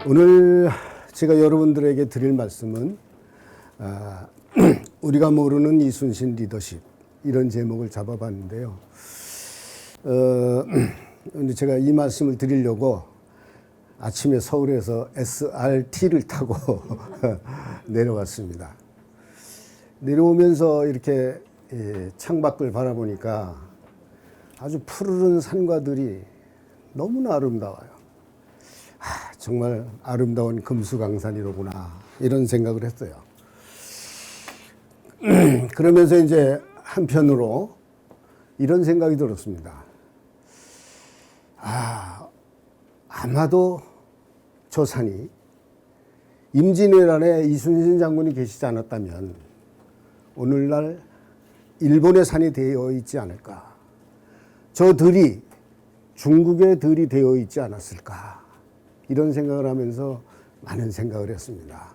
오늘 제가 여러분들에게 드릴 말씀은 우리가 모르는 이순신 리더십, 이런 제목을 잡아봤는데요. 근데 제가 이 말씀을 드리려고 아침에 서울에서 SRT를 타고 내려왔습니다. 내려오면서 이렇게 창밖을 바라보니까 아주 푸르른 산과들이 너무나 아름다워요. 정말 아름다운 금수강산이로구나, 이런 생각을 했어요. 그러면서 이제 한편으로 이런 생각이 들었습니다. 아마도 저 산이 임진왜란에 이순신 장군이 계시지 않았다면 오늘날 일본의 산이 되어 있지 않을까. 저 들이 중국의 들이 되어 있지 않았을까. 이런 생각을 하면서 많은 생각을 했습니다.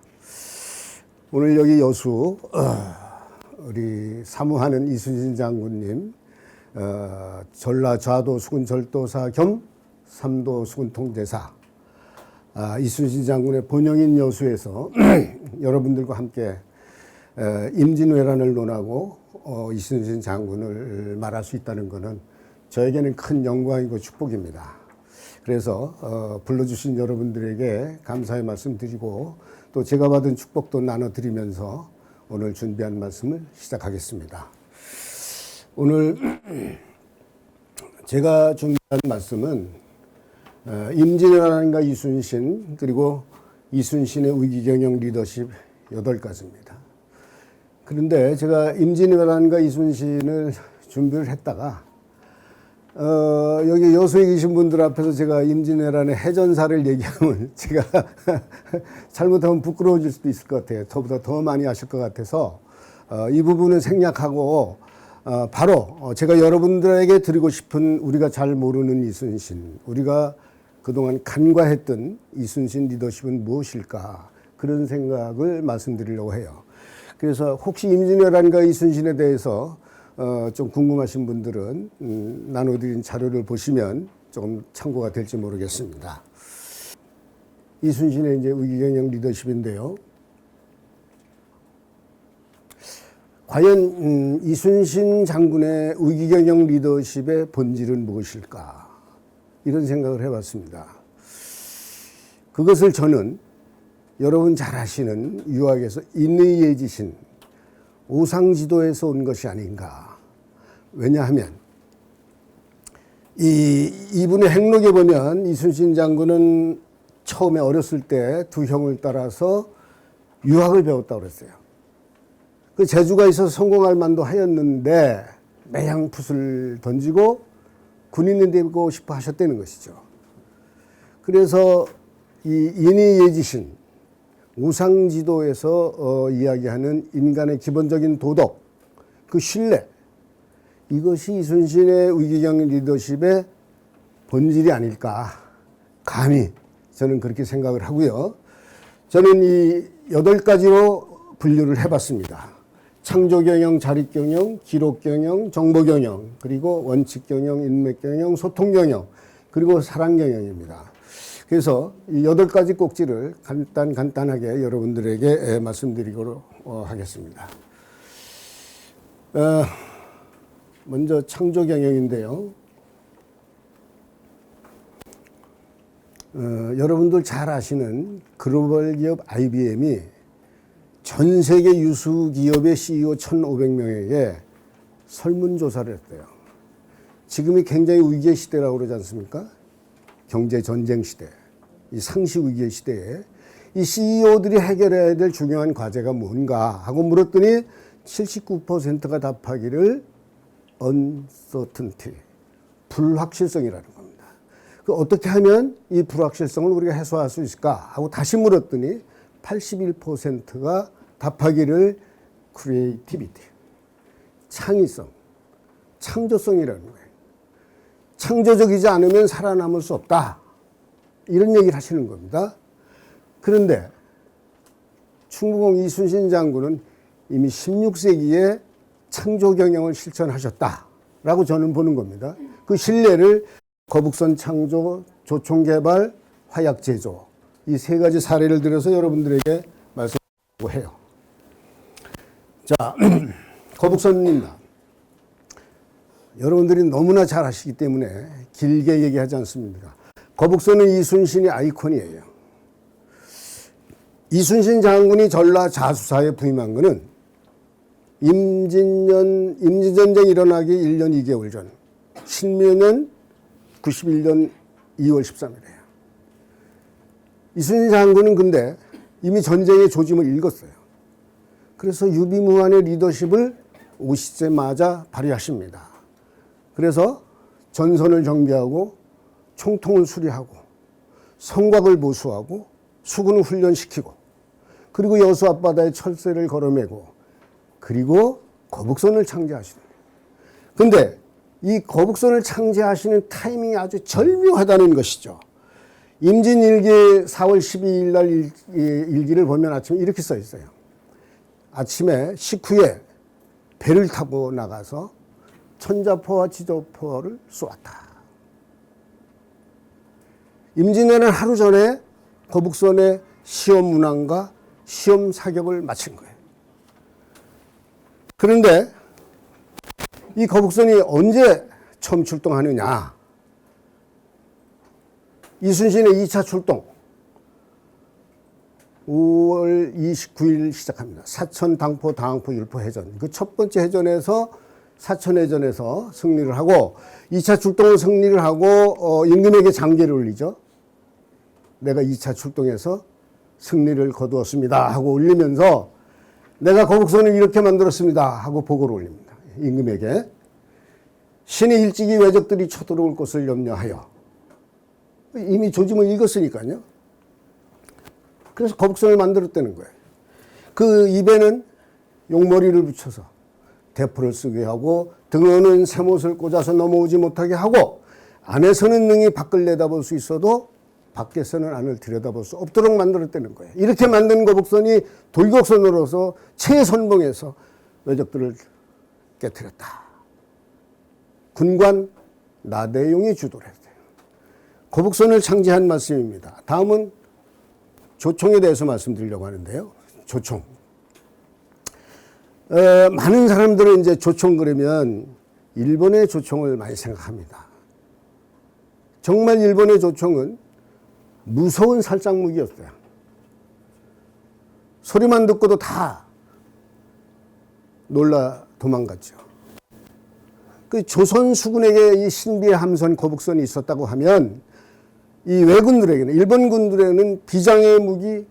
오늘 여기 여수 우리 사무하는 이순신 장군님, 전라 좌도 수군 절도사 겸 삼도 수군 통제사, 이순신 장군의 본영인 여수에서 여러분들과 함께 임진왜란을 논하고 이순신 장군을 말할 수 있다는 것은 저에게는 큰 영광이고 축복입니다. 그래서 불러주신 여러분들에게 감사의 말씀 드리고 또 제가 받은 축복도 나눠드리면서 오늘 준비한 말씀을 시작하겠습니다. 오늘 제가 준비한 말씀은 임진왜란과 이순신, 그리고 이순신의 위기경영 리더십 8가지입니다. 그런데 제가 임진왜란과 이순신을 준비를 했다가 여기 여수에 계신 분들 앞에서 제가 임진왜란의 해전사를 얘기하면 제가 잘못하면 부끄러워질 수도 있을 것 같아요. 저보다 더 많이 아실 것 같아서 이 부분은 생략하고 바로 제가 여러분들에게 드리고 싶은, 우리가 잘 모르는 이순신, 우리가 그동안 간과했던 이순신 리더십은 무엇일까, 그런 생각을 말씀드리려고 해요. 그래서 혹시 임진왜란과 이순신에 대해서 좀 궁금하신 분들은 나눠드린 자료를 보시면 좀 참고가 될지 모르겠습니다. 이순신의 이제 위기경영 리더십인데요. 과연 이순신 장군의 위기경영 리더십의 본질은 무엇일까? 이런 생각을 해봤습니다. 그것을 저는 여러분 잘 아시는 유학에서 인의예지신, 우상지도에서 온 것이 아닌가. 왜냐하면 이분의 행록에 보면 이순신 장군은 처음에 어렸을 때 두 형을 따라서 유학을 배웠다고 그랬어요. 그 재주가 있어서 성공할 만도 하였는데 매양풋을 던지고 군인이 되고 싶어 하셨다는 것이죠. 그래서 이 인의예지신, 우상지도에서 이야기하는 인간의 기본적인 도덕, 그 신뢰, 이것이 이순신의 위기경영 리더십의 본질이 아닐까, 감히 저는 그렇게 생각을 하고요. 저는 이 8가지로 분류를 해봤습니다. 창조경영, 자립경영, 기록경영, 정보경영, 그리고 원칙경영, 인맥경영, 소통경영, 그리고 사랑경영입니다. 그래서 이 8가지 꼭지를 간단하게 여러분들에게 말씀드리도록 하겠습니다. 먼저 창조경영인데요. 여러분들 잘 아시는 글로벌 기업 IBM이 전 세계 유수 기업의 CEO 1,500명에게 설문조사를 했대요. 지금이 굉장히 위기의 시대라고 그러지 않습니까? 경제 전쟁 시대, 이 상시 위기의 시대에 이 CEO들이 해결해야 될 중요한 과제가 뭔가 하고 물었더니 79%가 답하기를 uncertainty, 불확실성이라는 겁니다. 그 어떻게 하면 이 불확실성을 우리가 해소할 수 있을까 하고 다시 물었더니 81%가 답하기를 creativity, 창의성, 창조성이라는 거예요. 창조적이지 않으면 살아남을 수 없다, 이런 얘기를 하시는 겁니다. 그런데 충무공 이순신 장군은 이미 16세기에 창조경영을 실천하셨다라고 저는 보는 겁니다. 그 신뢰를 거북선 창조, 조총개발, 화약제조, 이 세 가지 사례를 들어서 여러분들에게 말씀드리려고 해요. 자, 거북선입니다. 여러분들이 너무나 잘 아시기 때문에 길게 얘기하지 않습니다. 거북선은 이순신의 아이콘이에요. 이순신 장군이 전라 자수사에 부임한 것은 임진전쟁이 일어나기 1년 2개월 전, 신묘년 91년 2월 13일이에요. 이순신 장군은 근데 이미 전쟁의 조짐을 읽었어요. 그래서 유비무환의 리더십을 오시자마자 발휘하십니다. 그래서 전선을 정비하고 총통을 수리하고 성곽을 보수하고 수군을 훈련시키고 그리고 여수 앞바다에 철새를 걸어매고 그리고 거북선을 창제하시는 거예요. 근데 이 거북선을 창제하시는 타이밍이 아주 절묘하다는 것이죠. 임진일기 4월 12일 날 일기를 보면 아침에 이렇게 써 있어요. 아침에 식후에 배를 타고 나가서 천자포와 지저포를 쏘았다. 임진왜란 하루 전에 거북선의 시험 문항과 시험 사격을 마친 거예요. 그런데 이 거북선이 언제 처음 출동하느냐? 이순신의 2차 출동 5월 29일 시작합니다. 사천, 당포, 당항포, 율포 해전. 그 첫 번째 해전에서 사천해전에서 승리를 하고 2차 출동을 승리를 하고 임금에게 장계를 올리죠. 내가 2차 출동해서 승리를 거두었습니다 하고 올리면서 내가 거북선을 이렇게 만들었습니다 하고 보고를 올립니다. 임금에게. 신이 일찍이 왜적들이 쳐들어올 것을 염려하여. 이미 조짐을 읽었으니까요. 그래서 거북선을 만들었다는 거예요. 그 입에는 용머리를 붙여서 대포를 쓰게 하고 등에는 쇠못을 꽂아서 넘어오지 못하게 하고 안에서는 능히 밖을 내다볼 수 있어도 밖에서는 안을 들여다볼 수 없도록 만들었다는 거예요. 이렇게 만든 거북선이 돌격선으로서 최선봉에서 왜적들을 깨뜨렸다. 군관 나대용이 주도를 했어요. 거북선을 창제한 말씀입니다. 다음은 조총에 대해서 말씀드리려고 하는데요. 조총. 많은 사람들은 이제 조총 그러면 일본의 조총을 많이 생각합니다. 정말 일본의 조총은 무서운 살상무기였어요. 소리만 듣고도 다 놀라 도망갔죠. 그 조선 수군에게 이 신비의 함선 거북선이 있었다고 하면 이 왜군들에게는, 일본 군들에게는 비장의 무기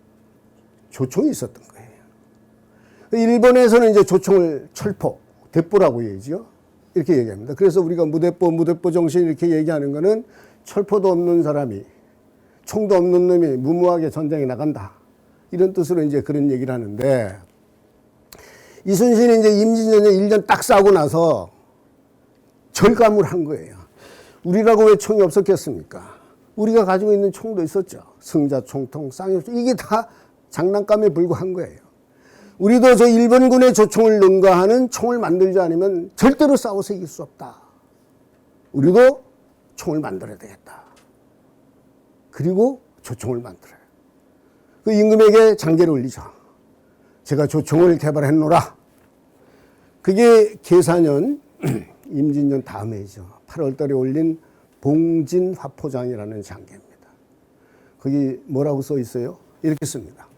조총이 있었던 거예요. 일본에서는 이제 조총을 철포, 대포라고 얘기죠. 이렇게 얘기합니다. 그래서 우리가 무대포 정신 이렇게 얘기하는 거는 철포도 없는 사람이, 총도 없는 놈이 무모하게 전쟁에 나간다. 이런 뜻으로 이제 그런 얘기를 하는데, 이순신이 이제 임진전쟁 1년 딱 싸고 나서 절감을 한 거예요. 우리라고 왜 총이 없었겠습니까? 우리가 가지고 있는 총도 있었죠. 승자, 총통, 쌍용총. 이게 다 장난감에 불과한 거예요. 우리도 저 일본군의 조총을 능가하는 총을 만들지 않으면 절대로 싸워서 이길 수 없다. 우리도 총을 만들어야 되겠다. 그리고 조총을 만들어요. 그 임금에게 장계를 올리죠. 제가 조총을 개발했노라. 그게 계사년 임진년 다음 해죠. 8월 달에 올린 봉진화포장이라는 장계입니다. 거기 뭐라고 써 있어요? 이렇게 씁니다.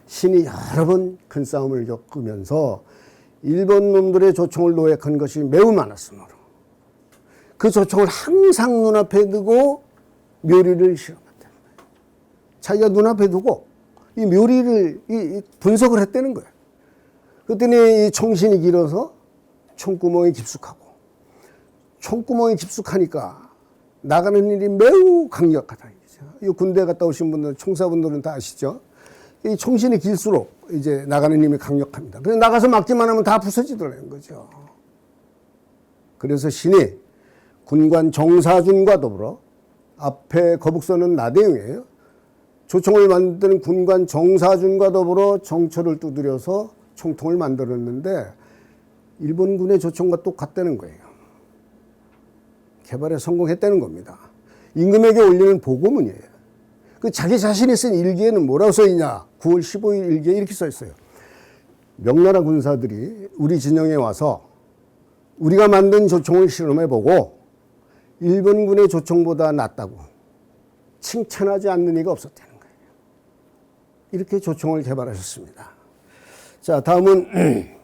신이 여러 번 큰 싸움을 겪으면서 일본 놈들의 조총을 노획한 것이 매우 많았으므로 그 조총을 항상 눈앞에 두고 묘리를 실험했다. 자기가 눈앞에 두고 이 묘리를 분석을 했다는 거예요. 그랬더니 이 총신이 길어서 총구멍이 깊숙하고 총구멍이 깊숙하니까 나가는 일이 매우 강력하다. 이 군대 갔다 오신 분들, 총사분들은 다 아시죠? 이 총신이 길수록 이제 나가는 힘이 강력합니다. 그래서 나가서 막기만 하면 다 부서지더라는 거죠. 그래서 신이 군관 정사준과 더불어 앞에 거북선은 나대용이에요. 조총을 만드는 군관 정사준과 더불어 정초를 두드려서 총통을 만들었는데 일본군의 조총과 똑같다는 거예요. 개발에 성공했다는 겁니다. 임금에게 올리는 보고문이에요. 그 자기 자신이 쓴 일기에는 뭐라고 써 있냐? 9월 15일 일기에 이렇게 써 있어요. 명나라 군사들이 우리 진영에 와서 우리가 만든 조총을 실험해보고 일본군의 조총보다 낫다고 칭찬하지 않는 이가 없었다는 거예요. 이렇게 조총을 개발하셨습니다. 자, 다음은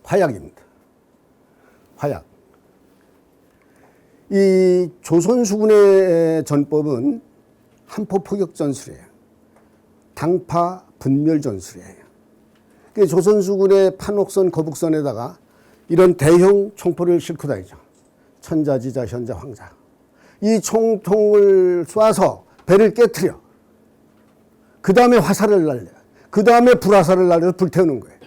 화약입니다. 화약. 이 조선수군의 전법은 한포 포격 전술이에요. 당파 분멸 전술이에요. 조선수군의 판옥선, 거북선에다가 이런 대형 총포를 싣고 다니죠. 천자지자, 현자, 황자. 이 총통을 쏴서 배를 깨트려. 그 다음에 화살을 날려. 그 다음에 불화살을 날려서 불태우는 거예요.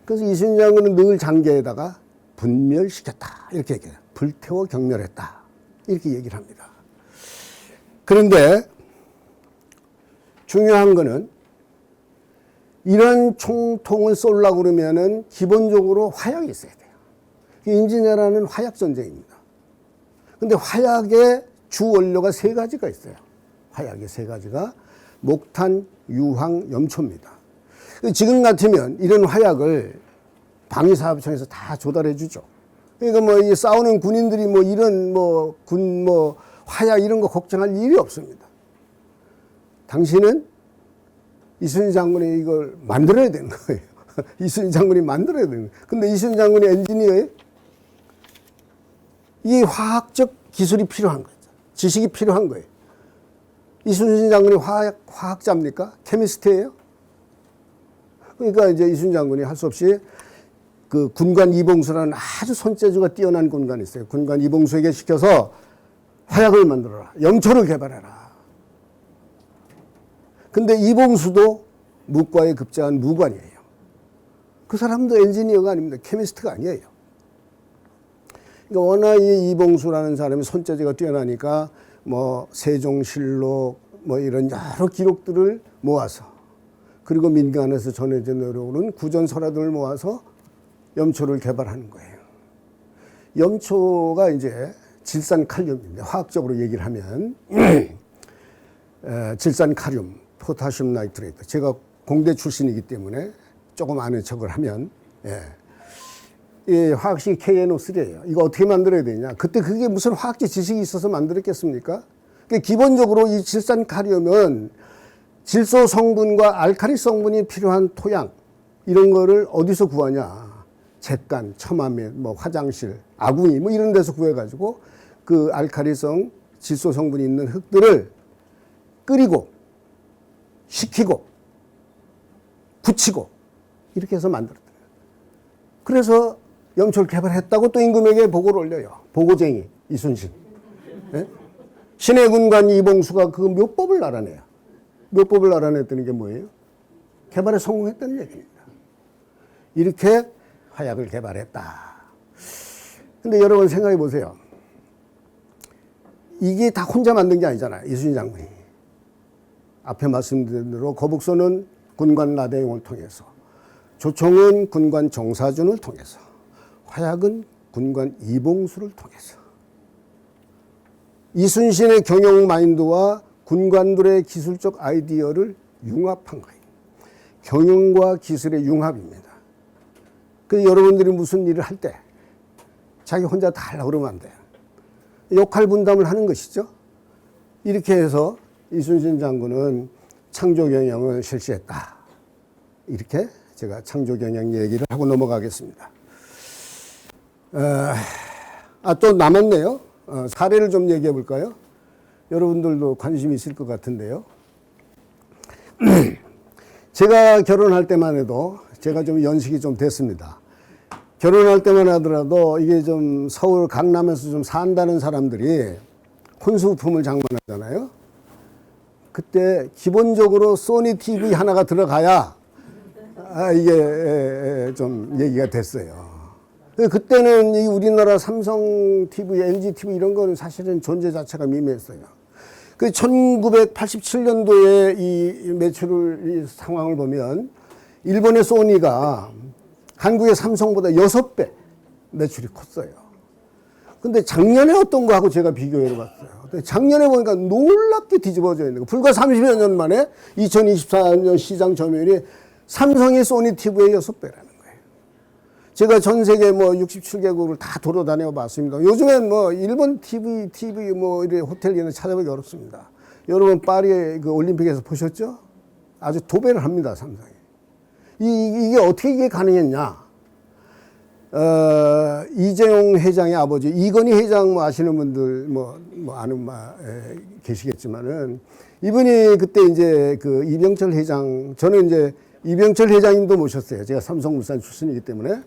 그래서 이순신 장군은 늘 장계에다가 분멸시켰다. 이렇게 얘기해요. 불태워 경멸했다. 이렇게 얘기를 합니다. 그런데 중요한 거는 이런 총통을 쏠려고 그러면은 기본적으로 화약이 있어야 돼요. 임진왜란은 화약 전쟁입니다. 근데 화약의 주 원료가 세 가지가 있어요. 화약의 세 가지가 목탄, 유황, 염초입니다. 지금 같으면 이런 화약을 방위사업청에서 다 조달해 주죠. 그러니까 뭐 이 싸우는 군인들이 뭐 이런 화약 이런 거 걱정할 일이 없습니다. 당신은 이순신 장군이 이걸 만들어야 되는 거예요. 이순신 장군이 만들어야 되는 거예요. 근데 이순신 장군이 엔지니어예요? 이 화학적 기술이 필요한 거죠. 지식이 필요한 거예요. 이순신 장군이 화학자입니까? 케미스트예요? 그러니까 이제 이순신 장군이 할 수 없이 그 군관 이봉수라는 아주 손재주가 뛰어난 군관이 있어요. 군관 이봉수에게 시켜서 화약을 만들어라. 염초를 개발해라. 근데 이봉수도 무과에 급제한 무관이에요. 그 사람도 엔지니어가 아닙니다. 케미스트가 아니에요. 그러니까 워낙 이 이봉수라는 사람이 손재주가 뛰어나니까 뭐 세종실록 뭐 이런 여러 기록들을 모아서 그리고 민간에서 전해져 내려오는 구전설화들을 모아서 염초를 개발하는 거예요. 염초가 이제 질산칼륨인데 화학적으로 얘기를 하면 질산칼륨, 포타슘 나이트레이트. 제가 공대 출신이기 때문에 조금 아는 척을 하면 이 화학식이 KNO3예요. 이거 어떻게 만들어야 되냐. 그때 그게 무슨 화학적 지식이 있어서 만들었겠습니까? 그러니까 기본적으로 이 질산칼륨은 질소 성분과 알칼리 성분이 필요한 토양 이런 거를 어디서 구하냐. 잿간, 처마매, 뭐 화장실, 아궁이 뭐 이런 데서 구해가지고 그 알칼리성 질소 성분이 있는 흙들을 끓이고 식히고 굳히고 이렇게 해서 만들었대요. 그래서 염초를 개발했다고 또 임금에게 보고를 올려요. 보고쟁이 이순신. 네? 신해 군관 이봉수가 그 묘법을 알아내요. 묘법을 알아냈다는 게 뭐예요? 개발에 성공했다는 얘기입니다. 이렇게 화약을 개발했다. 근데 여러분 생각해 보세요. 이게 다 혼자 만든 게 아니잖아요. 이순신 장군이. 앞에 말씀드린 대로 거북선은 군관 나대용을 통해서, 조총은 군관 정사준을 통해서, 화약은 군관 이봉수를 통해서. 이순신의 경영 마인드와 군관들의 기술적 아이디어를 융합한 거예요. 경영과 기술의 융합입니다. 그래서 여러분들이 무슨 일을 할 때 자기 혼자 다 하려고 그러면 안 돼요. 역할 분담을 하는 것이죠. 이렇게 해서 이순신 장군은 창조 경영을 실시했다. 이렇게 제가 창조 경영 얘기를 하고 넘어가겠습니다. 또 남았네요. 사례를 좀 얘기해 볼까요? 여러분들도 관심이 있을 것 같은데요. 제가 결혼할 때만 해도 제가 좀 연식이 좀 됐습니다. 결혼할 때만 하더라도 이게 좀 서울 강남에서 좀 산다는 사람들이 혼수품을 장만하잖아요. 그때 기본적으로 소니 TV 하나가 들어가야 이게 좀 얘기가 됐어요. 그때는 이 우리나라 삼성 TV, LG TV 이런 거는 사실은 존재 자체가 미미했어요. 그 1987년도에 이 매출 상황을 보면 일본의 소니가 한국의 삼성보다 6배 매출이 컸어요. 근데 작년에 어떤 거하고 제가 비교해 봤어요. 근데 작년에 보니까 놀랍게 뒤집어져 있는 거. 불과 30여 년 만에 2024년 시장 점유율이 삼성이 소니 TV의 6배라는 거예요. 제가 전 세계 뭐 67개국을 다 돌아다녀 봤습니다. 요즘엔 뭐 일본 TV 뭐 이런 호텔 이런 찾아보기 어렵습니다. 여러분 파리 그 올림픽에서 보셨죠? 아주 도배를 합니다, 삼성이. 이게 어떻게 이게 가능했냐? 이재용 회장의 아버지, 이건희 회장 뭐 아시는 분들 아는 계시겠지만은 이분이 그때 이제 그 이병철 회장, 저는 이제 이병철 회장님도 모셨어요. 제가 삼성물산 출신이기 때문에.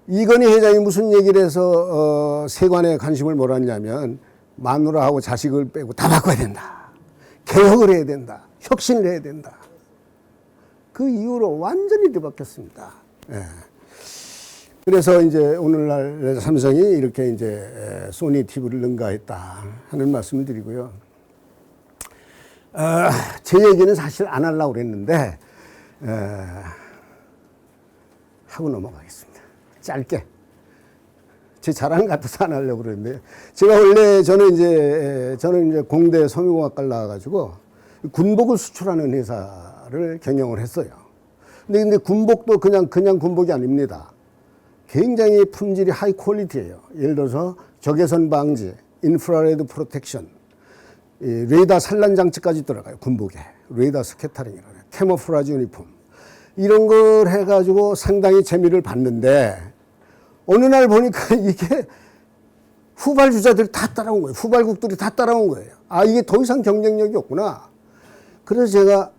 이건희 회장이 무슨 얘기를 해서 세관에 관심을 몰았냐면 마누라하고 자식을 빼고 다 바꿔야 된다. 개혁을 해야 된다. 혁신을 해야 된다. 그 이후로 완전히 뒤바뀌었습니다. 예. 그래서 이제 오늘날 삼성이 이렇게 이제 소니 TV를 능가했다 하는 말씀을 드리고요. 제 얘기는 사실 안 하려고 그랬는데, 하고 넘어가겠습니다. 짧게. 제 자랑 같아서 안 하려고 그랬는데, 제가 원래 저는 이제 공대 섬유공학과를 나와가지고 군복을 수출하는 회사를 경영을 했어요. 근데 군복도 그냥 군복이 아닙니다. 굉장히 품질이 하이 퀄리티예요. 예를 들어서 적외선 방지, 인프라레드 프로텍션, 레이더 산란 장치까지 들어가요. 군복에. 레이더 스캐터링이라고 해요. 캐모플라지 유니폼. 이런 걸 해가지고 상당히 재미를 봤는데 어느 날 보니까 이게 후발주자들이 다 따라온 거예요. 후발국들이 다 따라온 거예요. 아, 이게 더 이상 경쟁력이 없구나. 그래서 제가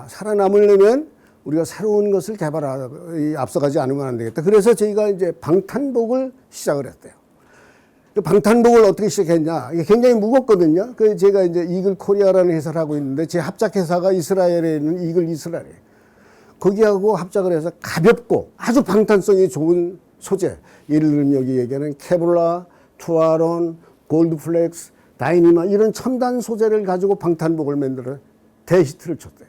살아남으려면 우리가 새로운 것을 개발하고 앞서가지 않으면 안 되겠다. 그래서 저희가 이제 방탄복을 시작을 했대요. 방탄복을 어떻게 시작했냐? 이게 굉장히 무겁거든요. 그래서 제가 이제 이글 코리아라는 회사를 하고 있는데 제 합작 회사가 이스라엘에 있는 이글 이스라엘. 거기하고 합작을 해서 가볍고 아주 방탄성이 좋은 소재. 예를 들면 여기 얘기하는 케블라, 투아론, 골드플렉스, 다이니마 이런 첨단 소재를 가지고 방탄복을 만들어 대히트를 쳤대요.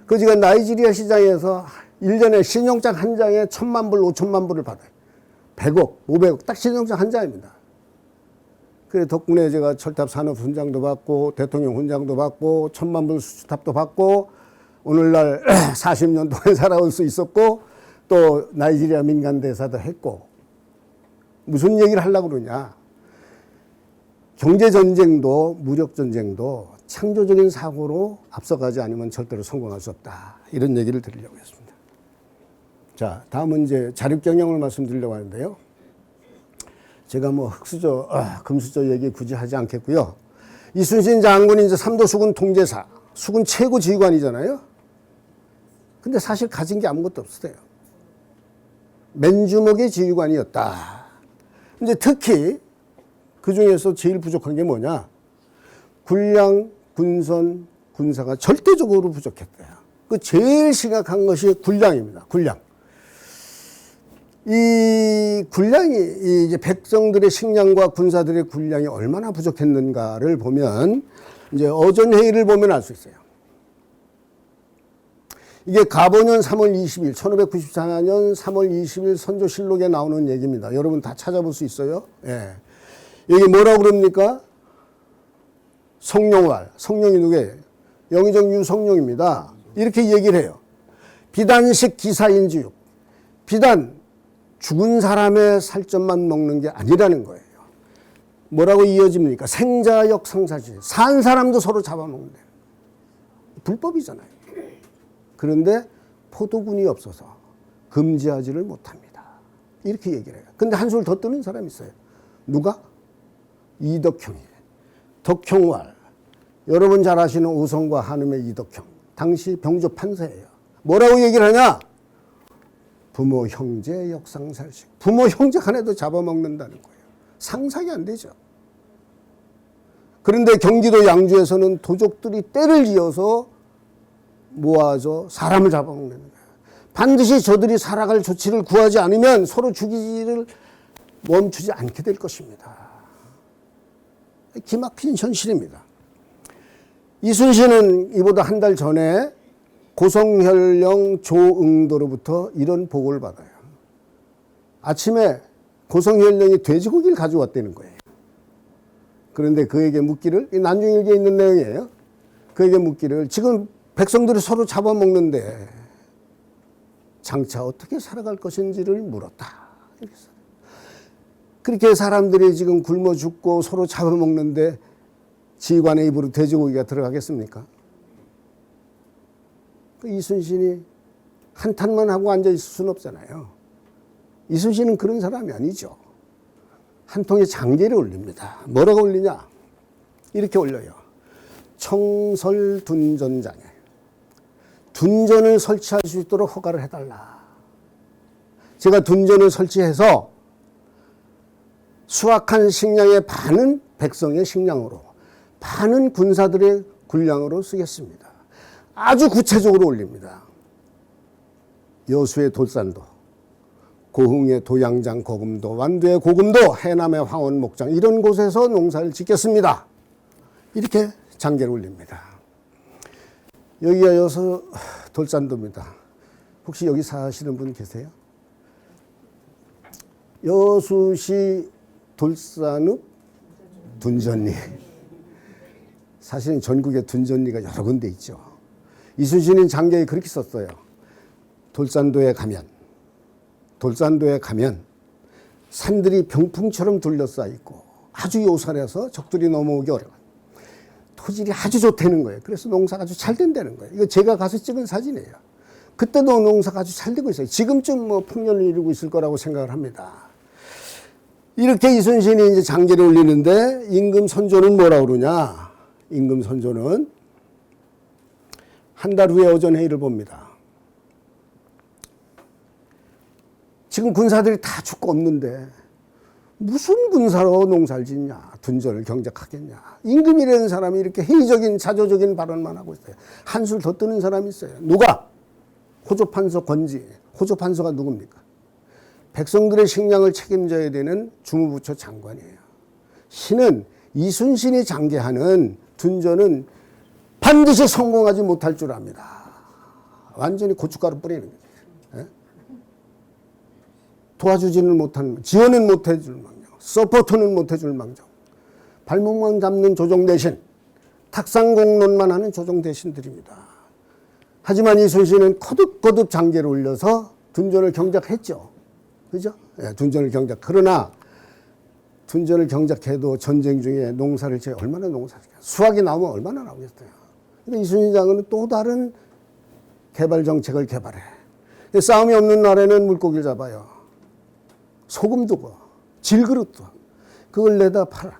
그 제가 나이지리아 시장에서 1년에 신용장 한 장에 1,000만 불, 5천만 불을 받아요. 100억, 500억 딱 신용장 한 장입니다. 그래 덕분에 제가 철탑 산업훈장도 받고 대통령 훈장도 받고 1,000만 불 수주탑도 받고 오늘날 40년 동안 살아올 수 있었고 또 나이지리아 민간대사도 했고 무슨 얘기를 하려고 그러냐. 경제전쟁도 무력전쟁도 창조적인 사고로 앞서가지 않으면 절대로 성공할 수 없다. 이런 얘기를 드리려고 했습니다. 자, 다음은 이제 자립경영을 말씀드리려고 하는데요. 제가 뭐 흑수저, 금수저 얘기 굳이 하지 않겠고요. 이순신 장군이 이제 삼도 수군 통제사, 수군 최고 지휘관이잖아요. 근데 사실 가진 게 아무것도 없었어요. 맨주먹의 지휘관이었다. 이제 특히 그 중에서 제일 부족한 게 뭐냐? 군량, 군선, 군사가 절대적으로 부족했대요. 그 제일 심각한 것이 군량입니다. 군량. 이 군량이 이제 백성들의 식량과 군사들의 군량이 얼마나 부족했는가를 보면 이제 어전 회의를 보면 알 수 있어요. 이게 가보년 3월 20일, 1594년 3월 20일 선조실록에 나오는 얘기입니다. 여러분 다 찾아볼 수 있어요. 예. 여기 뭐라고 그럽니까? 성룡왈. 성룡이 누구예요? 영의정 유성룡입니다. 이렇게 얘기를 해요. 비단식 기사인지육. 비단 죽은 사람의 살점만 먹는 게 아니라는 거예요. 뭐라고 이어집니까? 생자역 상사지. 산 사람도 서로 잡아먹는다. 불법이잖아요. 그런데 포도군이 없어서 금지하지를 못합니다. 이렇게 얘기를 해요. 근데 한술 더 뜨는 사람이 있어요. 누가? 이덕형이에요. 덕형왈. 여러분 잘 아시는 오성과 한음의 이덕형. 당시 병조 판사예요. 뭐라고 얘기를 하냐? 부모 형제 역상살식. 부모 형제 하나도 잡아먹는다는 거예요. 상상이 안 되죠. 그런데 경기도 양주에서는 도적들이 떼를 지어서 모아서 사람을 잡아먹는 거예요. 반드시 저들이 살아갈 조치를 구하지 않으면 서로 죽이지를 멈추지 않게 될 것입니다. 기막힌 현실입니다. 이순신은 이보다 한 달 전에 고성현령 조응도로부터 이런 보고를 받아요. 아침에 고성현령이 돼지고기를 가져왔다는 거예요. 그런데 그에게 묻기를, 이 난중일기에 있는 내용이에요. 그에게 묻기를, 지금 백성들이 서로 잡아먹는데 장차 어떻게 살아갈 것인지를 물었다. 그렇게 사람들이 지금 굶어 죽고 서로 잡아먹는데 지휘관의 입으로 돼지고기가 들어가겠습니까? 이순신이 한탄만 하고 앉아있을 수는 없잖아요. 이순신은 그런 사람이 아니죠. 한 통의 장계를 올립니다. 뭐라고 올리냐? 이렇게 올려요. 청설둔전장에 둔전을 설치할 수 있도록 허가를 해달라. 제가 둔전을 설치해서 수확한 식량의 반은 백성의 식량으로, 반은 군사들의 군량으로 쓰겠습니다. 아주 구체적으로 올립니다. 여수의 돌산도, 고흥의 도양장 고금도, 완도의 고금도, 해남의 황원 목장, 이런 곳에서 농사를 짓겠습니다. 이렇게 장계를 올립니다. 여기가 여수 돌산도입니다. 혹시 여기 사시는 분 계세요? 여수시 돌산읍 둔전리. 사실은 전국에 둔전리가 여러 군데 있죠. 이순신은 장계에 그렇게 썼어요. 돌산도에 가면 산들이 병풍처럼 둘러싸여 있고 아주 요살해서 적들이 넘어오기 어려워. 토질이 아주 좋다는 거예요. 그래서 농사가 아주 잘 된다는 거예요. 이거 제가 가서 찍은 사진이에요. 그때도 농사가 아주 잘 되고 있어요. 지금쯤 뭐 풍년을 이루고 있을 거라고 생각을 합니다. 이렇게 이순신이 이제 장계를 올리는데 임금 선조는 뭐라 그러냐? 임금 선조는 한 달 후에 오전 회의를 봅니다. 지금 군사들이 다 죽고 없는데 무슨 군사로 농사를 짓냐? 둔전을 경작하겠냐? 임금이라는 사람이 이렇게 회의적인 자조적인 발언만 하고 있어요. 한술 더 뜨는 사람이 있어요. 누가? 호조판서 권지. 호조판서가 누굽니까? 백성들의 식량을 책임져야 되는 주무부처 장관이에요. 신은 이순신이 장계하는 둔전은 반드시 성공하지 못할 줄 압니다. 완전히 고춧가루 뿌리는 거죠. 예? 도와주지는 못하는, 지원은 못해줄 망정, 서포트는 못해줄 망정, 발목만 잡는 조정 대신, 탁상공론만 하는 조정 대신들입니다. 하지만 이순신은 거듭거듭 장계를 올려서 둔전을 경작했죠. 그죠? 예, 둔전을 경작. 그러나 둔전을 경작해도 전쟁 중에 농사를 지어 얼마나 농사를 지어. 수확이 나오면 얼마나 나오겠어요. 근데 이순신 장군은 또 다른 개발 정책을 개발해. 싸움이 없는 날에는 물고기를 잡아요. 소금 두고, 질그릇 도 그걸 내다 팔아.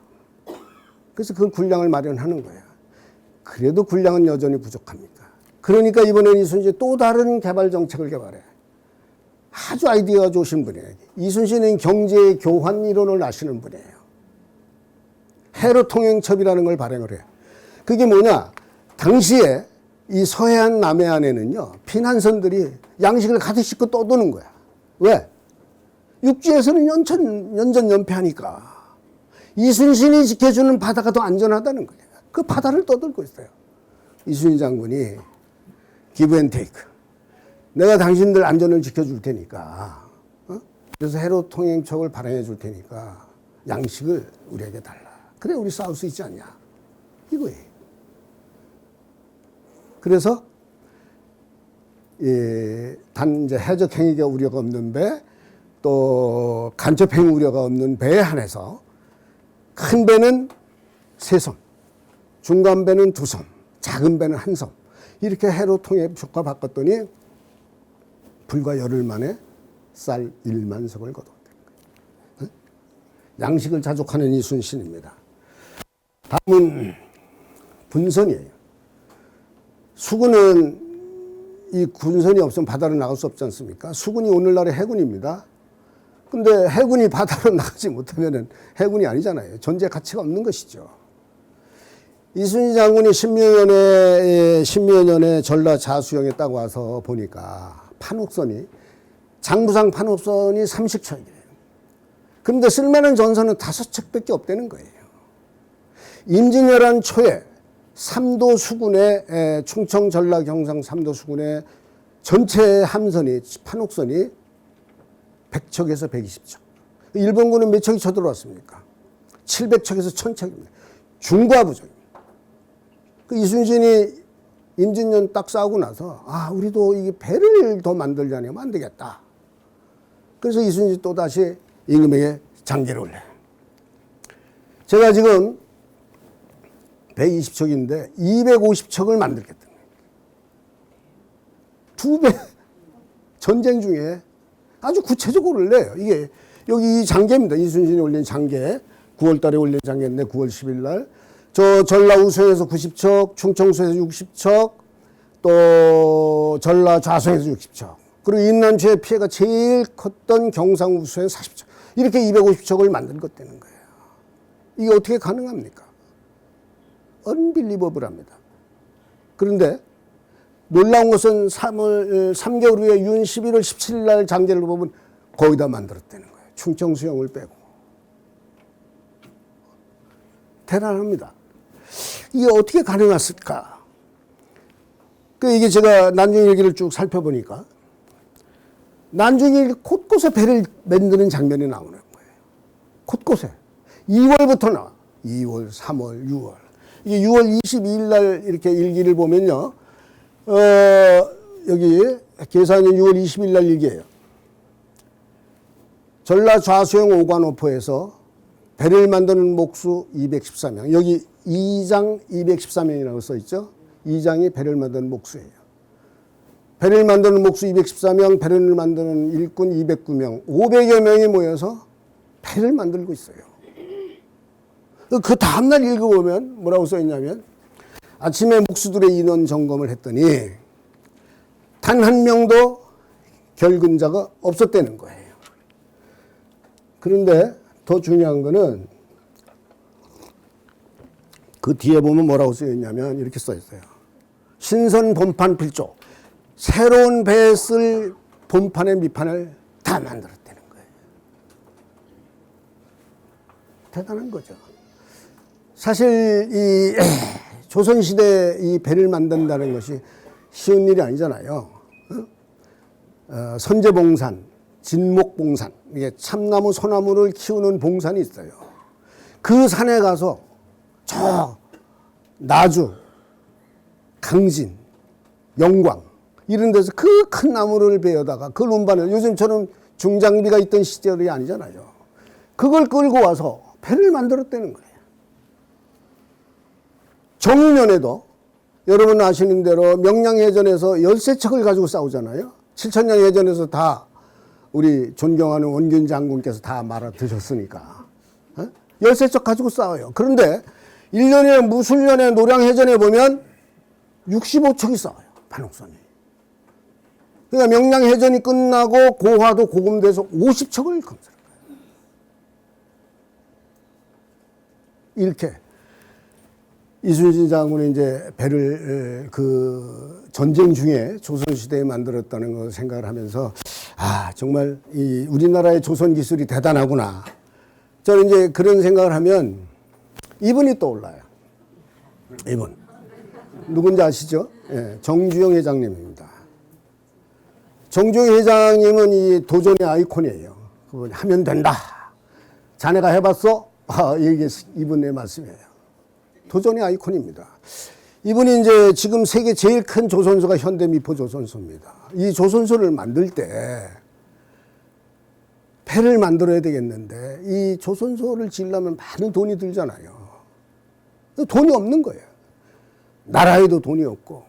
그래서 그 군량을 마련하는 거예요. 그래도 군량은 여전히 부족합니다. 그러니까 이번엔 이순신이 또 다른 개발 정책을 개발해. 아주 아이디어가 좋으신 분이에요. 이순신은 경제의 교환 이론을 아시는 분이에요. 해로통행첩이라는 걸 발행을 해요. 그게 뭐냐? 당시에 이 서해안 남해안에는요, 피난선들이 양식을 가득 싣고 떠도는 거야. 왜? 육지에서는 연전연패하니까. 이순신이 지켜주는 바다가 더 안전하다는 거예요. 그 바다를 떠들고 있어요. 이순신 장군이 기브 앤 테이크. 내가 당신들 안전을 지켜줄 테니까. 그래서 해로통행척을 발행해 줄 테니까 양식을 우리에게 달라. 그래 우리 싸울 수 있지 않냐. 이거예요. 그래서 단 이제 해적 행위가 우려가 없는 배, 또 간첩 행위 우려가 없는 배에 한해서 큰 배는 3섬, 중간 배는 2섬, 작은 배는 1섬. 이렇게 해로통행 조과 바꿨더니 불과 열흘 만에 쌀 1만 석을 거뒀다는 거예요. 양식을 자족하는 이순신입니다. 다음은 분선이에요. 수군은 이 군선이 없으면 바다로 나갈 수 없지 않습니까? 수군이 오늘날의 해군입니다. 근데 해군이 바다로 나가지 못하면 해군이 아니잖아요. 존재 가치가 없는 것이죠. 이순신 장군이 십몇 년에 전라 자수영에 딱 와서 보니까 판옥선이, 장부상 판옥선이 30척이래요. 그런데 쓸만한 전선은 5척밖에 없다는 거예요. 임진왜란 초에 삼도 수군의 충청 전라 경상 삼도 수군의 전체 함선이 판옥선이 100척에서 120척. 일본군은 몇 척이 쳐들어왔습니까? 700척에서 1000척입니다. 중과부족입니다. 그 이순신이 임진년 딱 싸우고 나서 우리도 이 배를 더 만들자니 안 되겠다. 그래서 이순신이 또다시 임금에게 장계를 올려요. 제가 지금 120척인데 250척을 만들겠다. 2배 전쟁 중에 아주 구체적으로 내요. 이게 여기 이 장계입니다. 이순신이 올린 장계. 9월 달에 올린 장계인데 9월 10일 날. 저 전라 우서에서 90척, 충청수에서 60척, 또 전라 좌서에서 60척. 그리고 인남주의 피해가 제일 컸던 경상우서에서 40척. 이렇게 250척을 만든 것 되는 거예요. 이게 어떻게 가능합니까? 언빌리버블합니다. 그런데 놀라운 것은 3개월 후에 윤 11월 17일 날 장계를 보면 거기다 만들었다는 거예요. 충청수영을 빼고. 대단합니다. 이게 어떻게 가능했을까? 이게 제가 난중일기를 쭉 살펴보니까 난중일기 곳곳에 배를 만드는 장면이 나오는 거예요. 곳곳에. 2월부터 나와. 2월, 3월, 6월. 이게 6월 22일 날 이렇게 일기를 보면요. 여기 계산은 6월 20일 날 일기예요. 전라 좌수영 오관오포에서 배를 만드는 목수 214명. 여기 2장 214명이라고 써있죠. 2장이 배를 만드는 목수예요. 배를 만드는 목수 214명, 배를 만드는 일꾼 209명, 500여 명이 모여서 배를 만들고 있어요. 그 다음날 읽어보면 뭐라고 써있냐면 아침에 목수들의 인원 점검을 했더니 단 한 명도 결근자가 없었다는 거예요. 그런데 더 중요한 거는 그 뒤에 보면 뭐라고 써있냐면 이렇게 써있어요. 신선 본판 필조. 새로운 배에 쓸 본판의 밑판을 다 만들었다는 거예요. 대단한 거죠. 사실 이 조선시대 이 배를 만든다는 것이 쉬운 일이 아니잖아요. 선제봉산, 진목봉산, 이게 참나무, 소나무를 키우는 봉산이 있어요. 그 산에 가서 저 나주, 강진, 영광 이런 데서 그 큰 나무를 베어다가 그 운반을 요즘처럼 중장비가 있던 시절이 아니잖아요. 그걸 끌고 와서 배를 만들었다는 거예요. 정유년에도 여러분 아시는 대로 명량해전에서 13척을 가지고 싸우잖아요. 7천량해전에서 다 우리 존경하는 원균 장군께서 다 말아 드셨으니까 13척 가지고 싸워요. 그런데 1년에 무술년에 노량해전에 보면 65척이 싸워요. 반옥선이. 그러니까 명량해전이 끝나고 고화도 고금돼서 50척을 건설한 거예요. 이렇게 이순신 장군이 이제 배를 그 전쟁 중에 조선시대에 만들었다는 걸 생각을 하면서 정말 이 우리나라의 조선 기술이 대단하구나. 저는 이제 그런 생각을 하면 이분이 떠올라요. 이분. 누군지 아시죠? 예, 정주영 회장님입니다. 정주영 회장님은 이 도전의 아이콘이에요. 그분 하면 된다. 자네가 해봤어? 이게 이분의 말씀이에요. 도전의 아이콘입니다. 이분이 이제 지금 세계 제일 큰 조선소가 현대미포조선소입니다. 이 조선소를 만들 때 배를 만들어야 되겠는데 이 조선소를 지으려면 많은 돈이 들잖아요. 돈이 없는 거예요. 나라에도 돈이 없고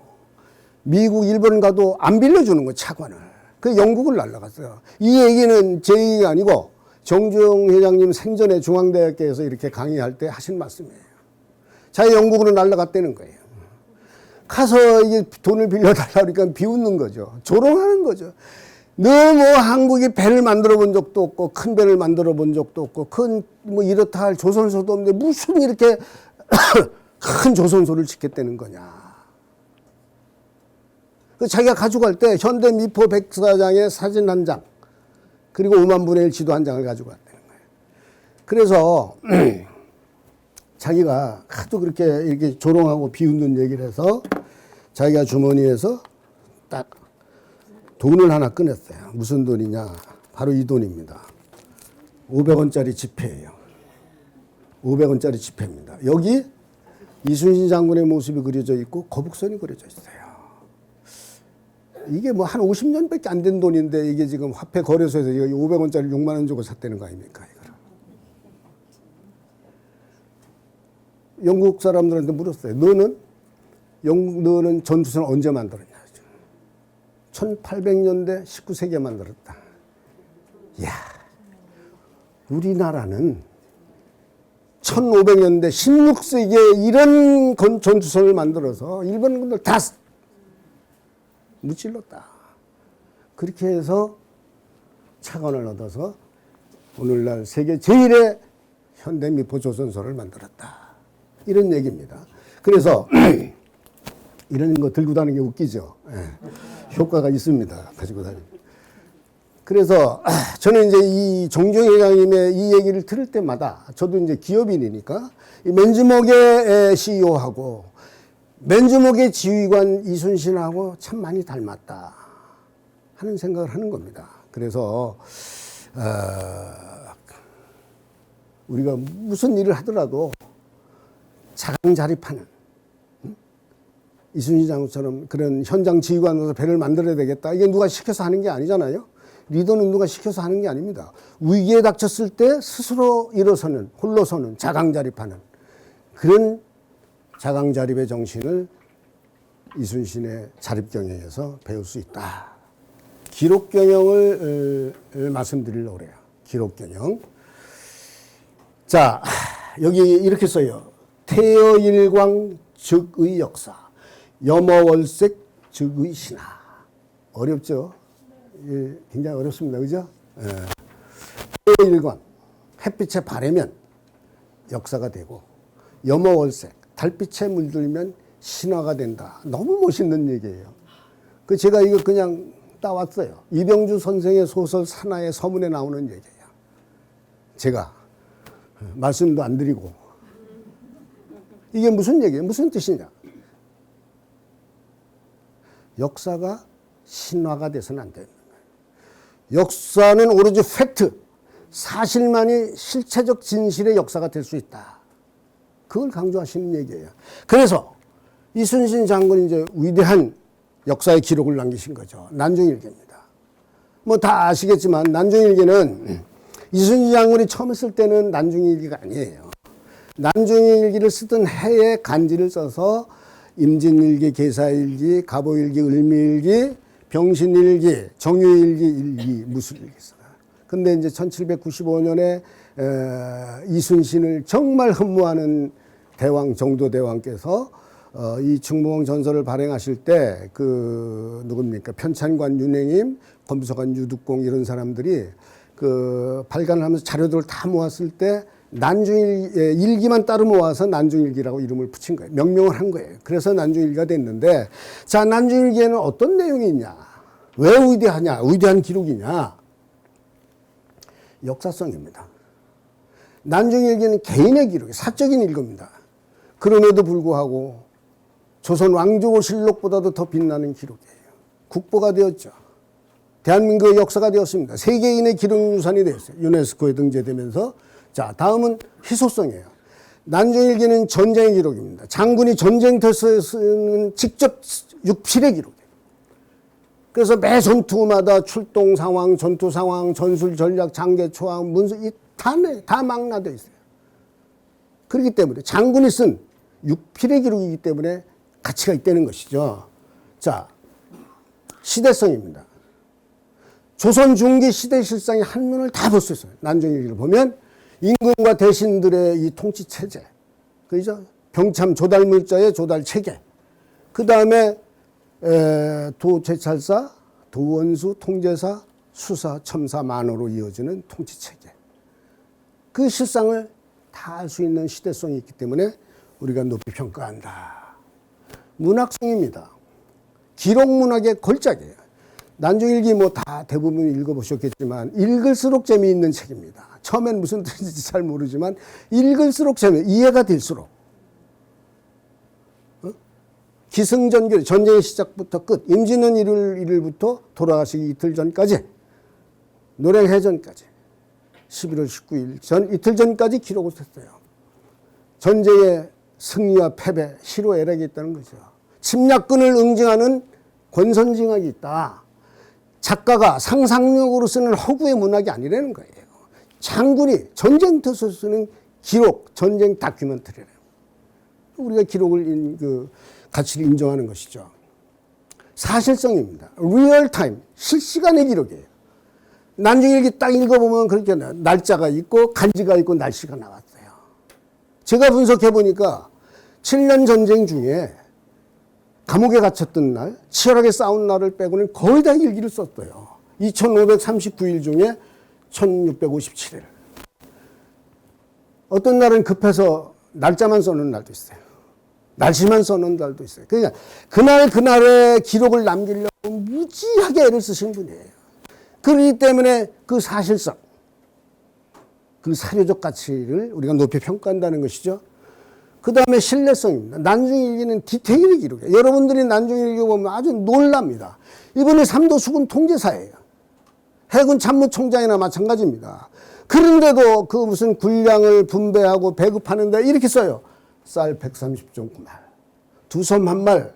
미국, 일본 가도 안 빌려주는 거예요. 차관을. 그 영국을 날아갔어요. 이 얘기는 제 얘기가 아니고 정주영 회장님 생전에 중앙대학교에서 이렇게 강의할 때 하신 말씀이에요. 자기 영국으로 날아갔다는 거예요. 가서 이게 돈을 빌려달라고 그러니까 비웃는 거죠. 조롱하는 거죠. 너무 한국이 배를 만들어 본 적도 없고 큰 배를 만들어 본 적도 없고 큰 뭐 이렇다 할 조선소도 없는데 무슨 이렇게 큰 조선소를 짓겠다는 거냐. 자기가 가지고 갈 때 현대미포 백사장의 사진 한 장 그리고 5만 분의 1 지도 한 장을 가지고 갔다는 거예요. 그래서 자기가 하도 그렇게 이렇게 조롱하고 비웃는 얘기를 해서 자기가 주머니에서 딱 돈을 하나 꺼냈어요. 무슨 돈이냐? 바로 이 돈입니다. 500원짜리 지폐예요. 500원짜리 지폐입니다. 여기 이순신 장군의 모습이 그려져 있고 거북선이 그려져 있어요. 이게 뭐 한 50년밖에 안 된 돈인데 이게 지금 화폐 거래소에서 500원짜리 6만 원 주고 샀다는 거 아닙니까? 이거를. 영국 사람들한테 물었어요. 너는 전투선을 언제 만들었냐? 1800년대 19세기에 만들었다. 이야, 우리나라는 1500년대 16세기에 이런 전투선을 만들어서 일본군들 다 무찔렀다. 그렇게 해서 차관을 얻어서 오늘날 세계 제1의 현대미포 조선소를 만들었다. 이런 얘기입니다. 그래서 이런 거 들고 다니는 게 웃기죠. 예. 효과가 있습니다. 가지고 다니는. 그래서 저는 이제 이 정종 회장님의 이 얘기를 들을 때마다 저도 이제 기업인이니까 이 맨주먹의 CEO하고 맨주먹의 지휘관 이순신하고 참 많이 닮았다 하는 생각을 하는 겁니다. 그래서 우리가 무슨 일을 하더라도 자강자립하는 이순신 장군처럼 그런 현장 지휘관으로서 배를 만들어야 되겠다. 이게 누가 시켜서 하는 게 아니잖아요. 리더는 누가 시켜서 하는 게 아닙니다. 위기에 닥쳤을 때 스스로 일어서는, 홀로서는, 자강자립하는 그런 자강자립의 정신을 이순신의 자립경영에서 배울 수 있다. 기록경영을 말씀드리려고 그래요. 기록경영. 자, 여기 이렇게 써요. 태여일광 즉의 역사, 염어월색 즉의 신화. 어렵죠? 예, 굉장히 어렵습니다. 그죠? 예. 태여일광, 햇빛에 바래면 역사가 되고, 염어월색, 달빛에 물들면 신화가 된다. 너무 멋있는 얘기예요. 그 제가 이거 그냥 따왔어요. 이병주 선생의 소설 산하의 서문에 나오는 얘기예요. 제가 말씀도 안 드리고. 이게 무슨 얘기예요? 무슨 뜻이냐? 역사가 신화가 돼서는 안 되는 거예요. 역사는 오로지 팩트, 사실만이 실체적 진실의 역사가 될 수 있다. 그걸 강조하시는 얘기예요. 그래서 이순신 장군이 이제 위대한 역사의 기록을 남기신 거죠. 난중일기입니다. 뭐 다 아시겠지만 난중일기는 이순신 장군이 처음 쓸 때는 난중일기가 아니에요. 난중일기를 쓰던 해에 간지를 써서 임진일기, 계사일기, 갑오일기, 을미일기, 병신일기, 정유일기, 일기, 무술일기 써요. 근데 이제 1795년에 이순신을 정말 흠모하는 대왕, 정도대왕께서 이 충무공 전설을 발행하실 때 그 누굽니까? 편찬관 윤행임, 검수관 유득공 이런 사람들이 그 발간을 하면서 자료들을 다 모았을 때 일기만 따로 모아서 난중일기라고 이름을 붙인 거예요. 명명을 한 거예요. 그래서 난중일기가 됐는데, 자, 난중일기에는 어떤 내용이 있냐? 왜 위대하냐? 위대한 기록이냐? 역사성입니다. 난중일기는 개인의 기록이 사적인 일기입니다. 그럼에도 불구하고 조선 왕조실록보다도 더 빛나는 기록이에요. 국보가 되었죠. 대한민국의 역사가 되었습니다. 세계인의 기록유산이 되었어요. 유네스코에 등재되면서. 자, 다음은 희소성이에요. 난중일기는 전쟁의 기록입니다. 장군이 전쟁터에서 쓰는 직접 육필의 기록이에요. 그래서 매 전투마다 출동 상황, 전투 상황, 전술 전략, 장계 초항, 문서 다 망라되어 있어요. 그렇기 때문에 장군이 쓴 육필의 기록이기 때문에 가치가 있다는 것이죠. 자, 시대성입니다. 조선 중기 시대 실상의 한면을 다 볼 수 있어요. 난중일기를 보면 임금과 대신들의 이 통치 체제, 그죠? 병참 조달물자의 조달 체계, 그 다음에 도제찰사, 도원수, 통제사, 수사, 첨사, 만호로 이어지는 통치 체계. 그 실상을 다 알 수 있는 시대성이 있기 때문에 우리가 높이 평가한다. 문학성입니다. 기록문학의 걸작이에요. 난중일기 뭐 다 대부분 읽어보셨겠지만 읽을수록 재미있는 책입니다. 처음엔 무슨 뜻인지 잘 모르지만 읽을수록 이해가 될수록 기승전결, 전쟁의 시작부터 끝, 임진년 1월 1일부터 돌아가시기 이틀 전까지, 노량해전까지 11월 19일 이틀 전까지 기록을 썼어요. 전쟁의 승리와 패배, 희로애락이 있다는 거죠. 침략군을 응징하는 권선징악이 있다. 작가가 상상력으로 쓰는 허구의 문학이 아니라는 거예요. 장군이 전쟁터에서 쓰는 기록, 전쟁 다큐멘터리래요. 우리가 기록을 가치를 인정하는 것이죠. 사실성입니다. 리얼타임, 실시간의 기록이에요. 난중일기 딱 읽어보면 그렇게 날짜가 있고 간지가 있고 날씨가 나왔어요. 제가 분석해 보니까 7년 전쟁 중에 감옥에 갇혔던 날, 치열하게 싸운 날을 빼고는 거의 다 일기를 썼어요. 2539일 중에 1657일. 어떤 날은 급해서 날짜만 써놓은 날도 있어요. 날씨만 써놓은 날도 있어요. 그러니까 그날의 기록을 남기려고 무지하게 애를 쓰신 분이에요. 그렇기 때문에 그 사실성, 그 사료적 가치를 우리가 높이 평가한다는 것이죠. 그 다음에 신뢰성입니다. 난중일기는 디테일의 기록이에요. 여러분들이 난중일기 보면 아주 놀랍니다. 이번에 삼도 수군 통제사예요. 해군 참모총장이나 마찬가지입니다. 그런데도 그 무슨 군량을 분배하고 배급하는데 이렇게 써요. 쌀 130.9말, 두섬 1말,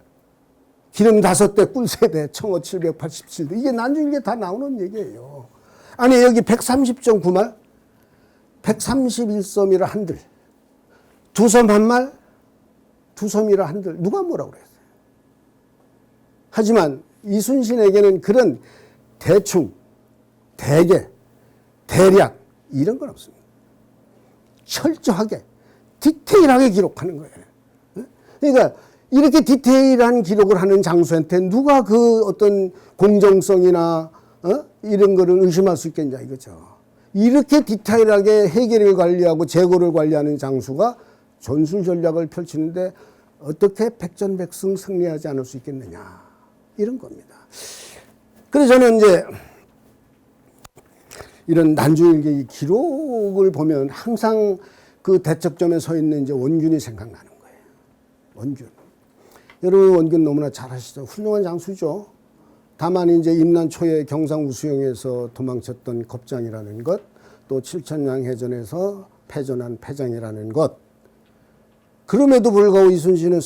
기름 5대, 꿀 3대, 청어 787대. 이게 난중일기에 다 나오는 얘기예요. 아니 여기 130.9말, 131섬이라 한들, 두섬 1말, 두섬이라 한들 누가 뭐라고 그랬어요. 하지만 이순신에게는 그런 대충, 대개, 대략 이런 건 없습니다. 철저하게, 디테일하게 기록하는 거예요. 그러니까 이렇게 디테일한 기록을 하는 장수한테 누가 그 어떤 공정성이나 이런 거를 의심할 수 있겠냐 이거죠. 이렇게 디테일하게 해계를 관리하고 재고를 관리하는 장수가 전술 전략을 펼치는데 어떻게 백전백승 승리하지 않을 수 있겠느냐 이런 겁니다. 그래서 저는 이제 이런 난중일기 기록을 보면 항상 그 대척점에 서 있는 이제 원균이 생각나는 거예요. 원균. 여러분 원균 너무나 잘 아시죠? 훌륭한 장수죠. 다만 이제 임난 초에 경상우수영에서 도망쳤던 겁장이라는 것, 또 칠천량 해전에서 패전한 패장이라는 것. 그럼에도 불구하고 이순신은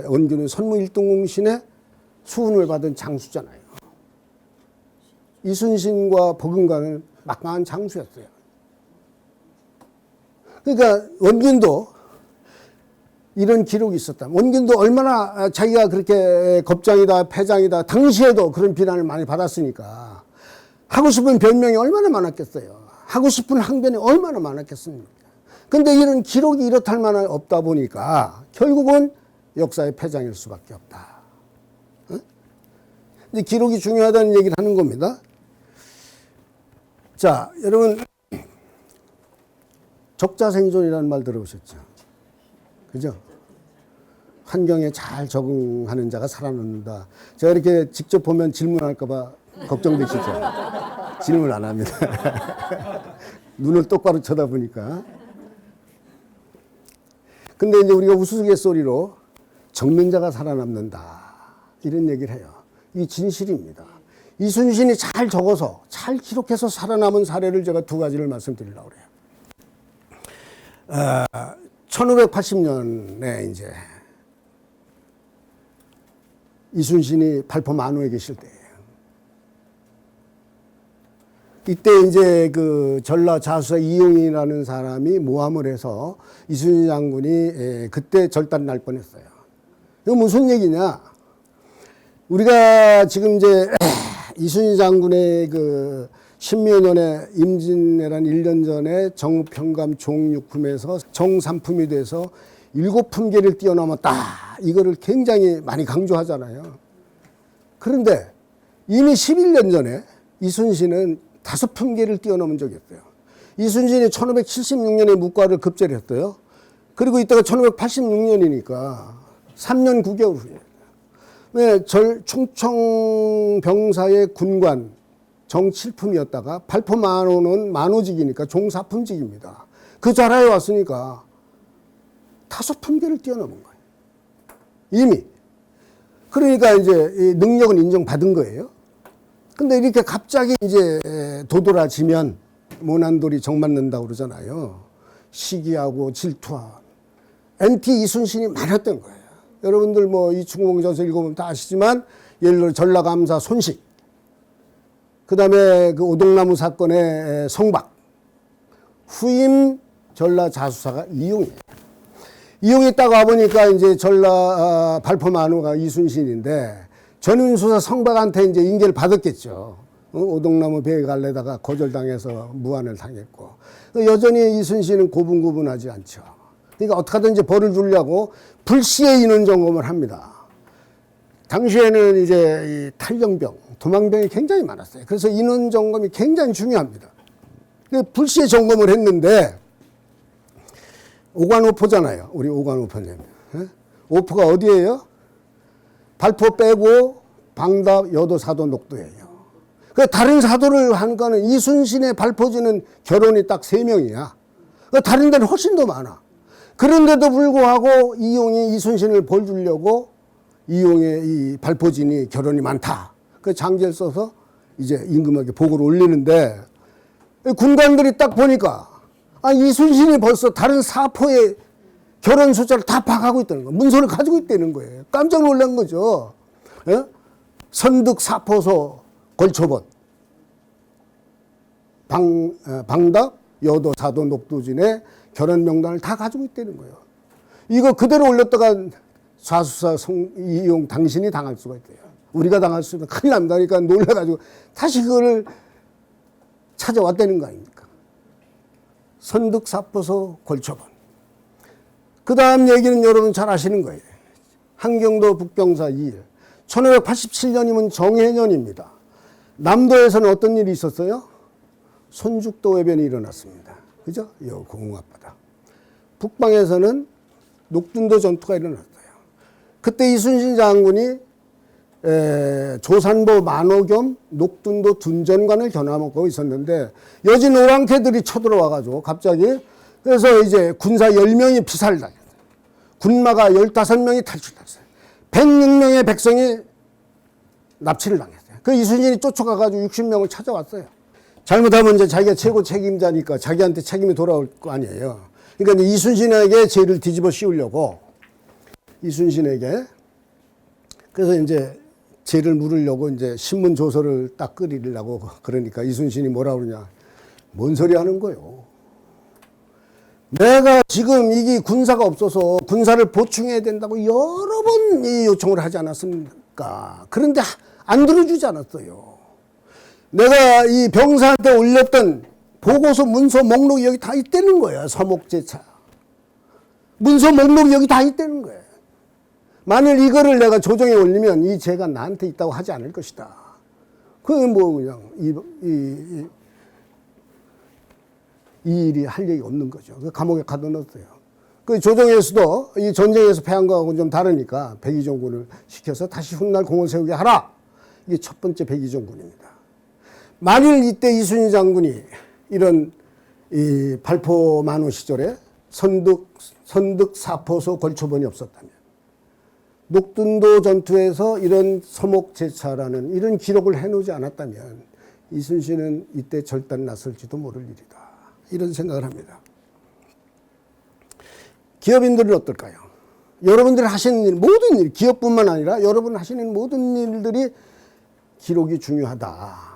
원균은 선무 1등 공신에 수훈을 받은 장수잖아요. 이순신과 버금가는 막강한 장수였어요. 그러니까 원균도 이런 기록이 있었다. 원균도 얼마나 자기가 그렇게 겁장이다, 패장이다, 당시에도 그런 비난을 많이 받았으니까 하고 싶은 변명이 얼마나 많았겠어요. 하고 싶은 항변이 얼마나 많았겠습니까. 근데 이런 기록이 이렇다 할 만한 없다 보니까 결국은 역사의 패장일 수밖에 없다. 근데 기록이 중요하다는 얘기를 하는 겁니다. 자, 여러분 적자생존이라는 말 들어보셨죠? 그죠? 환경에 잘 적응하는 자가 살아남는다. 제가 이렇게 직접 보면 질문할까봐 걱정되시죠? 질문 안 합니다. 눈을 똑바로 쳐다보니까. 근데 이제 우리가 우스갯소리로 적는 자가 살아남는다. 이런 얘기를 해요. 이 진실입니다. 이순신이 잘 적어서, 잘 기록해서 살아남은 사례를 제가 2가지를 말씀드리려고 그래요. 1580년에 이제 이순신이 발포 만호에 계실 때예요. 이때 이제 그 전라 자수사 이용이라는 사람이 모함을 해서 이순신 장군이 그때 절단 날 뻔했어요. 이거 무슨 얘기냐? 우리가 지금 이제 이순신 장군의 그 십몇 년에 임진왜란 1년 전에 정평감 종육품에서 정삼품이 돼서 7품계를 뛰어넘었다. 이거를 굉장히 많이 강조하잖아요. 그런데 이미 11년 전에 이순신은 5품계를 뛰어넘은 적이 있어요. 이순신이 1576년에 묵과를 급제를 했어요. 그리고 이때가 1586년이니까 3년 9개월 후에. 네, 충청병사의 군관 정7품이었다가 발포 만호는 만호직이니까 종4품직입니다. 그 자라에 왔으니까 5품계를 뛰어넘은 거예요. 이미. 그러니까 이제 능력은 인정받은 거예요. 근데 이렇게 갑자기 이제 도드라지면 모난돌이 정맞는다고 그러잖아요. 시기하고 질투한 NT 이순신이 많았던 거예요. 여러분들 뭐 이충공 저서 읽어보면 다 아시지만 예를 들어 전라감사 손식, 그 다음에 그 오동나무 사건의 성박, 후임 전라 자수사가 이용이에요. 이용이 딱 와보니까 이제 전라 발포만우가 이순신인데 전윤수사 성박한테 이제 인계를 받았겠죠. 오동나무 배에 갈래다가 거절당해서 무한을 당했고, 여전히 이순신은 고분고분하지 않죠. 그러니까 어떻게 하든지 벌을 주려고 불시에 인원 점검을 합니다. 당시에는 이제 이 탈영병, 도망병이 굉장히 많았어요. 그래서 인원 점검이 굉장히 중요합니다. 불시에 점검을 했는데 오관오포잖아요. 우리 오관오포님. 오포가 어디예요? 발포 빼고 방답, 여도, 사도, 녹도예요. 다른 사도를 한 거는 이순신의 발포지는 결혼이 딱 3명이야. 다른 데는 훨씬 더 많아. 그런데도 불구하고 이용이 이순신을 벌 주려고 이용의 이 발포진이 결혼이 많다. 그 장지를 써서 이제 임금에게 보고를 올리는데 군관들이 딱 보니까 이순신이 벌써 다른 사포의 결혼 숫자를 다 파악하고 있다는 거예요. 문서를 가지고 있다는 거예요. 깜짝 놀란 거죠. 예? 선득 사포소 걸초본 방답 여도 사도 녹도진의 결혼 명단을 다 가지고 있다는 거예요. 이거 그대로 올렸다가 좌수사 이용 당신이 당할 수가 있대요. 우리가 당할 수 있는 큰일 납니다. 그러니까 놀라가지고 다시 그거를 찾아왔다는 거 아닙니까? 선득 사포소 걸초본. 그 다음 얘기는 여러분 잘 아시는 거예요. 한경도 북병사 2일. 1587년이면 정해년입니다. 남도에서는 어떤 일이 있었어요? 손죽도 해변이 일어났습니다. 그죠? 요 공흥 앞바다. 북방에서는 녹둔도 전투가 일어났어요. 그때 이순신 장군이 조산보 만호 겸 녹둔도 둔전관을 겨눠먹고 있었는데 여진 오랑캐들이 쳐들어와가지고 갑자기 그래서 이제 군사 10명이 피살당했어요. 군마가 15명이 탈출했어요. 106명의 백성이 납치를 당했어요. 그 이순신이 쫓아가가지고 60명을 찾아왔어요. 잘못하면 이제 자기가 최고 책임자니까 자기한테 책임이 돌아올 거 아니에요. 그러니까 이제 이순신에게 죄를 뒤집어 씌우려고 이순신에게 그래서 이제 죄를 물으려고 이제 신문 조서를 딱 끓이려고 그러니까 이순신이 뭐라 그러냐. 뭔 소리 하는 거예요. 내가 지금 이게 군사가 없어서 군사를 보충해야 된다고 여러 번 이 요청을 하지 않았습니까? 그런데 안 들어주지 않았어요. 내가 이 병사한테 올렸던 보고서 문서 목록이 여기 다 있다는 거예요. 서목제차. 문서 목록이 여기 다 있다는 거예요. 만일 이거를 내가 조정에 올리면 이 죄가 나한테 있다고 하지 않을 것이다. 그게 뭐 그냥 이 일이 할 얘기 없는 거죠. 그 감옥에 가둬놨어요. 그 조정에서도 이 전쟁에서 패한 거하고는 좀 다르니까 백의종군을 시켜서 다시 훗날 공을 세우게 하라. 이게 첫 번째 백의종군입니다. 만일 이때 이순신 장군이 이런 이 발포 만호 시절에 선득 사포소 걸초본이 없었다면 녹둔도 전투에서 이런 서목제차라는 이런 기록을 해놓지 않았다면 이순신은 이때 절단 났을지도 모를 일이다. 이런 생각을 합니다. 기업인들은 어떨까요? 여러분들이 하시는 일, 모든 일, 기업뿐만 아니라 여러분 하시는 모든 일들이 기록이 중요하다.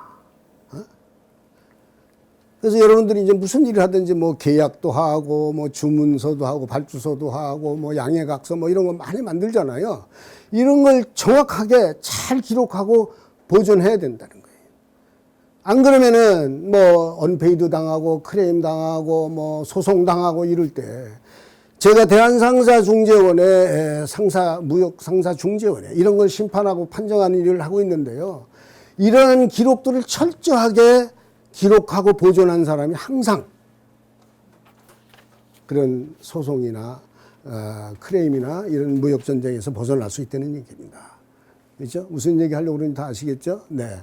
그래서 여러분들이 이제 무슨 일을 하든지 뭐 계약도 하고 뭐 주문서도 하고 발주서도 하고 뭐 양해각서 뭐 이런 거 많이 만들잖아요. 이런 걸 정확하게 잘 기록하고 보존해야 된다는 거예요. 안 그러면은 뭐 언페이드 당하고 크레임 당하고 뭐 소송 당하고 이럴 때 제가 대한상사중재원의 무역상사중재원에 이런 걸 심판하고 판정하는 일을 하고 있는데요. 이러한 기록들을 철저하게 기록하고 보존한 사람이 항상 그런 소송이나 크레임이나 이런 무역전쟁에서 벗어날 수 있다는 얘기입니다. 그렇죠? 무슨 얘기 하려고 그러는지 다 아시겠죠? 네.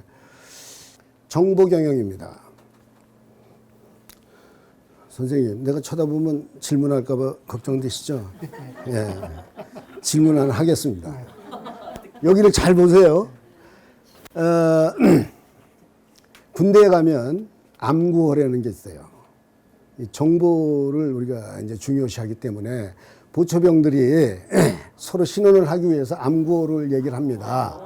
정보경영입니다. 선생님, 내가 쳐다보면 질문할까 봐 걱정되시죠? 예. 질문 하나 하겠습니다. 여기를 잘 보세요. 군대에 가면 암구호라는 게 있어요. 이 정보를 우리가 이제 중요시하기 때문에 보초병들이 서로 신원을 하기 위해서 암구호를 얘기를 합니다.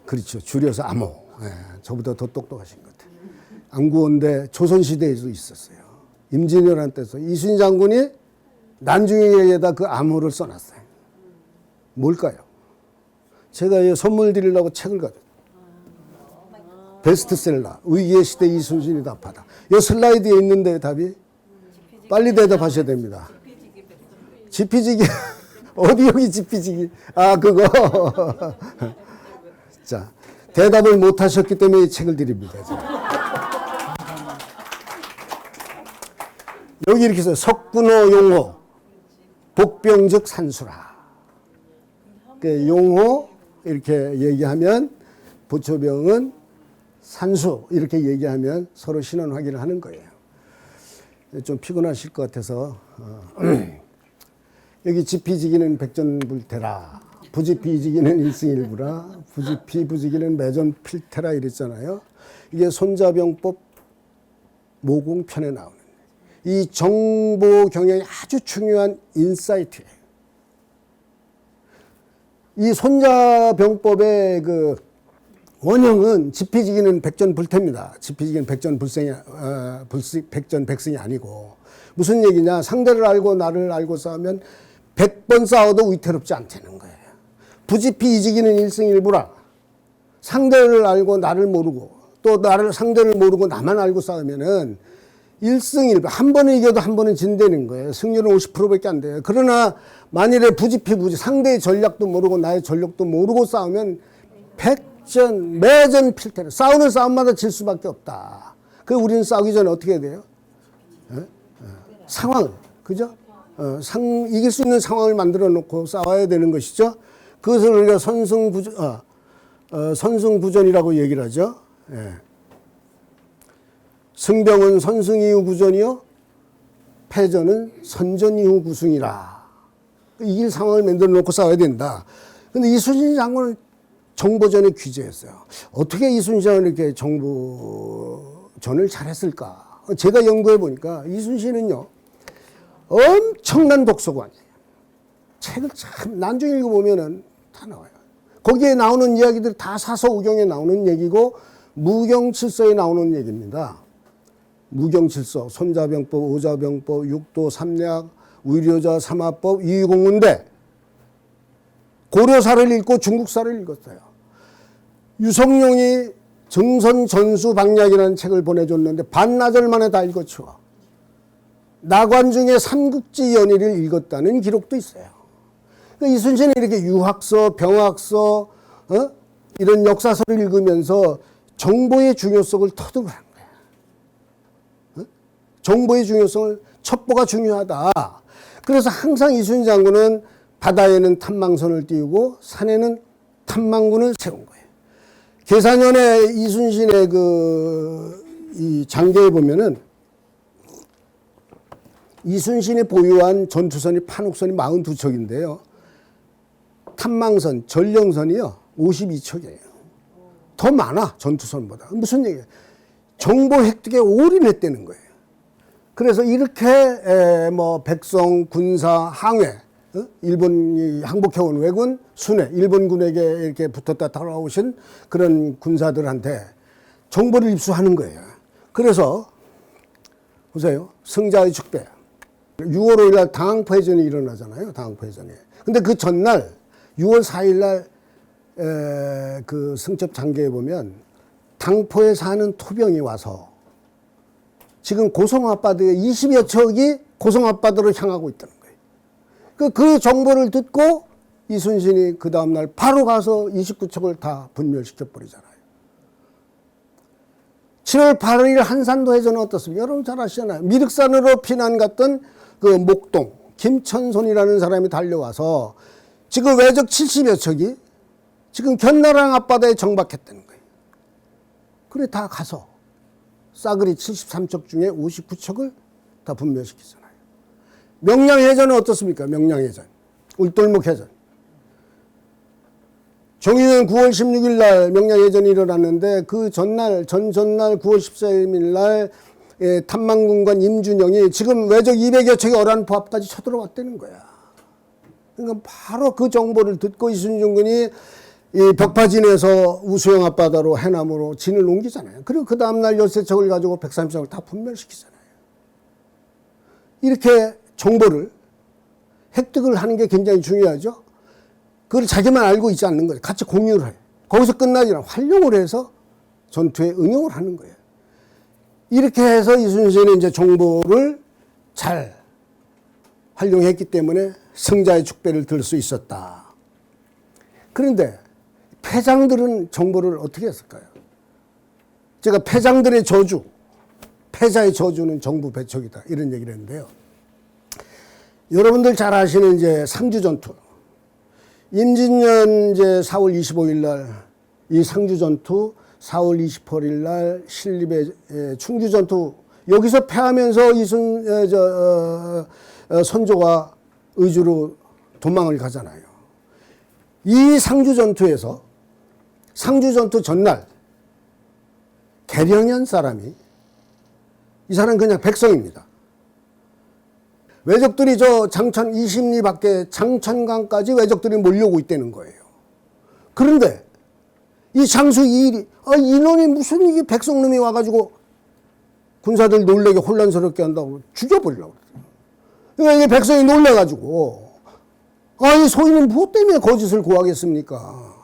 그렇죠. 줄여서 암호. 예, 저보다 더 똑똑하신 것 같아요. 암구호인데 조선시대에도 있었어요. 임진왜란 때서 이순신 장군이 난중일기에다 그 암호를 써놨어요. 뭘까요? 제가 선물 드리려고 책을 가져왔어요. 베스트셀러 위기의 시대 이순신이 답하다. 이 슬라이드에 있는데 답이 빨리 대답하셔야 됩니다. 지피지기 어디 여기 지피지기 그거 자 대답을 못 하셨기 때문에 이 책을 드립니다. 여기 이렇게 써요. 석군호 용호 복병즉 산수라. 용호 이렇게 얘기하면 보초병은 산수 이렇게 얘기하면 서로 신원 확인을 하는 거예요. 좀 피곤하실 것 같아서 여기 지피지기는 백전불태라, 부지피지기는 일승일부라, 부지피부지기는 매전필태라 이랬잖아요. 이게 손자병법 모공편에 나오는 이 정보 경영이 아주 중요한 인사이트예요. 이 손자병법의 그 원형은 지피지기는 백전불태입니다. 지피지기는 백전백승이 아니고 무슨 얘기냐? 상대를 알고 나를 알고 싸우면 100번 싸워도 위태롭지 않다는 거예요. 부지피이지기는 일승일부라. 상대를 알고 나를 모르고 또 상대를 모르고 나만 알고 싸우면은 일승일부. 한 번은 이겨도 한 번은 진다는 거예요. 승률은 50%밖에 안 돼요. 그러나 만일에 부지피부지 상대의 전략도 모르고 나의 전력도 모르고 싸우면 매전 필테라. 싸우는 싸움마다 질 수밖에 없다. 우리는 싸우기 전에 어떻게 해야 돼요? 상황을, 그죠? 이길 수 있는 상황을 만들어 놓고 싸워야 되는 것이죠. 그것을 우리가 선승구전이라고 얘기를 하죠. 예. 승병은 선승 이후 구전이요, 패전은 선전 이후 구승이라. 이길 상황을 만들어 놓고 싸워야 된다. 근데 이순신 장군은 정보전의 귀재였어요. 어떻게 이순신 장군이 이렇게 정보전을 잘했을까? 제가 연구해 보니까 이순신은요, 엄청난 독서관이에요. 책을 참 난중에 읽어보면은 다 나와요. 거기에 나오는 이야기들 다 사서우경에 나오는 얘기고 무경칠서에 나오는 얘기입니다. 무경칠서, 손자병법, 오자병법, 육도, 삼략, 의료자, 삼화법, 이의공문대. 고려사를 읽고 중국사를 읽었어요. 유성룡이 정선전수박략이라는 책을 보내줬는데 반나절 만에 다 읽어치워. 나관중의 삼국지 연의를 읽었다는 기록도 있어요. 그러니까 이순신은 이렇게 유학서, 병학서, 이런 역사서를 읽으면서 정보의 중요성을 터득을 한 거예요. 정보의 중요성을, 첩보가 중요하다. 그래서 항상 이순신 장군은 바다에는 탐망선을 띄우고 산에는 탐망군을 세운 거예요. 계산년에 이순신의 이 장계에 보면은 이순신이 보유한 전투선이 판옥선이 42척인데요. 탐망선, 전령선이요 52척이에요. 더 많아 전투선보다. 무슨 얘기예요? 정보 획득에 올인했다는 거예요. 그래서 이렇게 백성, 군사, 항해, 일본이 항복해온 왜군, 순회, 일본군에게 이렇게 붙었다 돌아오신 그런 군사들한테 정보를 입수하는 거예요. 그래서 보세요. 승자의 축배. 6월 5일 날 당항포해전이 일어나잖아요. 당항포해전이. 근데 그 전날 6월 4일 날 그 승첩 장계에 보면 당포에 사는 토병이 와서 지금 고성앞바다에 20여 척이 고성앞바다로 향하고 있다는 거예요. 그 정보를 듣고 이순신이 그 다음날 바로 가서 29척을 다 분멸시켜버리잖아요. 7월 8일 한산도 해전은 어떻습니까? 여러분 잘 아시잖아요. 미륵산으로 피난 갔던 그 목동, 김천손이라는 사람이 달려와서 지금 외적 70여 척이 지금 견나랑 앞바다에 정박했다는 거예요. 그래 다 가서 싸그리 73척 중에 59척을 다 분멸시키잖아요. 명량해전은 어떻습니까? 명량해전, 울돌목해전. 종이는 9월 16일 날 명량해전이 일어났는데 그 전날 9월 14일 날 탐망군관 임준영이 지금 외적 200여 척의 어란 부합까지 쳐들어왔다는 거야. 그러니까 바로 그 정보를 듣고 이순신군이 이 벽파진에서 우수영 앞바다로 해남으로 진을 옮기잖아요. 그리고 그 다음날 13척을 가지고 130척을 다 분멸시키잖아요. 이렇게 정보를 획득을 하는 게 굉장히 중요하죠. 그걸 자기만 알고 있지 않는 거예요. 같이 공유를 해요. 거기서 끝나지 않아 활용을 해서 전투에 응용을 하는 거예요. 이렇게 해서 이순신이 이제 정보를 잘 활용했기 때문에 승자의 축배를 들 수 있었다. 그런데 패장들은 정보를 어떻게 했을까요? 제가 패장들의 저주, 패자의 저주는 정부 배척이다 이런 얘기를 했는데요. 여러분들 잘 아시는 이제 상주 전투. 임진년 이제 4월 25일 날 이 상주 전투, 4월 28일 날 신립의 충주 전투, 여기서 패하면서 선조가 의주로 도망을 가잖아요. 이 상주 전투에서 상주 전투 전날 계령현 사람이, 이 사람은 그냥 백성입니다. 외적들이 저 장천 20리 밖에 장천강까지 외적들이 몰려오고 있다는 거예요. 그런데 이 장수 이일이 이놈이 무슨 이게 백성놈이 와가지고 군사들 놀래게 혼란스럽게 한다고 죽여버리려고 그랬어요. 그러니까 이게 백성이 놀래가지고 이 소인은 무엇 때문에 거짓을 고하겠습니까?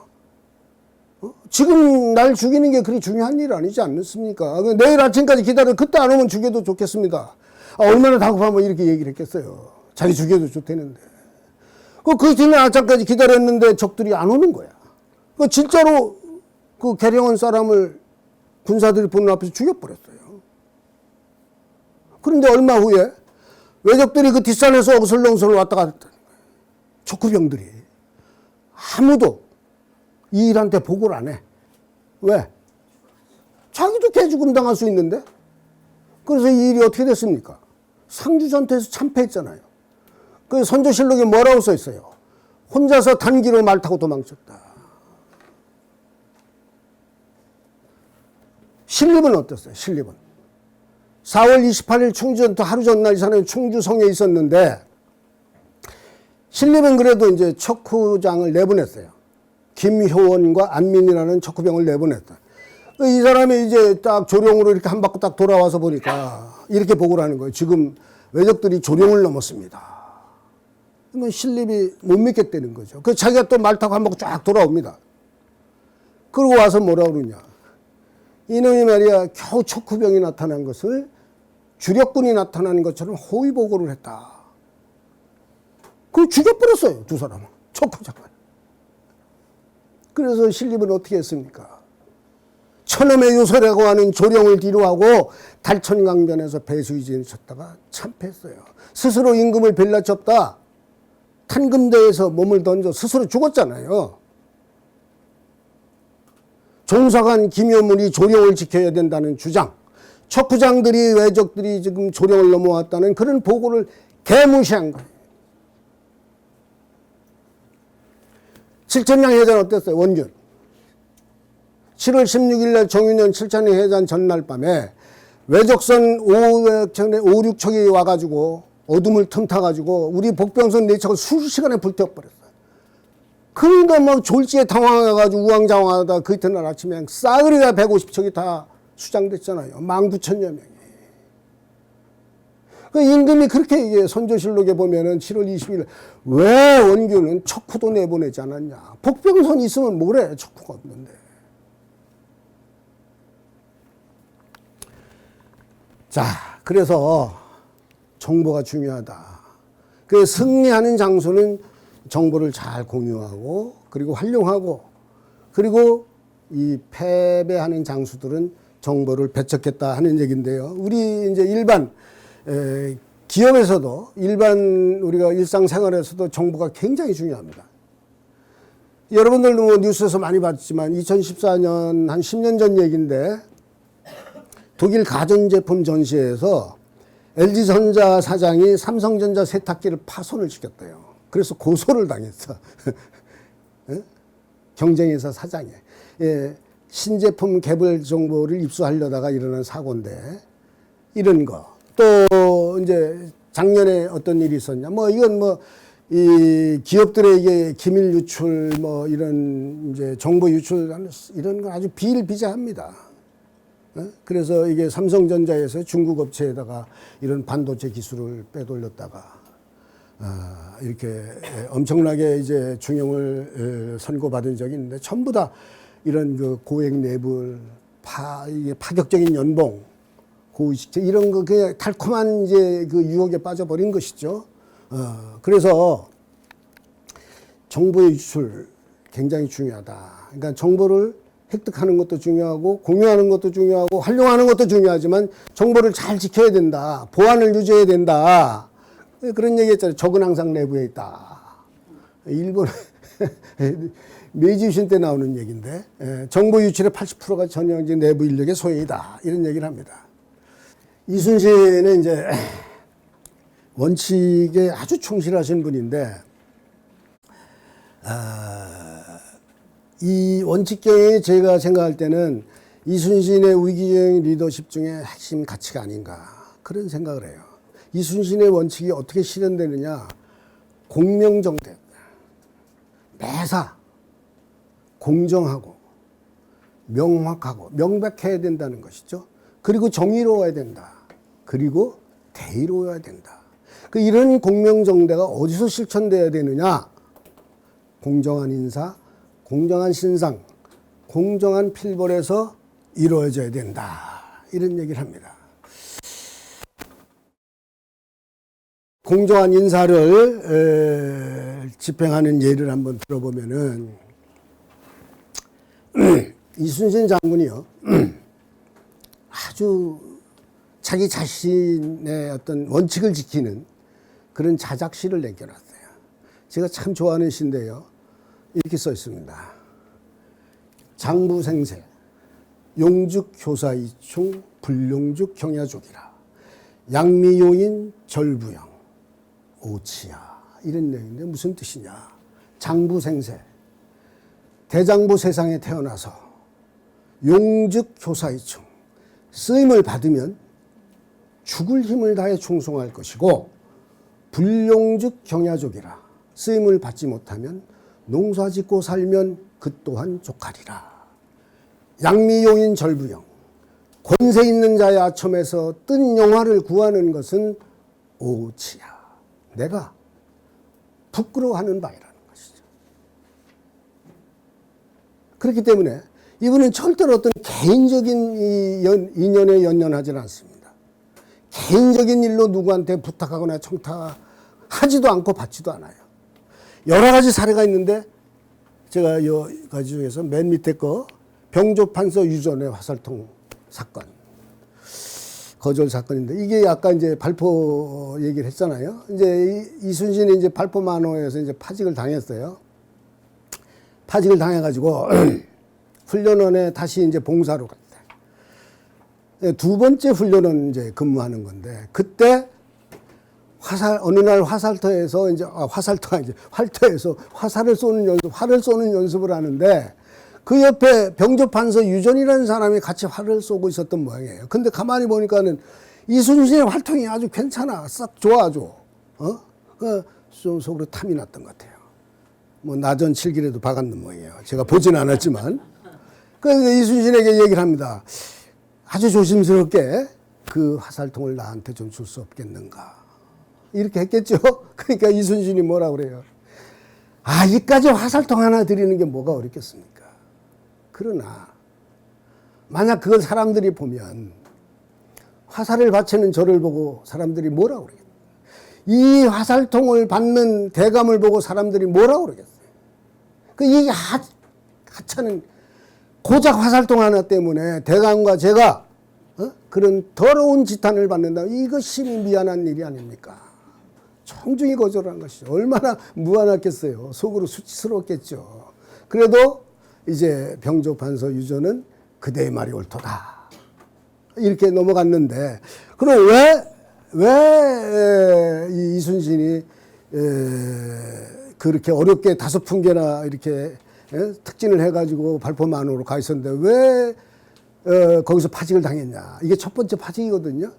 지금 날 죽이는 게 그리 중요한 일 아니지 않습니까? 내일 아침까지 기다려 그때 안 오면 죽여도 좋겠습니다. 얼마나 다급하면 이렇게 얘기를 했겠어요. 자기 죽여도 좋다는데. 그 뒤에 아침까지 기다렸는데 적들이 안 오는 거야. 진짜로 그 계령원 사람을 군사들이 보는 앞에서 죽여버렸어요. 그런데 얼마 후에 외적들이 그 뒷산에서 어슬렁슬렁 왔다 갔다 하는 거예요. 척후병들이. 아무도 이 일한테 보고를 안 해. 왜? 자기도 개죽음 당할 수 있는데? 그래서 이 일이 어떻게 됐습니까? 상주 전투에서 참패했잖아요. 그 선조실록에 뭐라고 써 있어요? 혼자서 단기로 말 타고 도망쳤다. 신립은 어땠어요? 신립은 4월 28일 충주 전투 하루 전날 이 사람이 충주성에 있었는데 신립은 그래도 이제 척후장을 내보냈어요. 김효원과 안민이라는 척후병을 내보냈다. 이 사람이 이제 딱 조령으로 이렇게 한 바퀴 딱 돌아와서 보니까 이렇게 보고를 하는 거예요. 지금 외적들이 조령을 넘었습니다. 그러면 신립이 못 믿겠다는 거죠. 그 자기가 또 말 타고 한 바퀴 쫙 돌아옵니다. 그러고 와서 뭐라 그러냐. 이놈이 말이야 겨우 척후병이 나타난 것을 주력군이 나타나는 것처럼 호의 보고를 했다. 그걸 죽여버렸어요. 두 사람은. 척후장을. 그래서 신립은 어떻게 했습니까? 천엄의 요소라고 하는 조령을 뒤로하고 달천강변에서 배수이진을 쳤다가 참패했어요. 스스로 임금을 빌라쳤다. 탄금대에서 몸을 던져 스스로 죽었잖아요. 종사관 김효문이 조령을 지켜야 된다는 주장, 척후장들이 외적들이 지금 조령을 넘어왔다는 그런 보고를 개무시한 거예요. 칠천량 해전 어땠어요? 원균. 7월 16일 날 정윤현 칠천량 해전 전날 밤에 외적선 5, 6척이 와가지고 어둠을 틈타가지고 우리 복병선 4척을 수시간에 불태워버렸어요. 그러니까 막 졸지에 당황해가지고 우왕좌왕하다 그 이튿날 아침에 싸그리가 150척이 다 수장됐잖아요. 19,000여 명이. 그 임금이 그렇게 얘기해요. 선조실록에 보면은 7월 20일 왜 원균은 척후도 내보내지 않았냐. 복병선이 있으면 뭐래. 척후가 없는데. 자, 그래서 정보가 중요하다. 그 승리하는 장소는 정보를 잘 공유하고 그리고 활용하고 그리고 이 패배하는 장수들은 정보를 배척했다 하는 얘기인데요. 우리 이제 일반 기업에서도 일반 우리가 일상생활에서도 정보가 굉장히 중요합니다. 여러분들도 뭐 뉴스에서 많이 봤지만 2014년 한 10년 전 얘기인데 독일 가전제품 전시회에서 LG전자 사장이 삼성전자 세탁기를 파손을 시켰대요. 그래서 고소를 당했어. 경쟁회사 사장이에요. 예, 신제품 개발 정보를 입수하려다가 일어난 사고인데 이런 거. 또 이제 작년에 어떤 일이 있었냐. 뭐 이건 뭐 이 기업들에게 기밀 유출 뭐 이런 이제 정보 유출 이런 건 아주 비일비재합니다. 그래서 이게 삼성전자에서 중국 업체에다가 이런 반도체 기술을 빼돌렸다가 이렇게 엄청나게 이제 중형을 선고받은 적이 있는데 전부 다 이런 그 고액 뇌물, 이게 파격적인 연봉, 고의식제 이런 거 그냥 달콤한 이제 그 유혹에 빠져버린 것이죠. 그래서 정보의 유출 굉장히 중요하다. 그러니까 정보를 획득하는 것도 중요하고 공유하는 것도 중요하고 활용하는 것도 중요하지만 정보를 잘 지켜야 된다. 보안을 유지해야 된다. 그런 얘기 했잖아요. 적은 항상 내부에 있다. 일본 메이지 유신 때 나오는 얘기인데 정보 유출의 80%가 전형적인 내부 인력의 소행이다. 이런 얘기를 합니다. 이순신은 이제 원칙에 아주 충실하신 분인데 이 원칙경이 제가 생각할 때는 이순신의 위기적인 리더십 중에 핵심 가치가 아닌가 그런 생각을 해요. 이순신의 원칙이 어떻게 실현되느냐. 공명정대, 매사 공정하고 명확하고 명백해야 된다는 것이죠. 그리고 정의로워야 된다. 그리고 대의로워야 된다. 이런 공명정대가 어디서 실천돼야 되느냐. 공정한 인사, 공정한 신상, 공정한 필벌에서 이루어져야 된다. 이런 얘기를 합니다. 공정한 인사를 집행하는 예를 한번 들어보면은 이순신 장군이요. 아주 자기 자신의 어떤 원칙을 지키는 그런 자작시를 남겨놨어요. 제가 참 좋아하는 시인데요. 이렇게 써 있습니다. 장부생세, 용죽효사이충, 불용죽 경야족이라. 양미용인 절부영, 오치야. 이런 내용인데 무슨 뜻이냐. 장부생세, 대장부 세상에 태어나서 용죽효사이충, 쓰임을 받으면 죽을 힘을 다해 충성할 것이고 불용죽 경야족이라. 쓰임을 받지 못하면 농사 짓고 살면 그 또한 족하리라. 양미용인 절부영, 권세 있는 자의 아첨에서 뜬 영화를 구하는 것은 오치야. 내가 부끄러워하는 바이라는 것이죠. 그렇기 때문에 이분은 절대로 어떤 개인적인 인연에 연연하지는 않습니다. 개인적인 일로 누구한테 부탁하거나 청탁하지도 않고 받지도 않아요. 여러 가지 사례가 있는데 제가 여 가지 중에서 맨 밑에 거 병조판서 유전의 화살통 사건, 거절 사건인데 이게 아까 이제 발포 얘기를 했잖아요. 이제 이순신이 이제 발포만호에서 이제 파직을 당했어요. 파직을 당해가지고 훈련원에 다시 이제 봉사로 갔어요. 두 번째 훈련원 이제 근무하는 건데 그때 어느 날 화살터에서 이제 활터에서 화살을 쏘는 활을 쏘는 연습을 하는데 그 옆에 병조판서 유전이라는 사람이 같이 활을 쏘고 있었던 모양이에요. 근데 가만히 보니까는 이순신의 활통이 아주 괜찮아. 싹 좋아, 아주. 속으로 탐이 났던 것 같아요. 뭐, 나전 7길에도 박았는 모양이에요. 제가 보진 않았지만. 그래서 이순신에게 얘기를 합니다. 아주 조심스럽게 그 화살통을 나한테 좀 줄 수 없겠는가. 이렇게 했겠죠? 그러니까 이순신이 뭐라 그래요? 이까지 화살통 하나 드리는 게 뭐가 어렵겠습니까? 그러나 만약 그걸 사람들이 보면 화살을 바치는 저를 보고 사람들이 뭐라 그러겠어요? 이 화살통을 받는 대감을 보고 사람들이 뭐라 그러겠어요? 이게 하찮은 고작 화살통 하나 때문에 대감과 제가 그런 더러운 지탄을 받는다. 이거 심히 미안한 일이 아닙니까? 청중이 거절한 것이죠. 얼마나 무안했겠어요. 속으로 수치스러웠겠죠. 그래도 이제 병조판서 유전은 그대의 말이 옳도다. 이렇게 넘어갔는데, 그럼 왜 이순신이 그렇게 어렵게 5 풍계나 이렇게 예? 특진을 해가지고 발포만으로 가 있었는데 왜 거기서 파직을 당했냐. 이게 첫 번째 파직이거든요.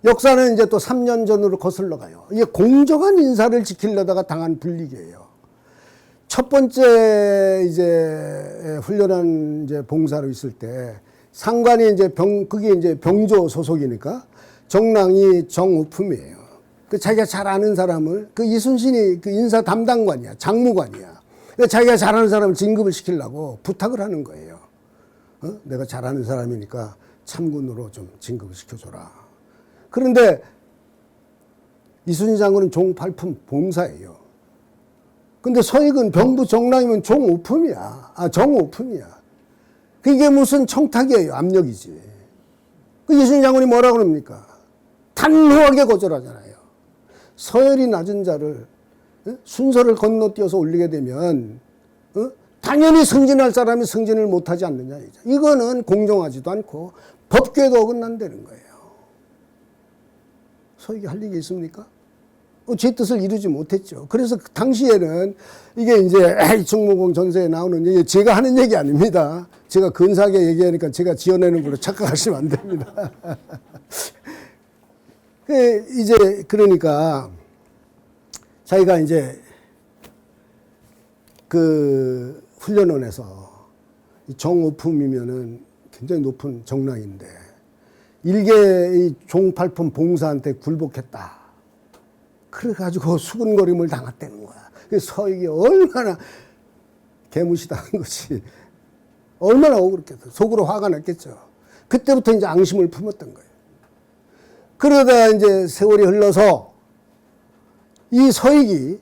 역사는 이제 또 3년 전으로 거슬러 가요. 이게 공정한 인사를 지키려다가 당한 불이익이에요. 첫 번째 이제 훈련한 이제 봉사로 있을 때 상관이 이제 그게 이제 병조 소속이니까 정랑이 정우품이에요. 그 자기가 잘 아는 사람을 그 이순신이 그 인사 담당관이야, 장무관이야. 자기가 잘 아는 사람을 진급을 시키려고 부탁을 하는 거예요. 내가 잘 아는 사람이니까 참군으로 좀 진급을 시켜줘라. 그런데 이순신 장군은 종팔품 봉사예요. 근데 서익은 병부 정랑이면 종오품이야. 정오품이야. 그게 무슨 청탁이에요. 압력이지. 그 이순신 장군이 뭐라고 그럽니까? 단호하게 거절하잖아요. 서열이 낮은 자를 순서를 건너뛰어서 올리게 되면 당연히 승진할 사람이 승진을 못하지 않느냐. 이거는 공정하지도 않고 법규에도 어긋난다는 거예요. 서익이 할 얘기 있습니까? 제 뜻을 이루지 못했죠. 그래서 그 당시에는 이게 이제 충무공 전세에 나오는 얘기, 제가 하는 얘기 아닙니다. 제가 근사하게 얘기하니까 제가 지어내는 걸로 착각하시면 안 됩니다. 이제 그러니까 자기가 이제 그 훈련원에서 정오품이면은 굉장히 높은 정랑인데 일개 이 종팔품 봉사한테 굴복했다. 그래가지고 수군거림을 당했다는 거야. 그래서 서익이 얼마나 개무시당한 것이 얼마나 억울했겠어. 속으로 화가 났겠죠. 그때부터 이제 앙심을 품었던 거예요. 그러다 이제 세월이 흘러서 이 서익이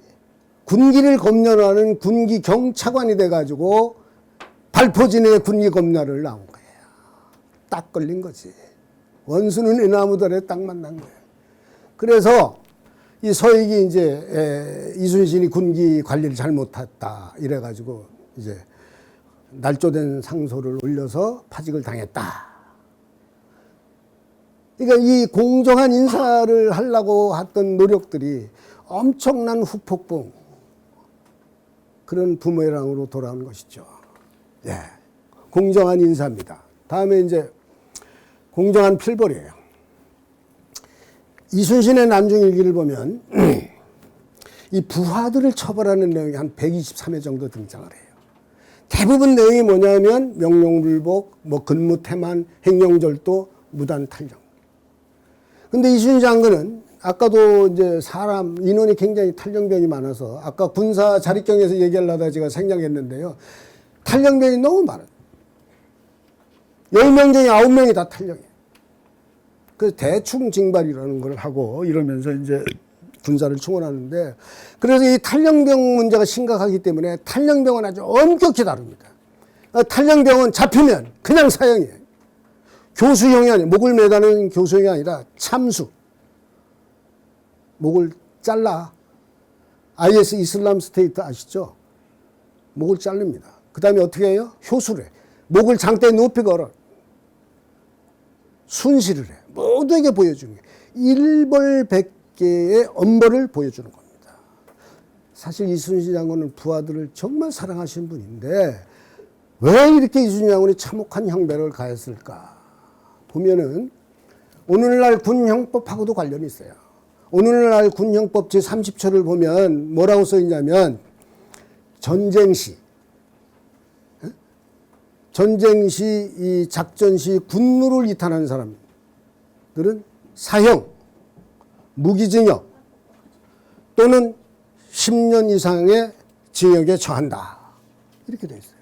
군기를 검열하는 군기 경차관이 돼가지고 발포진의 군기 검열을 나온 거예요. 딱 걸린 거지. 원수는 이 나무들에 딱 만난 거예요. 그래서 이 서익이 이제 이순신이 군기 관리를 잘못했다 이래가지고 이제 날조된 상소를 올려서 파직을 당했다. 그러니까 이 공정한 인사를 하려고 했던 노력들이 엄청난 후폭풍 그런 부메랑으로 돌아온 것이죠. 예, 공정한 인사입니다. 다음에 이제 공정한 필벌이에요. 이순신의 남중일기를 보면 이 부하들을 처벌하는 내용이 한 123회 정도 등장을 해요. 대부분 내용이 뭐냐면 명령불복, 뭐 근무태만, 행령절도, 무단탈령. 근데 이순신 장군은 아까도 이제 사람 인원이 굉장히 탈령병이 많아서 아까 군사 자립경에서 얘기하려다 제가 생략했는데요. 탈령병이 너무 많아요. 10명 중에 9명이 다 탈령이에요. 그 대충 징발이라는 걸 하고 이러면서 이제 군사를 충원하는데 그래서 이 탈령병 문제가 심각하기 때문에 탈령병은 아주 엄격히 다룹니다. 탈령병은 잡히면 그냥 사형이에요. 교수형이 아니에요. 목을 매다는 교수형이 아니라 참수. 목을 잘라. IS 이슬람 스테이트 아시죠? 목을 자릅니다. 그 다음에 어떻게 해요? 효수를 해. 목을 장대에 높이 걸어. 순시를 해. 모두에게 보여주는 게 일벌백계의 엄벌을 보여주는 겁니다. 사실 이순신 장군은 부하들을 정말 사랑하시는 분인데 왜 이렇게 이순신 장군이 참혹한 형벌을 가했을까 보면은 오늘날 군형법하고도 관련이 있어요. 오늘날 군형법 제30조를 보면 뭐라고 써 있냐면 전쟁 시 이 작전 시 군무를 이탈하는 사람들은 사형, 무기징역 또는 10년 이상의 징역에 처한다. 이렇게 되어 있어요.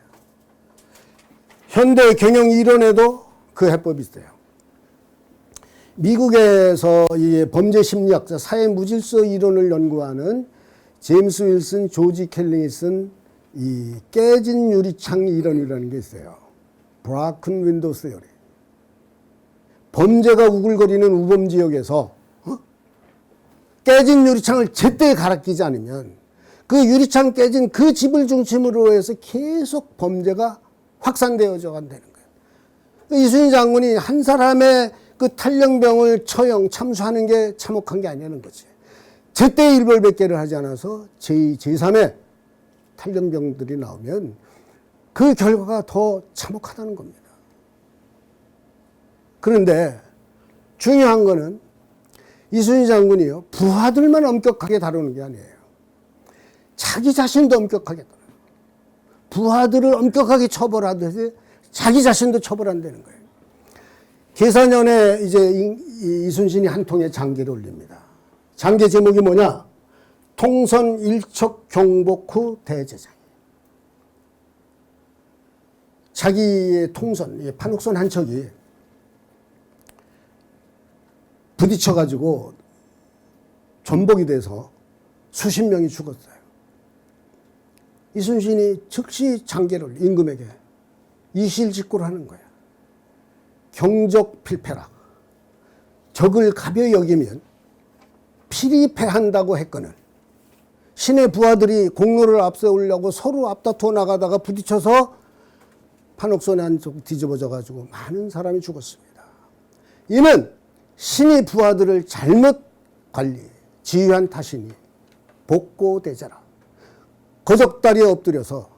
현대 경영 이론에도 그 해법이 있어요. 미국에서 이 범죄 심리학자 사회 무질서 이론을 연구하는 제임스 윌슨, 조지 켈링이 쓴 이 깨진 유리창 이론이라는 게 있어요. 브라큰 윈도우 시어리. 범죄가 우글거리는 우범 지역에서 깨진 유리창을 제때 갈아 끼지 않으면 그 유리창 깨진 그 집을 중심으로 해서 계속 범죄가 확산되어져 간다는 거예요. 이순신 장군이 한 사람의 그 탈령병을 처형, 참수하는 게 참혹한 게 아니라는 거지. 제때 일벌백계를 하지 않아서 제2, 제3의 탈염병들이 나오면 그 결과가 더 참혹하다는 겁니다. 그런데 중요한 거는 이순신 장군이요, 부하들만 엄격하게 다루는 게 아니에요. 자기 자신도 엄격하게 다뤄요. 부하들을 엄격하게 처벌하듯이 자기 자신도 처벌한다는 거예요. 계사년에 이제 이순신이 한 통의 장계를 올립니다. 장계 제목이 뭐냐? 통선 일척 경복 후 대제장. 자기의 통선, 판옥선 한 척이 부딪혀가지고 전복이 돼서 수십 명이 죽었어요. 이순신이 즉시 장계를 임금에게 이실직고를 하는 거야. 경적 필패라. 적을 가벼이 여기면 필이패한다고 했거늘 신의 부하들이 공로를 앞세우려고 서로 앞다투어 나가다가 부딪혀서 판옥선에 한쪽 뒤집어져가지고 많은 사람이 죽었습니다. 이는 신의 부하들을 잘못 관리, 지휘한 탓이니 복고대자라. 거적다리에 엎드려서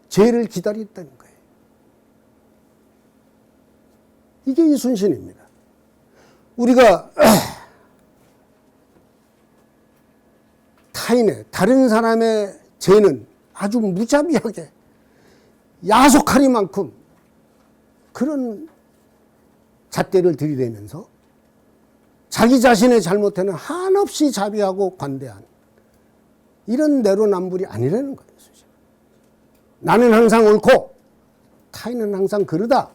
죄를 기다렸다는 거예요. 이게 이순신입니다. 우리가 타인의, 다른 사람의 죄는 아주 무자비하게 야속하리만큼 그런 잣대를 들이대면서 자기 자신의 잘못에는 한없이 자비하고 관대한 이런 내로남불이 아니라는 거예요. 나는 항상 옳고 타인은 항상 그르다.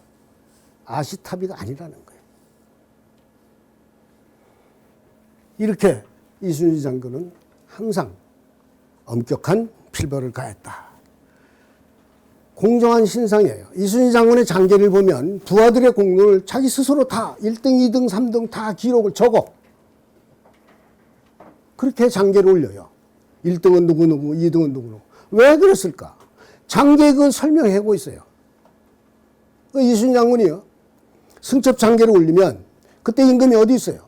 아시타비가 아니라는 거예요. 이렇게 이순신 장군은 항상 엄격한 필벌을 가했다. 공정한 신상이에요. 이순신 장군의 장계를 보면 부하들의 공로를 자기 스스로 다 1등, 2등, 3등 다 기록을 적어. 그렇게 장계를 올려요. 1등은 누구누구, 2등은 누구누구. 왜 그랬을까? 장계 그 설명하고 있어요. 이순신 장군이요, 승첩 장계를 올리면 그때 임금이 어디 있어요?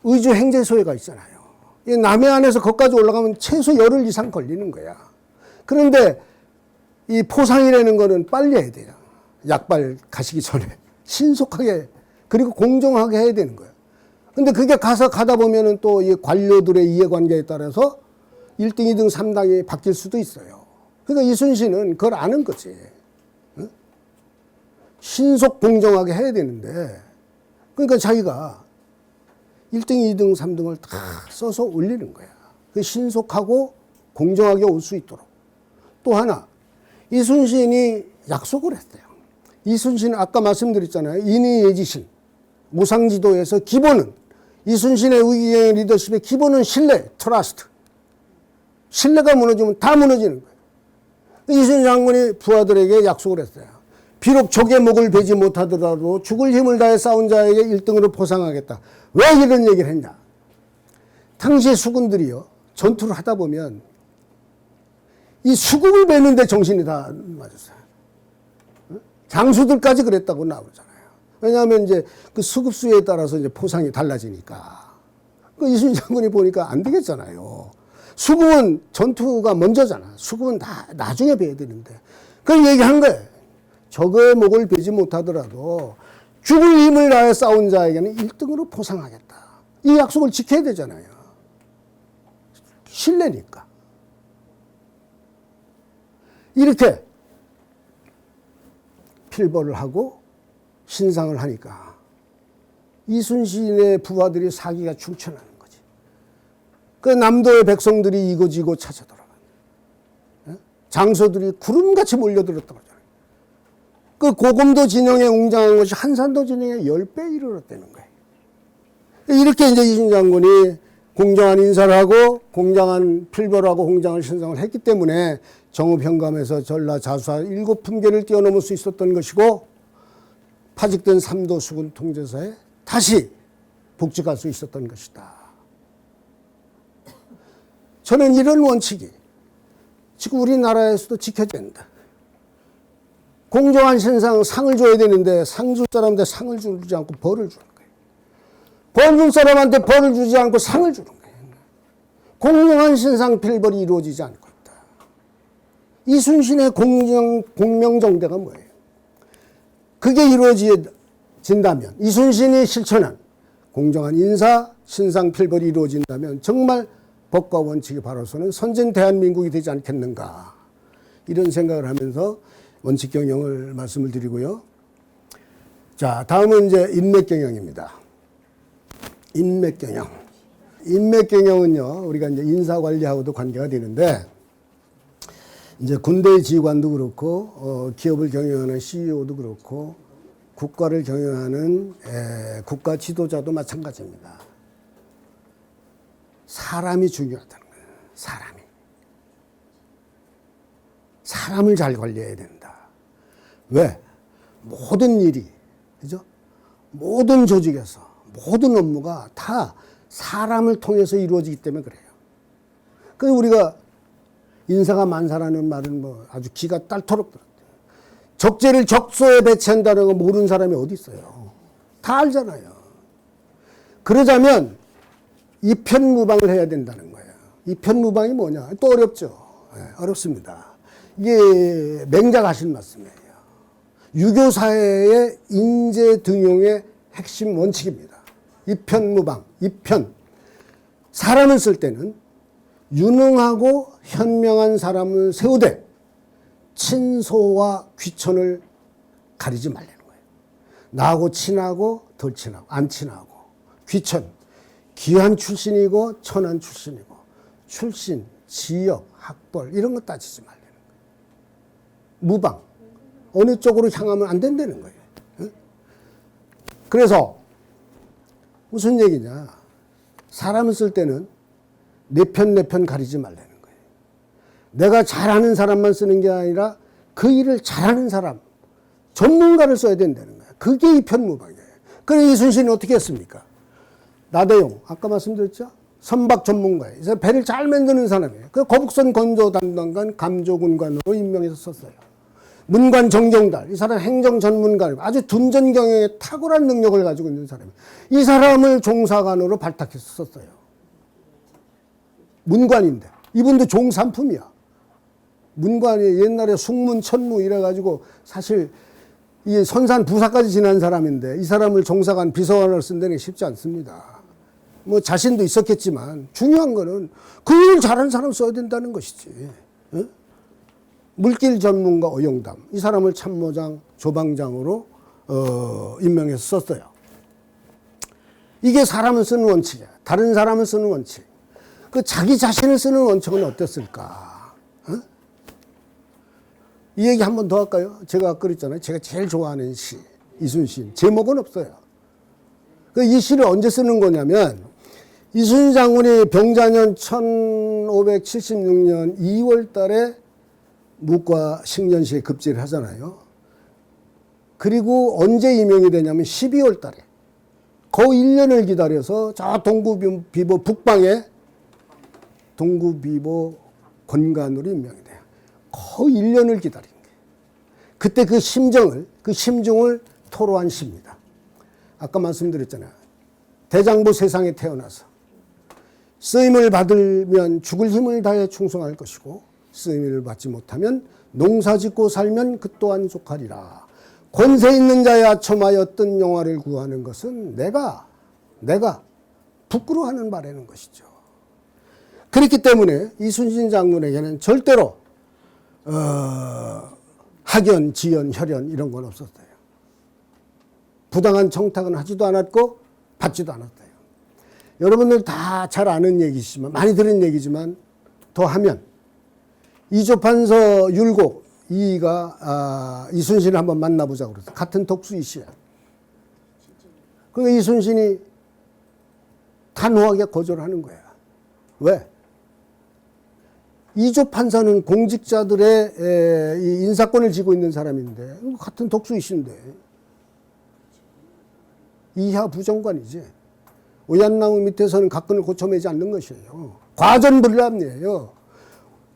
의주 행제소에가 있잖아요. 남해안에서 거기까지 올라가면 최소 열흘 이상 걸리는 거야. 그런데 이 포상이라는 거는 빨리 해야 돼요. 약발 가시기 전에. 신속하게, 그리고 공정하게 해야 되는 거예요. 근데 그게 가다 보면은 또 이 관료들의 이해관계에 따라서 1등, 2등, 3등이 바뀔 수도 있어요. 그러니까 이순신은 그걸 아는 거지. 응? 신속 공정하게 해야 되는데, 그러니까 자기가 1등, 2등, 3등을 다 써서 올리는 거야. 신속하고 공정하게 올 수 있도록. 또 하나, 이순신이 약속을 했어요. 이순신은 아까 말씀드렸잖아요. 인의예지신, 무상지도에서 기본은, 이순신의 위기의 리더십의 기본은 신뢰, 트러스트. 신뢰가 무너지면 다 무너지는 거예요. 이순신 장군이 부하들에게 약속을 했어요. 비록 적의 목을 베지 못하더라도 죽을 힘을 다해 싸운 자에게 1등으로 포상하겠다. 왜 이런 얘기를 했냐? 당시 수군들이요, 전투를 하다 보면 이 수급을 베는데 정신이 다 맞았어요. 장수들까지 그랬다고 나오잖아요. 왜냐하면 이제 그 수급수에 따라서 이제 포상이 달라지니까. 그 이순신 장군이 보니까 안 되겠잖아요. 수급은 전투가 먼저잖아. 수급은 다 나중에 베야 되는데. 그걸 얘기한 거예요. 적의 목을 베지 못하더라도 죽을 힘을 다해 싸운 자에게는 1등으로 포상하겠다. 이 약속을 지켜야 되잖아요. 신뢰니까. 이렇게 필벌을 하고 신상을 하니까 이순신의 부하들이 사기가 충천하는 거지. 그 남도의 백성들이 이고지고 찾아들어가요. 장소들이 구름같이 몰려들었다고 하잖아요. 그 고금도 진영에 웅장한 것이 한산도 진영에 10배 이르렀다는 거예요. 이렇게 이제 이순신 장군이 공정한 인사를 하고 공정한 필벌하고 공정한 신상을 했기 때문에 정읍현감에서 전라자수하 7품계를 뛰어넘을 수 있었던 것이고 파직된 삼도 수군 통제사에 다시 복직할 수 있었던 것이다. 저는 이런 원칙이 지금 우리나라에서도 지켜져야 된다. 공정한 신상, 상을 줘야 되는데 상 줄 사람한테 상을 주지 않고 벌을 주는 거예요. 벌 줄 사람한테 벌을 주지 않고 상을 주는 거예요. 공정한 신상필벌이 이루어지지 않고 있다. 이순신의 공명정대가 뭐예요? 그게 이루어진다면, 이순신이 실천한 공정한 인사, 신상필벌이 이루어진다면 정말 법과 원칙이 바로서는 선진 대한민국이 되지 않겠는가, 이런 생각을 하면서 원칙경영을 말씀을 드리고요. 자, 다음은 이제 인맥경영입니다. 인맥경영. 인맥경영은요, 우리가 이제 인사관리하고도 관계가 되는데, 이제 군대 지휘관도 그렇고, 기업을 경영하는 CEO도 그렇고, 국가를 경영하는 국가 지도자도 마찬가지입니다. 사람이 중요하다는 거예요. 사람을 잘 관리해야 된다. 왜? 모든 일이, 그죠? 모든 조직에서, 모든 업무가 다 사람을 통해서 이루어지기 때문에 그래요. 그래서 우리가 인사가 만사라는 말은 뭐 아주 기가 딸토록 들었대요. 적재를 적소에 배치한다는 거 모르는 사람이 어디 있어요. 다 알잖아요. 그러자면 이편무방을 해야 된다는 거예요. 이편무방이 뭐냐? 또 어렵죠. 어렵습니다. 이게 맹자가신 말씀이에요. 유교사회의 인재 등용의 핵심 원칙입니다. 이편무방, 이편. 사람을 쓸 때는 유능하고 현명한 사람을 세우되 친소와 귀천을 가리지 말라는 거예요. 나하고 친하고 덜 친하고 안 친하고, 귀천, 귀한 출신이고 천한 출신이고, 출신, 지역, 학벌 이런 거 따지지 말라는 거예요. 무방, 어느 쪽으로 향하면 안 된다는 거예요. 그래서 무슨 얘기냐, 사람을 쓸 때는 내 편 가리지 말라는 거예요. 내가 잘하는 사람만 쓰는 게 아니라 그 일을 잘하는 사람, 전문가를 써야 된다는 거예요. 그게 이편무방이에요. 그래서 이순신이 어떻게 했습니까? 나대용, 아까 말씀드렸죠? 선박 전문가예요. 그래서 배를 잘 만드는 사람이에요. 그 거북선 건조 담당관 감조군관으로 임명해서 썼어요. 문관 정경달, 이 사람 행정 전문가이고 아주 둔전 경영에 탁월한 능력을 가지고 있는 사람이에요. 이 사람을 종사관으로 발탁해서 썼어요. 문관인데 이분도 종산품이야. 문관이 옛날에 숙문, 천무 이래가지고 사실 이 선산 부사까지 지난 사람인데 이 사람을 종사관 비서관으로 쓴다는 게 쉽지 않습니다. 뭐 자신도 있었겠지만 중요한 거는 그 일 잘하는 사람 써야 된다는 것이지. 어? 물길 전문가 어영담, 이 사람을 참모장, 조방장으로 임명해서 썼어요. 이게 사람을 쓰는 원칙이야. 다른 사람을 쓰는 원칙. 그 자기 자신을 쓰는 원칙은 어땠을까? 어? 이 얘기 한 번 더 할까요? 제가 아까 그랬잖아요. 제가 제일 좋아하는 시, 이순신. 제목은 없어요. 이 시를 언제 쓰는 거냐면, 이순신 장군이 병자년 1576년 2월 달에 무과 식년시에 급제를 하잖아요. 그리고 언제 임명이 되냐면 12월 달에. 거의 1년을 기다려서 저 동구비보 북방에 동구비보 권관으로 임명이 돼요. 거의 1년을 기다린 거예요. 그때 그 심중을 토로한 시입니다. 아까 말씀드렸잖아요. 대장부 세상에 태어나서 쓰임을 받으면 죽을 힘을 다해 충성할 것이고, 쓰임을 받지 못하면 농사짓고 살면 그 또한 족하리라. 권세 있는 자의 아첨하여 어떤 영화를 구하는 것은 내가 부끄러워하는 바라는 것이죠. 그렇기 때문에 이순신 장군에게는 절대로 학연, 지연, 혈연 이런 건 없었어요. 부당한 청탁은 하지도 않았고 받지도 않았어요. 여러분들 다 잘 아는 얘기지만, 많이 들은 얘기지만 더 하면, 이조판서 율곡 이가 이순신을 한번 만나보자고 그랬어요. 같은 독수이시야. 그러니까 이순신이 단호하게 거절하는 거야. 왜? 이조판서는 공직자들의 이 인사권을 쥐고 있는 사람인데, 같은 독수이신데, 이하 부정관이지. 오얏나무 밑에서는 각근을 고쳐매지 않는 것이에요. 과전불람이에요.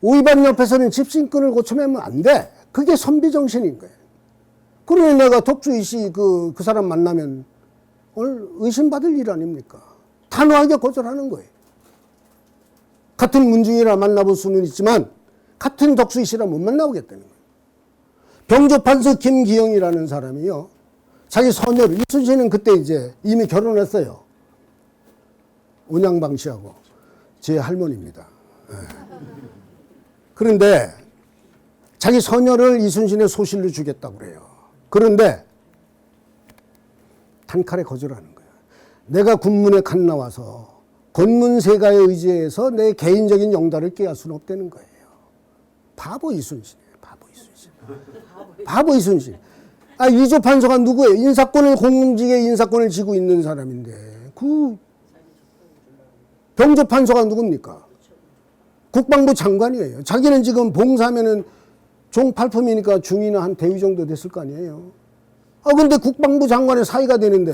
오이반 옆에서는 집신끈을 고쳐매면 안 돼. 그게 선비정신인 거예요. 그러니 내가 독주이시 그 사람 만나면 오늘 의심받을 일 아닙니까? 단호하게 거절하는 거예요. 같은 문중이라 만나볼 수는 있지만 같은 덕수이시라 못 만나보겠다는 거예요. 병조판서 김기영이라는 사람이요. 자기 소녀를, 이순신은 그때 이제 이미 결혼했어요. 온양방 씨하고. 제 할머니입니다. 네. 그런데 자기 소녀를 이순신의 소실로 주겠다고 그래요. 그런데 단칼에 거절하는 거예요. 내가 군문에 간 나와서 권문세가에 의지해서 내 개인적인 영달을 깨할 수는 없다는 거예요. 바보 이순신이에요. 바보 이순신. 바보 이순신. 아, 이조 판서가 누구예요? 인사권을, 공직의 인사권을 쥐고 있는 사람인데 그 병조 판서가 누굽니까? 국방부 장관이에요. 자기는 지금 봉사하면은 종팔품이니까 중위나 한 대위 정도 됐을 거 아니에요. 아, 근데 국방부 장관의 사이가 되는데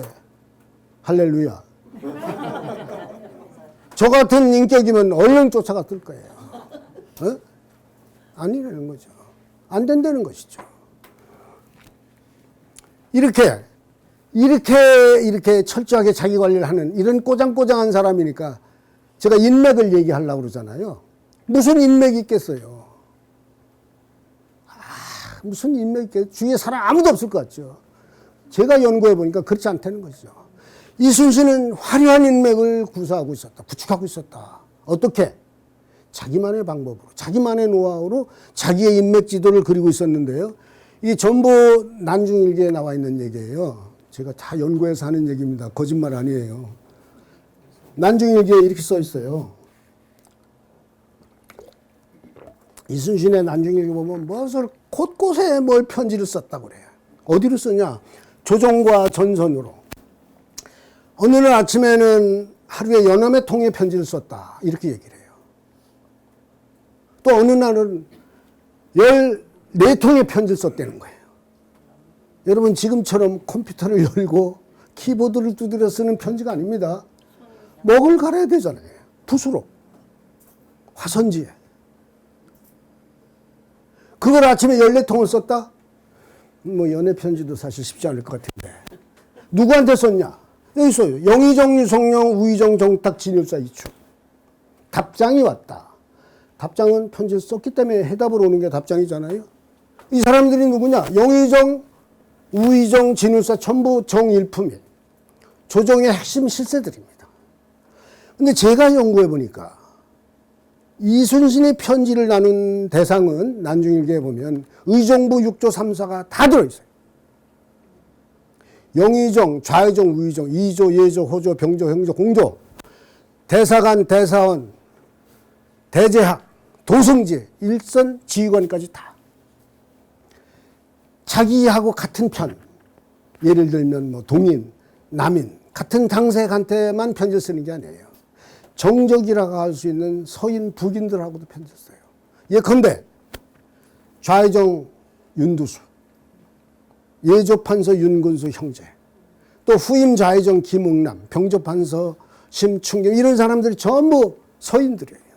할렐루야. 저 같은 인격이면 얼른 쫓아갔을 거예요. 어? 아니라는 거죠. 안 된다는 것이죠. 이렇게 철저하게 자기 관리를 하는 이런 꼬장꼬장한 사람이니까 제가 인맥을 얘기하려고 그러잖아요. 무슨 인맥이 있겠어요? 무슨 인맥이 있겠어요? 주위에 사람 아무도 없을 것 같죠. 제가 연구해 보니까 그렇지 않다는 것이죠. 이순신은 화려한 인맥을 구사하고 있었다. 구축하고 있었다. 어떻게? 자기만의 방법으로, 자기만의 노하우로 자기의 인맥 지도를 그리고 있었는데요. 이게 전보 난중일기에 나와 있는 얘기예요. 제가 다 연구해서 하는 얘기입니다. 거짓말 아니에요. 난중일기에 이렇게 써 있어요. 이순신의 난중일기 보면 무엇을 곳곳에 뭘 편지를 썼다고 그래요. 어디로 쓰냐? 조정과 전선으로. 어느 날 아침에는 하루에 연암의 통에 편지를 썼다. 이렇게 얘기를 해요. 또 어느 날은 14통의 편지를 썼다는 거예요. 여러분 지금처럼 컴퓨터를 열고 키보드를 두드려 쓰는 편지가 아닙니다. 먹을 갈아야 되잖아요. 붓으로. 화선지에. 그걸 아침에 14통을 썼다? 뭐 연애 편지도 사실 쉽지 않을 것 같은데. 누구한테 썼냐? 여기 있어요. 영의정, 유성룡, 우의정, 정탁, 진율사 이축. 답장이 왔다. 답장은 편지를 썼기 때문에 해답을 오는 게 답장이잖아요. 이 사람들이 누구냐? 영의정, 우의정, 진율사 전부 정일품인 조정의 핵심 실세들입니다. 근데 제가 연구해 보니까 이순신이 편지를 나눈 대상은 난중일기에 보면 의정부 6조 3사가 다 들어있어요. 영의정, 좌의정, 우의정, 이조, 예조, 호조, 병조, 형조, 공조, 대사관, 대사원, 대제학, 도승지, 일선, 지휘관까지 다. 자기하고 같은 편, 예를 들면 뭐 동인, 남인, 같은 당색한테만 편지를 쓰는 게 아니에요. 정적이라고 할 수 있는 서인, 북인들하고도 편지를 써요. 예컨대 좌의정 윤두수, 예조판서 윤근수 형제, 또 후임 좌의정 김응남, 병조판서 심충겸 이런 사람들이 전부 서인들이에요.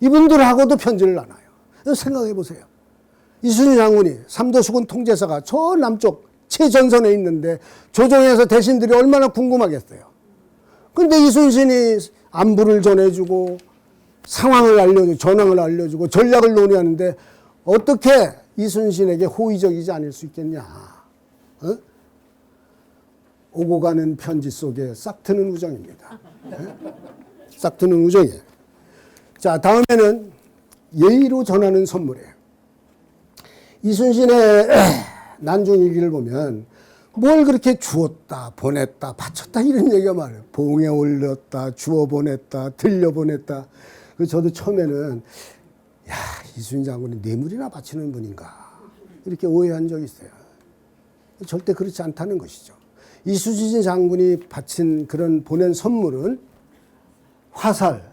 이분들하고도 편지를 나눠요. 생각해 보세요. 이순신 장군이 삼도수군 통제사가 저 남쪽 최전선에 있는데 조정에서 대신들이 얼마나 궁금하겠어요. 근데 이순신이 안부를 전해주고 상황을 알려주고 전황을 알려주고 전략을 논의하는데 어떻게 이순신에게 호의적이지 않을 수 있겠냐. 어? 오고 가는 편지 속에 싹 트는 우정입니다. 싹 트는 우정이에요. 자, 다음에는 예의로 전하는 선물이에요. 이순신의 난중일기를 보면 뭘 그렇게 주었다, 보냈다, 바쳤다 이런 얘기가 많아요. 봉에 올렸다, 주워 보냈다, 들려 보냈다. 저도 처음에는 야, 이순신 장군이 뇌물이나 바치는 분인가 이렇게 오해한 적이 있어요. 절대 그렇지 않다는 것이죠. 이순신 장군이 바친 그런 보낸 선물은 화살,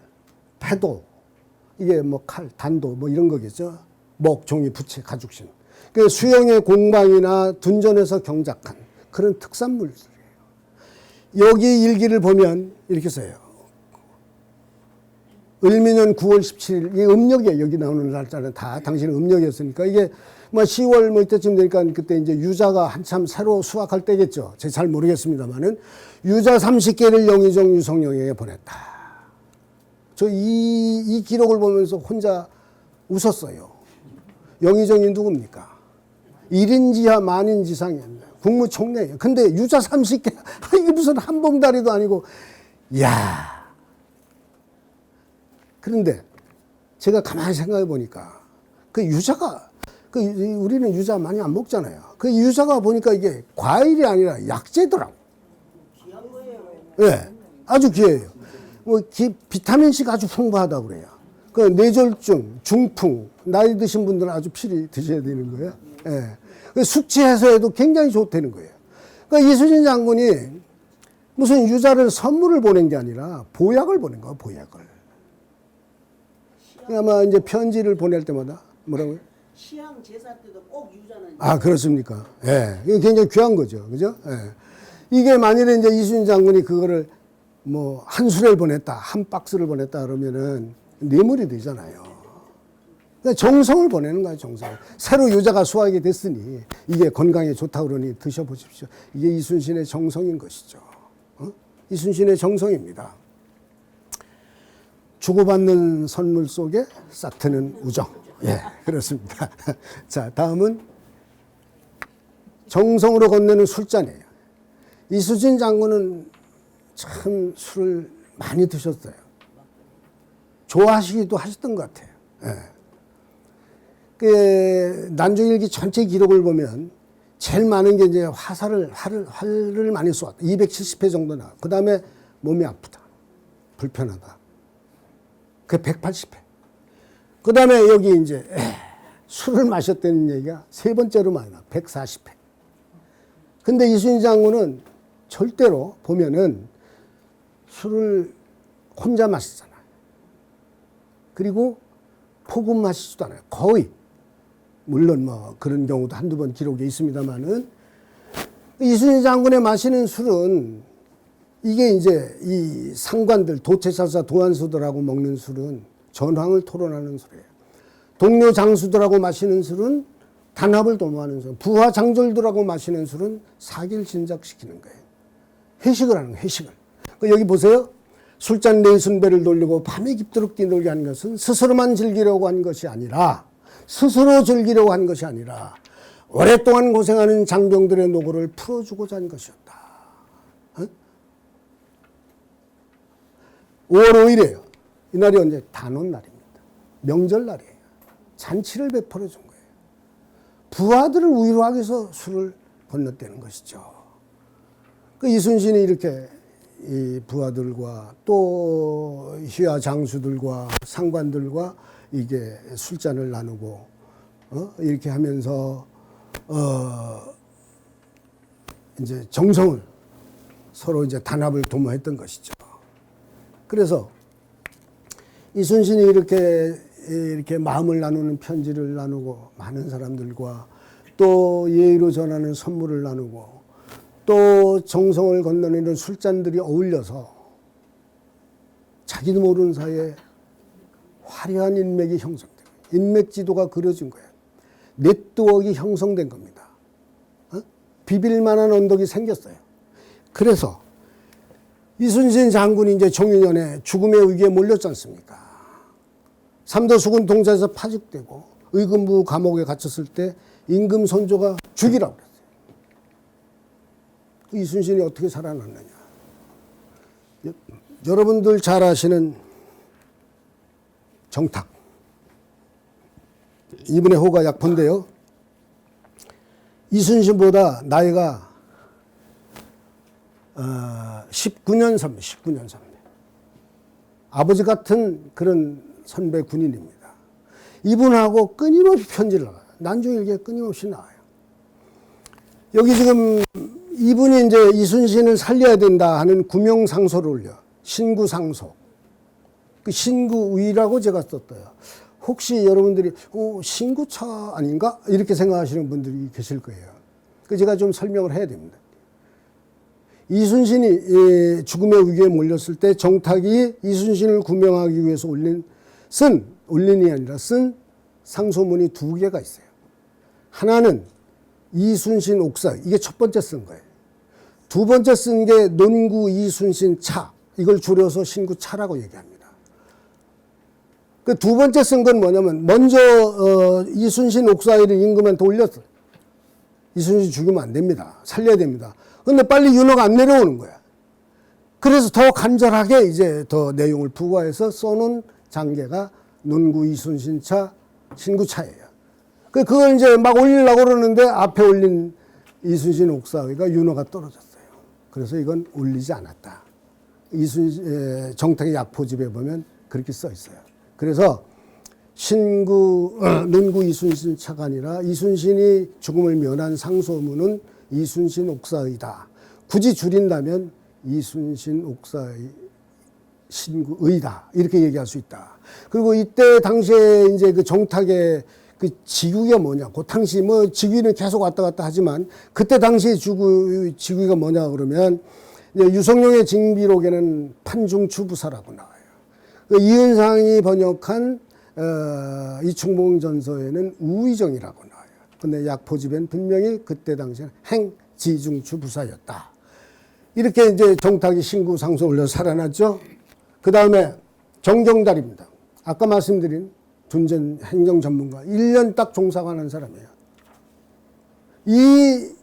패도, 이게 뭐 칼, 단도 뭐 이런 거겠죠. 목, 종이, 부채, 가죽신. 그 수영의 공방이나 둔전에서 경작한 그런 특산물들이에요. 여기 일기를 보면 이렇게 써요. 을미년 9월 17일, 이게 음력이에요. 여기 나오는 날짜는 다 당신은 음력이었으니까 이게 뭐 10월 뭐 이때쯤 되니까 그때 이제 유자가 한참 새로 수확할 때겠죠. 제가 잘 모르겠습니다만은 유자 30개를 영의정 유성룡에게 보냈다. 저 이 기록을 보면서 혼자 웃었어요. 영의정이 누굽니까? 1인지하 만인지상이었네. 국무총리예요. 근데 유자 30개, 이게 무슨 한봉다리도 아니고, 이야. 그런데 제가 가만히 생각해 보니까 그 유자가, 우리는 유자 많이 안 먹잖아요. 그 유자가 보니까 이게 과일이 아니라 약재더라고. 귀한 거예요. 예, 네, 아주 귀해요. 뭐 비타민C가 아주 풍부하다고 그래요. 그 뇌졸중, 중풍, 나이 드신 분들은 아주 필히 드셔야 되는 거예요. 예. 그 숙취 해소에도 굉장히 좋다는 거예요. 그러니까 이순신 장군이 무슨 유자를 선물을 보낸 게 아니라 보약을 보낸 거예요, 보약을. 아마 이제 편지를 보낼 때마다 뭐라고요? 시향 제사 때도 꼭 유자는. 아, 그렇습니까? 예. 이게 굉장히 귀한 거죠. 그죠? 예. 이게 만일에 이제 이순신 장군이 그거를 뭐 한 수레를 보냈다, 한 박스를 보냈다 그러면은 뇌물이 되잖아요. 그러니까 정성을 보내는 거예요, 정성. 새로 유자가 수확이 됐으니 이게 건강에 좋다고 그러니 드셔보십시오. 이게 이순신의 정성인 것이죠. 이순신의 정성입니다. 주고받는 선물 속에 싹트는 우정. 예, 그렇습니다. 자, 다음은 정성으로 건네는 술잔이에요. 이순신 장군은 참 술을 많이 드셨어요. 좋아하시기도 하셨던 것 같아요. 예. 그 난중일기 전체 기록을 보면 제일 많은 게 이제 활을 많이 쏘았다. 270회 정도 나와. 그 다음에 몸이 아프다. 불편하다. 그 180회. 그 다음에 여기 이제 술을 마셨다는 얘기가 세 번째로 많이 나와. 140회. 근데 이순신 장군은 절대로 보면은 술을 혼자 마시잖아요. 그리고 포금 마시지도 않아요. 거의. 물론 뭐 그런 경우도 한두 번 기록에 있습니다만은 이순신 장군의 마시는 술은 이게 이제 이 상관들, 도채사사, 도안수들하고 먹는 술은 전황을 토론하는 술이에요. 동료 장수들하고 마시는 술은 단합을 도모하는 술. 부하 장졸들하고 마시는 술은 사기를 진작시키는 거예요. 회식을 하는 거예요, 회식을. 여기 보세요. 술잔 네순배를 돌리고 밤에 깊도록 뛰놀게 하는 것은 스스로만 즐기려고 한 것이 아니라 스스로 즐기려고 한 것이 아니라 오랫동안 고생하는 장병들의 노고를 풀어주고자 한 것이었다. 5월 5일이에요. 이날이 언제? 단오날입니다. 명절날이에요. 잔치를 베풀어 준 거예요. 부하들을 위로하기 위해서 술을 건넜다는 것이죠. 그 이순신이 이렇게 이 부하들과 또 휘하 장수들과 상관들과 이게 술잔을 나누고 이렇게 하면서 이제 정성을 서로 이제 단합을 도모했던 것이죠. 그래서 이순신이 이렇게 마음을 나누는 편지를 나누고 많은 사람들과 또 예의로 전하는 선물을 나누고 또 정성을 건너는 술잔들이 어울려서 자기도 모르는 사이에 화려한 인맥이 형성된 거예요. 인맥 지도가 그려진 거예요. 네트워크가 형성된 겁니다. 비빌만한 언덕이 생겼어요. 그래서 이순신 장군이 이제 종유년에 죽음의 위기에 몰렸지 않습니까? 삼도수군 동자에서 파직되고 의금부 감옥에 갇혔을 때 임금 선조가 죽이라고 그랬어요. 이순신이 어떻게 살아났느냐. 여러분들 잘 아시는 정탁. 이분의 호가 약포인데요. 이순신보다 나이가 19년 선배, 19년 선배. 아버지 같은 그런 선배 군인입니다. 이분하고 끊임없이 편지를 나와요. 난중일기에 끊임없이 나와요. 여기 지금 이분이 이제 이순신을 살려야 된다 하는 구명상소를 올려. 신구상소. 그 신구위라고 제가 썼어요. 혹시 여러분들이 신구차 아닌가? 이렇게 생각하시는 분들이 계실 거예요. 그 제가 좀 설명을 해야 됩니다. 이순신이 죽음의 위기에 몰렸을 때 정탁이 이순신을 구명하기 위해서 올린이 아니라 쓴 상소문이 두 개가 있어요. 하나는 이순신 옥사, 이게 첫 번째 쓴 거예요. 두 번째 쓴 게 논구 이순신 차, 이걸 줄여서 신구차라고 얘기합니다. 그 두 번째 쓴 건 뭐냐면 먼저 이순신 옥사이를 임금한테 올렸어요. 이순신 죽이면 안 됩니다. 살려야 됩니다. 근데 빨리 윤호가 안 내려오는 거야. 그래서 더 간절하게 이제 더 내용을 부과해서 써놓은 장계가 논구 이순신차 신구차예요. 그걸 이제 막 올리려고 그러는데 앞에 올린 이순신 옥사의가 윤호가 떨어졌어요. 그래서 이건 올리지 않았다. 정탁의 약포집에 보면 그렇게 써 있어요. 그래서 논구 이순신 차가 아니라 이순신이 죽음을 면한 상소문은 이순신 옥사의다. 굳이 줄인다면 이순신 옥사의 신구의다. 이렇게 얘기할 수 있다. 그리고 이때 당시에 이제 그 정탁의 그 직위가 뭐냐. 그 당시 뭐 직위는 계속 왔다 갔다 하지만 그때 당시의 직위가 뭐냐 그러면 유성룡의 징비록에는 판중추부사라고 나와요. 이은상이 번역한 이충봉전서에는 우의정이라고 나와요. 근데 약포집엔 분명히 그때 당시에는 행지중추부사였다. 이렇게 이제 정탁이 신구 상소 올려 살아났죠. 그 다음에 정경달입니다. 아까 말씀드린 둔전 행정 전문가. 1년 딱 종사하는 사람이에요. 이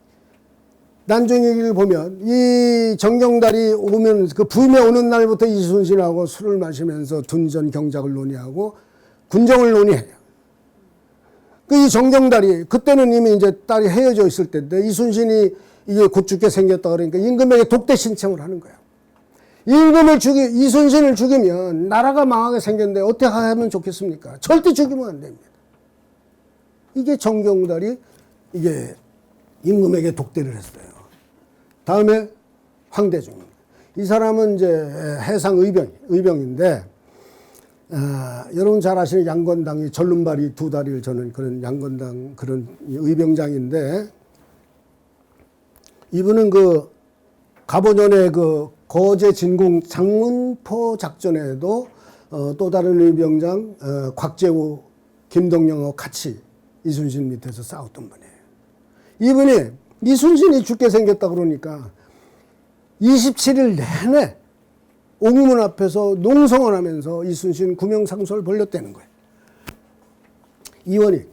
난중일기를 보면 이 정경달이 오면 그 부임에 오는 날부터 이순신하고 술을 마시면서 둔전 경작을 논의하고 군정을 논의해요. 그 이 정경달이 그때는 이미 이제 딸이 헤어져 있을 때인데 이순신이 이게 곧 죽게 생겼다 그러니까 임금에게 독대 신청을 하는 거예요. 이순신을 죽이면 나라가 망하게 생겼는데 어떻게 하면 좋겠습니까? 절대 죽이면 안 됩니다. 이게 정경달이 이게 임금에게 독대를 했어요. 다음에 황대중. 이 사람은 이제 해상 의병인데, 여러분 잘 아시는 양건당이 전륜발이 두 다리를 저는 그런 양건당 그런 의병장인데, 이분은 그 가보전에 그 거제 진공 장문포 작전에도 또 다른 의병장 곽재우, 김동영하고 같이 이순신 밑에서 싸웠던 분이에요. 이분이 이순신이 죽게 생겼다 그러니까 27일 내내 옥문 앞에서 농성을 하면서 이순신 구명상소를 벌렸다는 거예요. 이원익,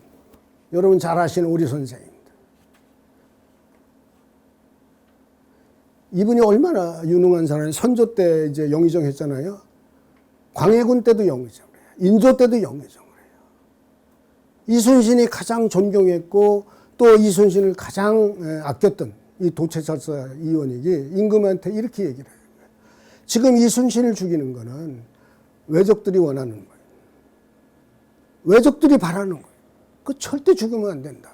여러분 잘 아시는 우리 선생입니다. 이분이 얼마나 유능한 사람이 선조 때 이제 영의정 했잖아요. 광해군 때도 영의정을 해요. 인조 때도 영의정을 해요. 이순신이 가장 존경했고 또 이순신을 가장 아꼈던 이 도체찰사 이원익이 임금한테 이렇게 얘기를 해요. 지금 이순신을 죽이는 거는 왜적들이 원하는 거예요. 왜적들이 바라는 거예요. 그 절대 죽으면 안 된다.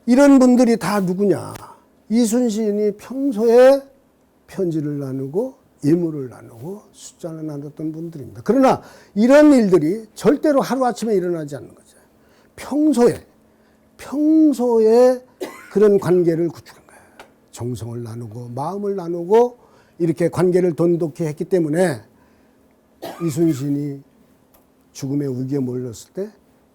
이런 분들이 다 누구냐. 이순신이 평소에 편지를 나누고 예물을 나누고 숫자를 나눴던 분들입니다. 그러나 이런 일들이 절대로 하루아침에 일어나지 않는 거죠. 평소에 그런 관계를 구축한 거예요. 정성을 나누고 마음을 나누고 이렇게 관계를 돈독히 했기 때문에 이순신이 죽음의 위기에 몰렸을 때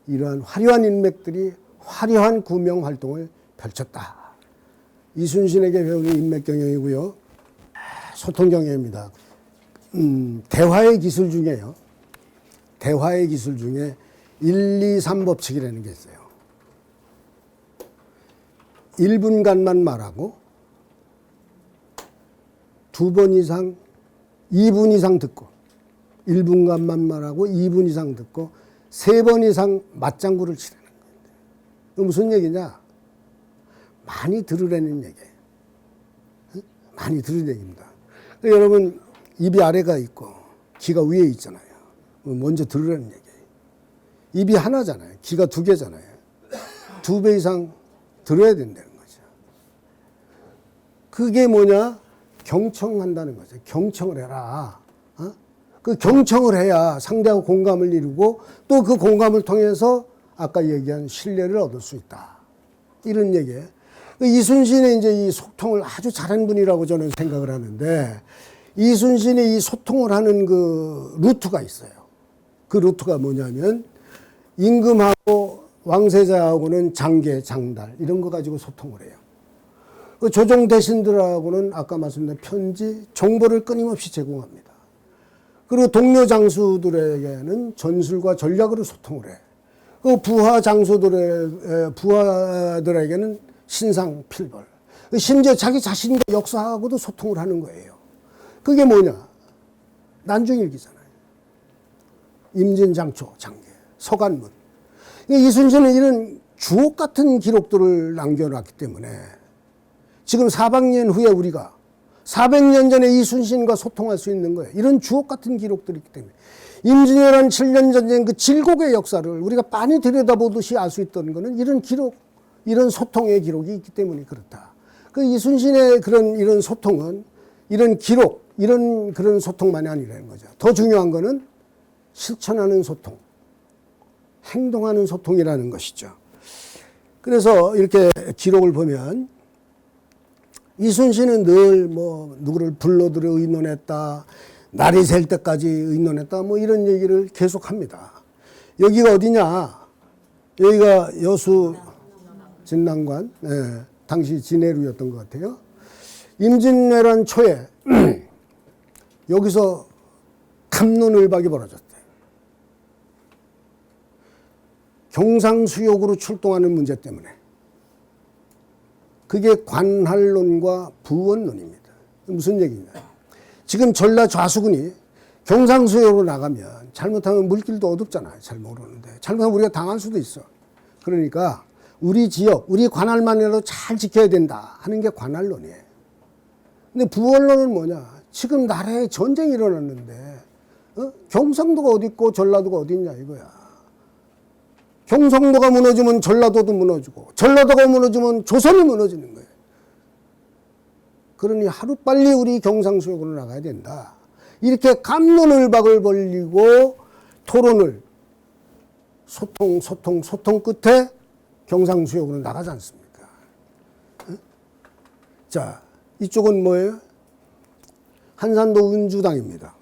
이러한 화려한 인맥들이 화려한 구명 활동을 펼쳤다. 이순신에게 배우는 인맥 경영이고요. 소통 경영입니다. 대화의 기술 중에요. 대화의 기술 중에 1, 2, 3법칙이라는 게 있어요. 1분간만 말하고 2번 이상, 2분 이상 듣고 1분간만 말하고 2분 이상 듣고 3번 이상 맞장구를 치라는 거예요. 무슨 얘기냐? 많이 들으라는 얘기예요. 많이 들으라는 얘기입니다. 여러분 입이 아래가 있고 귀가 위에 있잖아요. 먼저 들으라는 얘기예요. 입이 하나잖아요. 귀가 2개잖아요. 2배 이상 들어야 된다는 거죠. 그게 뭐냐? 경청한다는 거죠. 경청을 해라. 그 경청을 해야 상대하고 공감을 이루고 또 그 공감을 통해서 아까 얘기한 신뢰를 얻을 수 있다. 이런 얘기예요. 이순신이 이제 이 소통을 아주 잘한 분이라고 저는 생각을 하는데 이순신이 이 소통을 하는 그 루트가 있어요. 그 루트가 뭐냐면 임금하고 왕세자하고는 장계, 장달 이런 거 가지고 소통을 해요. 그 조정 대신들하고는 아까 말씀드린 편지, 정보를 끊임없이 제공합니다. 그리고 동료 장수들에게는 전술과 전략으로 소통을 해. 그 부하들에게는 신상 필벌. 심지어 자기 자신과 역사하고도 소통을 하는 거예요. 그게 뭐냐? 난중일기잖아요. 임진장초, 장계, 서간문. 이순신은 이런 주옥 같은 기록들을 남겨놨기 때문에 지금 400년 후에 우리가 400년 전에 이순신과 소통할 수 있는 거예요. 이런 주옥 같은 기록들이 있기 때문에 임진왜란 7년 전쟁 그 질곡의 역사를 우리가 빤히 들여다보듯이 알 수 있던 거는 이런 기록, 이런 소통의 기록이 있기 때문에 그렇다. 그 이순신의 이런 소통은 이런 기록, 이런 그런 소통만이 아니라는 거죠. 더 중요한 거는 실천하는 소통, 행동하는 소통이라는 것이죠. 그래서 이렇게 기록을 보면 이순신은 늘 뭐 누구를 불러들여 의논했다, 날이 셀 때까지 의논했다, 뭐 이런 얘기를 계속합니다. 여기가 어디냐? 여기가 여수 진랑관, 당시 진해루였던 것 같아요. 임진왜란 초에 여기서 갑론을박이 벌어졌대요. 경상수욕으로 출동하는 문제 때문에. 그게 관할론과 부원론입니다. 무슨 얘기냐? 지금 전라 좌수군이 경상수역으로 나가면 잘못하면 물길도 어둡잖아요. 잘 모르는데. 잘못하면 우리가 당할 수도 있어. 그러니까 우리 지역, 우리 관할만이라도 잘 지켜야 된다 하는 게 관할론이에요. 근데 부원론은 뭐냐? 지금 나라에 전쟁이 일어났는데 경상도가 어디 있고 전라도가 어디 있냐 이거야. 경상도가 무너지면 전라도도 무너지고 전라도가 무너지면 조선이 무너지는 거예요. 그러니 하루빨리 우리 경상수역으로 나가야 된다. 이렇게 갑론을박을 벌리고 토론을 소통 끝에 경상수역으로 나가지 않습니까? 자, 이쪽은 뭐예요? 한산도 운주당입니다.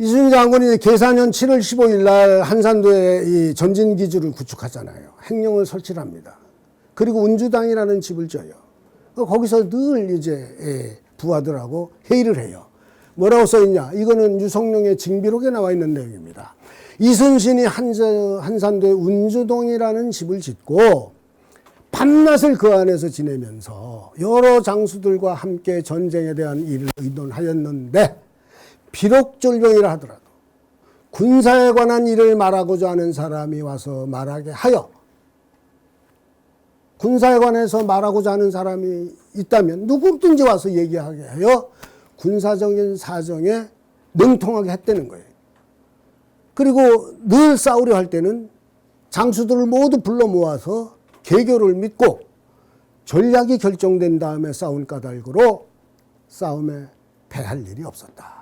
이순신 장군이 계사년 7월 15일 날 한산도에 이 전진기지를 구축하잖아요. 행령을 설치를 합니다. 그리고 운주당이라는 집을 져요. 거기서 늘 이제 부하들하고 회의를 해요. 뭐라고 써있냐? 이거는 유성룡의 징비록에 나와 있는 내용입니다. 이순신이 한산도에 운주동이라는 집을 짓고 밤낮을 그 안에서 지내면서 여러 장수들과 함께 전쟁에 대한 일을 의논하였는데 비록 졸병이라 하더라도 군사에 관한 일을 말하고자 하는 사람이 와서 말하게 하여 군사에 관해서 말하고자 하는 사람이 있다면 누구든지 와서 얘기하게 하여 군사적인 사정에 능통하게 했다는 거예요. 그리고 늘 싸우려 할 때는 장수들을 모두 불러 모아서 계교를 믿고 전략이 결정된 다음에 싸운 까닭으로 싸움에 패할 일이 없었다.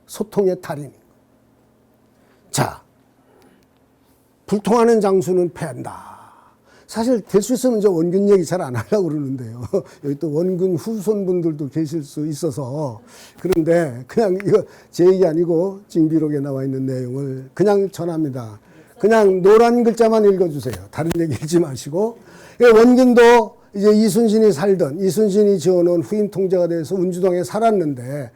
소통의 달인. 자, 불통하는 장수는 패한다. 사실 될 수 있으면 이제 원균 얘기 잘 안 하려고 그러는데요. 여기 또 원균 후손분들도 계실 수 있어서 그런데 그냥 이거 제 얘기 아니고 징비록에 나와 있는 내용을 그냥 전합니다. 그냥 노란 글자만 읽어주세요. 다른 얘기 읽지 마시고. 원균도 이제 이순신이 지어놓은 후임 통제가 돼서 운주당에 살았는데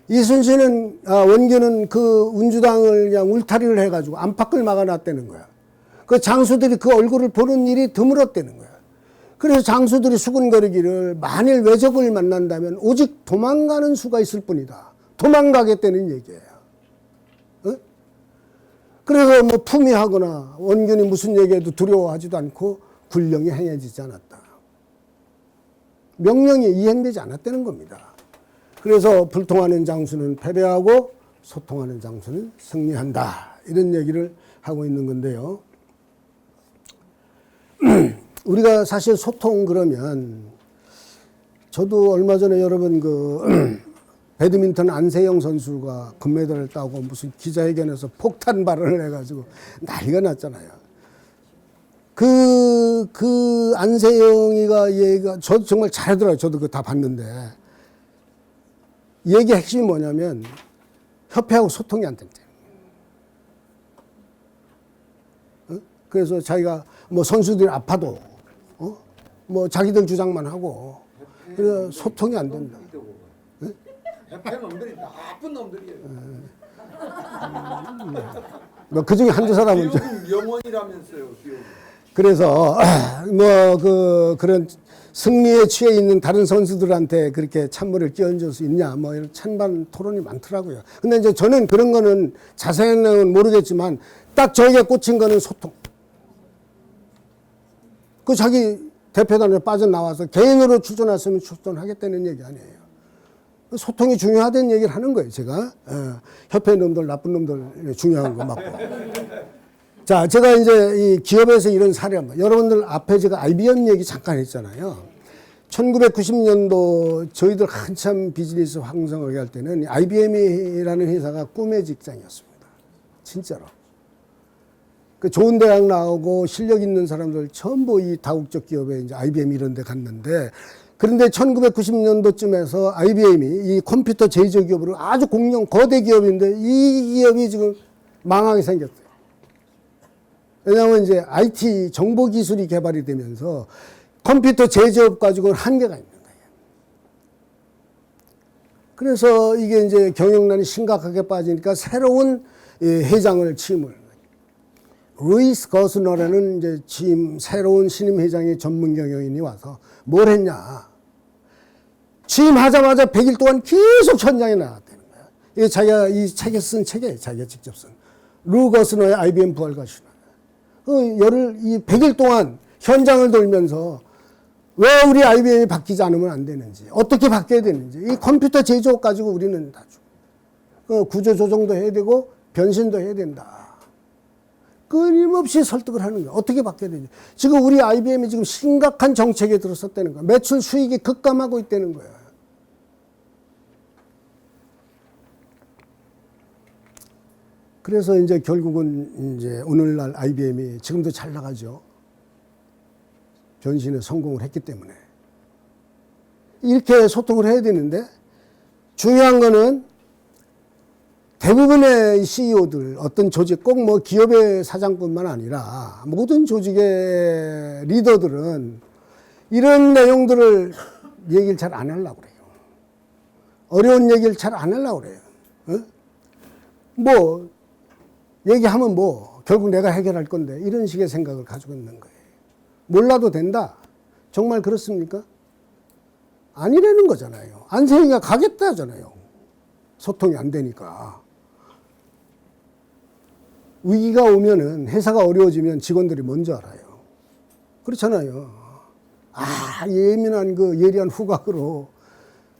이순신은 원균은 그 운주당을 그냥 울타리를 해가지고 안팎을 막아놨다는 거야. 그 장수들이 그 얼굴을 보는 일이 드물었다는 거야. 그래서 장수들이 수군거리기를 만일 외적을 만난다면 오직 도망가는 수가 있을 뿐이다. 도망가겠다는 얘기예요. 어? 그래서 뭐 품위하거나 원균이 무슨 얘기해도 두려워하지도 않고 군령이 행해지지 않았다. 명령이 이행되지 않았다는 겁니다. 그래서 불통하는 장수는 패배하고 소통하는 장수는 승리한다. 이런 얘기를 하고 있는 건데요. 우리가 사실 소통 그러면 저도 얼마 전에 여러분 배드민턴 안세영 선수가 금메달을 따고 무슨 기자회견에서 폭탄 발언을 해가지고 난리가 났잖아요. 그 안세영이가 얘기가 저도 정말 잘하더라고요. 저도 그거 다 봤는데 얘기 핵심이 뭐냐면 협회하고 소통이 안 된대. 그래서 자기가 뭐 선수들이 아파도 뭐 자기들 주장만 하고 그래서 소통이 안 된다. 대패 놈들이 나쁜 놈들이에요. 뭐 그중에 한두 사람은 좀 기업은 영원이라면서요. 기업. 그래서 뭐 그런 승리에 취해 있는 다른 선수들한테 그렇게 찬물을 끼얹을 수 있냐 뭐 이런 찬반 토론이 많더라고요. 근데 이제 저는 그런 거는 자세히는 모르겠지만 딱 저에게 꽂힌 거는 소통. 그 자기 대표단에 빠져나와서 개인으로 출전했으면 출전하겠다는 얘기 아니에요. 소통이 중요하다는 얘기를 하는 거예요, 제가. 협회 놈들, 나쁜 놈들 중요한 거 맞고. 자, 제가 이제 이 기업에서 이런 사례 한번. 여러분들 앞에 제가 IBM 얘기 잠깐 했잖아요. 1990년도 저희들 한참 비즈니스 황성하게 할 때는 IBM이라는 회사가 꿈의 직장이었습니다. 진짜로. 그 좋은 대학 나오고 실력 있는 사람들 전부 이 다국적 기업에 이제 IBM 이런 데 갔는데 그런데 1990년도쯤에서 IBM이 이 컴퓨터 제조 기업으로 아주 공룡 거대 기업인데 이 기업이 지금 망하게 생겼어요. 왜냐하면 이제 IT 정보 기술이 개발이 되면서 컴퓨터 제조업 가지고는 한계가 있는 거예요. 그래서 이게 이제 경영난이 심각하게 빠지니까 새로운 회장을 취임을. 루이스 거스너라는 이제 새로운 신임 회장의 전문 경영인이 와서 뭘 했냐. 취임하자마자 100일 동안 계속 현장에 나갔다는 거야. 이게 자기가 이 책에 쓴 책이에요. 자기가 직접 쓴. 루 거스너의 IBM 부활과 신화. 이 100일 동안 현장을 돌면서 왜 우리 IBM이 바뀌지 않으면 안 되는지, 어떻게 바뀌어야 되는지, 이 컴퓨터 제조업 가지고 우리는 다 구조 조정도 해야 되고 변신도 해야 된다. 끊임없이 설득을 하는 거예요. 어떻게 바뀌어야 되는지. 지금 우리 IBM이 지금 심각한 정책에 들어섰다는 거예요. 매출 수익이 급감하고 있다는 거예요. 그래서 이제 결국은 이제 오늘날 IBM이 지금도 잘 나가죠. 변신에 성공을 했기 때문에. 이렇게 소통을 해야 되는데 중요한 거는 대부분의 CEO들, 어떤 조직, 꼭 뭐 기업의 사장뿐만 아니라 모든 조직의 리더들은 이런 내용들을 얘기를 잘 안 하려고 그래요. 어려운 얘기를 잘 안 하려고 그래요. 뭐, 얘기하면 뭐, 결국 내가 해결할 건데, 이런 식의 생각을 가지고 있는 거예요. 몰라도 된다? 정말 그렇습니까? 아니라는 거잖아요. 안세희가 가겠다 하잖아요. 소통이 안 되니까. 위기가 오면은 회사가 어려워지면 직원들이 먼저 알아요. 그렇잖아요. 예민한 예리한 후각으로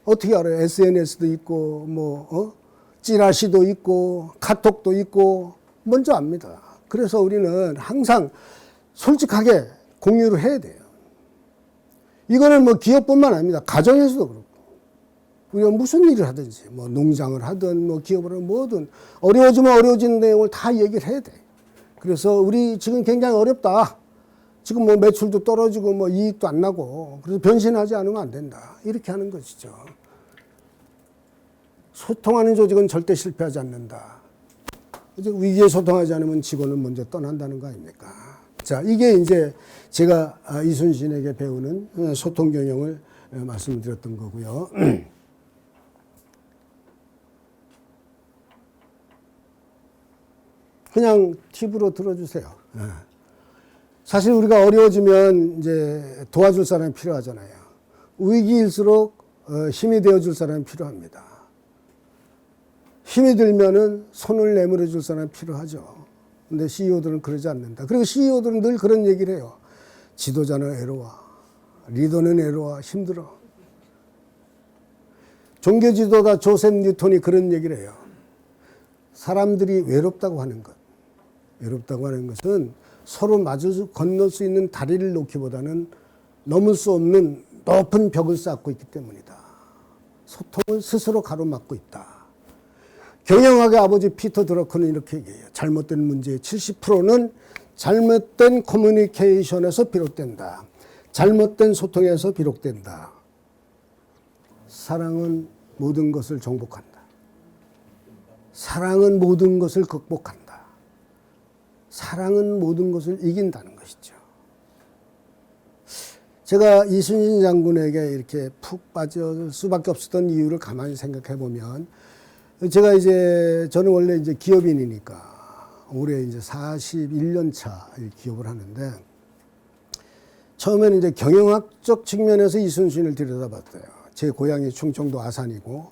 어떻게 알아요? SNS도 있고 찌라시도 있고 카톡도 있고 먼저 압니다. 그래서 우리는 항상 솔직하게 공유를 해야 돼요. 이거는 뭐 기업뿐만 아닙니다. 가정에서도 그렇고. 우리가 무슨 일을 하든지, 뭐 농장을 하든, 뭐 기업을 하든 뭐든 어려워지면 어려워지는 내용을 다 얘기를 해야 돼. 그래서 우리 지금 굉장히 어렵다. 지금 뭐 매출도 떨어지고 뭐 이익도 안 나고 그래서 변신하지 않으면 안 된다. 이렇게 하는 것이죠. 소통하는 조직은 절대 실패하지 않는다. 이제 위기에 소통하지 않으면 직원은 먼저 떠난다는 거 아닙니까? 자, 이게 이제 제가 이순신에게 배우는 소통 경영을 말씀드렸던 거고요. 그냥 팁으로 들어주세요. 사실 우리가 어려워지면 이제 도와줄 사람이 필요하잖아요. 위기일수록 힘이 되어줄 사람이 필요합니다. 힘이 들면은 손을 내밀어 줄 사람이 필요하죠. 근데 CEO들은 그러지 않는다. 그리고 CEO들은 늘 그런 얘기를 해요. 지도자는 외로워. 리더는 외로워. 힘들어. 종교 지도자 조셉 뉴턴이 그런 얘기를 해요. 사람들이 외롭다고 하는 것. 외롭다고 하는 것은 서로 마주 건널 수 있는 다리를 놓기보다는 넘을 수 없는 높은 벽을 쌓고 있기 때문이다. 소통을 스스로 가로막고 있다. 경영학의 아버지 피터 드러커는 이렇게 얘기해요. 잘못된 문제의 70%는 잘못된 커뮤니케이션에서 비롯된다. 잘못된 소통에서 비롯된다. 사랑은 모든 것을 정복한다. 사랑은 모든 것을 극복한다. 사랑은 모든 것을 이긴다는 것이죠. 제가 이순신 장군에게 이렇게 푹 빠질 수밖에 없었던 이유를 가만히 생각해 보면, 제가 이제 저는 원래 이제 기업인이니까 올해 이제 41년 차 기업을 하는데, 처음에는 이제 경영학적 측면에서 이순신을 들여다봤어요. 제 고향이 충청도 아산이고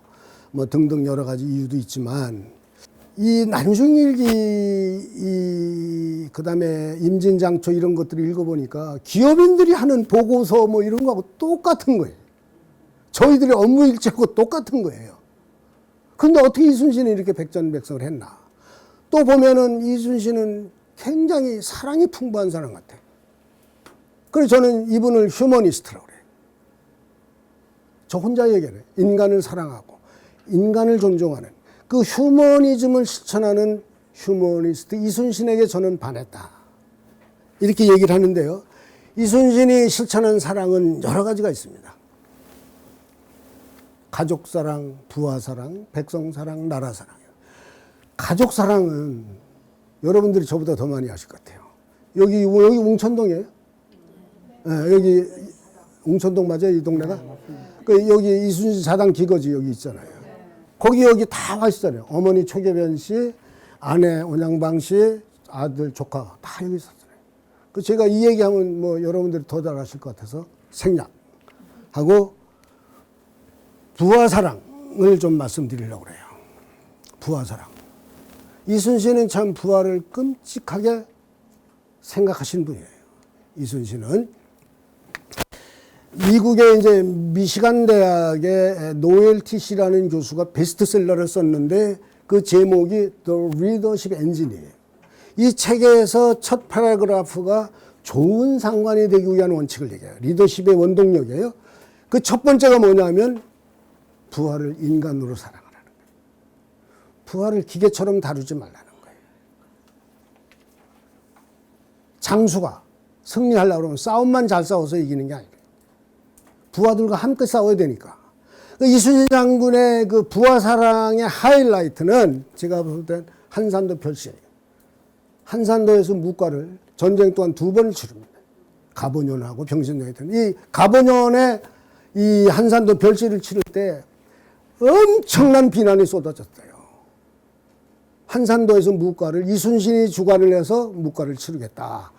뭐 등등 여러 가지 이유도 있지만, 이 난중일기, 그다음에 임진장초 이런 것들을 읽어보니까 기업인들이 하는 보고서 뭐 이런 거하고 똑같은 거예요. 저희들의 업무 일지하고 똑같은 거예요. 근데 어떻게 이순신이 이렇게 백전백승을 했나? 또 보면은 이순신은 굉장히 사랑이 풍부한 사람 같아요. 그래서 저는 이분을 휴머니스트라고 그래요. 저 혼자 얘기해요. 인간을 사랑하고 인간을 존중하는 그 휴머니즘을 실천하는 휴머니스트 이순신에게 저는 반했다. 이렇게 얘기를 하는데요. 이순신이 실천한 사랑은 여러 가지가 있습니다. 가족 사랑, 부하 사랑, 백성 사랑, 나라 사랑이에요. 가족 사랑은 여러분들이 저보다 더 많이 아실 것 같아요. 여기 웅천동이에요? 네, 여기 웅천동 맞아요? 이 동네가? 여기 이순신 사당 기거지 여기 있잖아요. 거기 여기 다 와 있었잖아요. 어머니 최계변 씨, 아내 온양방 씨, 아들 조카 다 여기 있었어요. 그 제가 이 얘기하면 뭐 여러분들이 더 잘 아실 것 같아서 생략하고 부하 사랑을 좀 말씀드리려고 그래요. 부하 사랑. 이순신은 참 부하를 끔찍하게 생각하신 분이에요. 이순신은 미국의 이제 미시간 대학의 노엘 티시라는 교수가 베스트셀러를 썼는데 그 제목이 The Leadership Engine이에요. 이 책에서 첫 패러그래프가 좋은 상관이 되기 위한 원칙을 얘기해요. 리더십의 원동력이에요. 그 첫 번째가 뭐냐면 부하를 인간으로 사랑하라는 거예요. 부하를 기계처럼 다루지 말라는 거예요. 장수가 승리하려고 그러면 싸움만 잘 싸워서 이기는 게 아니에요. 부하들과 함께 싸워야 되니까. 이순신 장군의 그 부하 사랑의 하이라이트는 제가 볼 땐 한산도 별시예요. 한산도에서 묵과를 전쟁 동안 2번을 치릅니다. 가보년하고 병신년에 이 가보년에 이 한산도 별시를 치를 때 엄청난 비난이 쏟아졌어요. 한산도에서 묵과를 이순신이 주관을 해서 묵과를 치르겠다.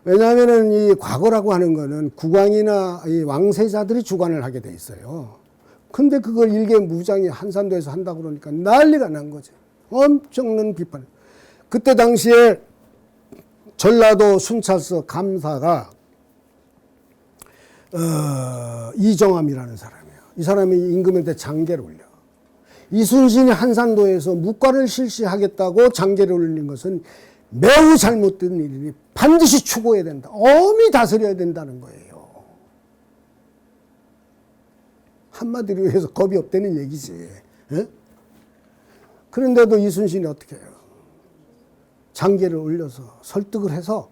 왜냐하면은 이 과거라고 하는 거는 국왕이나 이 왕세자들이 주관을 하게 돼 있어요. 근데 그걸 일개 무장이 한산도에서 한다고 그러니까 난리가 난 거죠. 엄청난 비판. 그때 당시에 전라도 순찰서 감사가 이정함이라는 사람이에요. 이 사람이 임금한테 장계를 올려. 이순신이 한산도에서 묵과를 실시하겠다고 장계를 올린 것은 매우 잘못된 일이니 반드시 추구해야 된다. 엄히 다스려야 된다는 거예요. 한마디로 해서 겁이 없다는 얘기지. 예? 그런데도 이순신이 어떻게 해요? 장계를 올려서 설득을 해서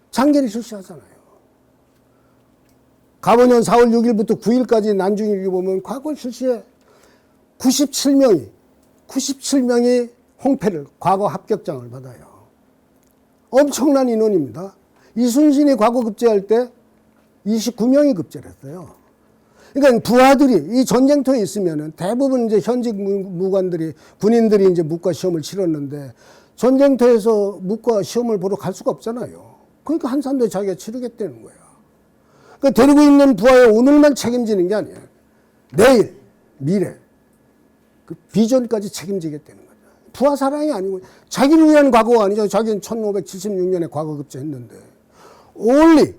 장계를 실시하잖아요. 가보년 4월 6일부터 9일까지 난중일기 보면 과거 실시에 97명이 홍패를 과거 합격장을 받아요. 엄청난 인원입니다. 이순신이 과거 급제할 때 29명이 급제를 했어요. 그러니까 부하들이 이 전쟁터에 있으면은 대부분 이제 현직 무관들이 군인들이 이제 묵과 시험을 치렀는데 전쟁터에서 묵과 시험을 보러 갈 수가 없잖아요. 그러니까 한산도에 자기가 치르겠다는 거야. 그러니까 데리고 있는 부하의 오늘만 책임지는 게 아니에요. 내일, 미래, 그 비전까지 책임지겠다는 거죠. 부하 사랑이 아니고 자기를 위한 과거가 아니죠. 자기는 1576년에 과거 급제했는데 only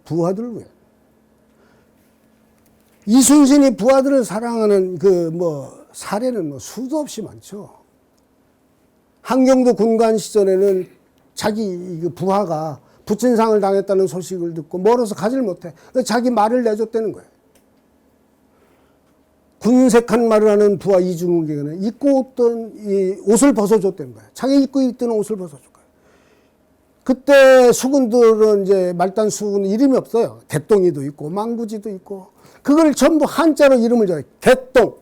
부하들을 위해. 이순신이 부하들을 사랑하는 그 사례는 수도 없이 많죠. 한경도 군관 시절에는 자기 부하가 부친상을 당했다는 소식을 듣고 멀어서 가지를 못해. 자기 말을 내줬다는 거예요. 군색한 말을 하는 부하 이중욱에게는 입고 있던 이 옷을 벗어줬다는 거예요. 자기 입고 있던 옷을 벗어줄 거예요. 그때 수군들은 이제 말단 수군 이름이 없어요. 개똥이도 있고 망구지도 있고 그걸 전부 한자로 이름을 줘요. 개똥,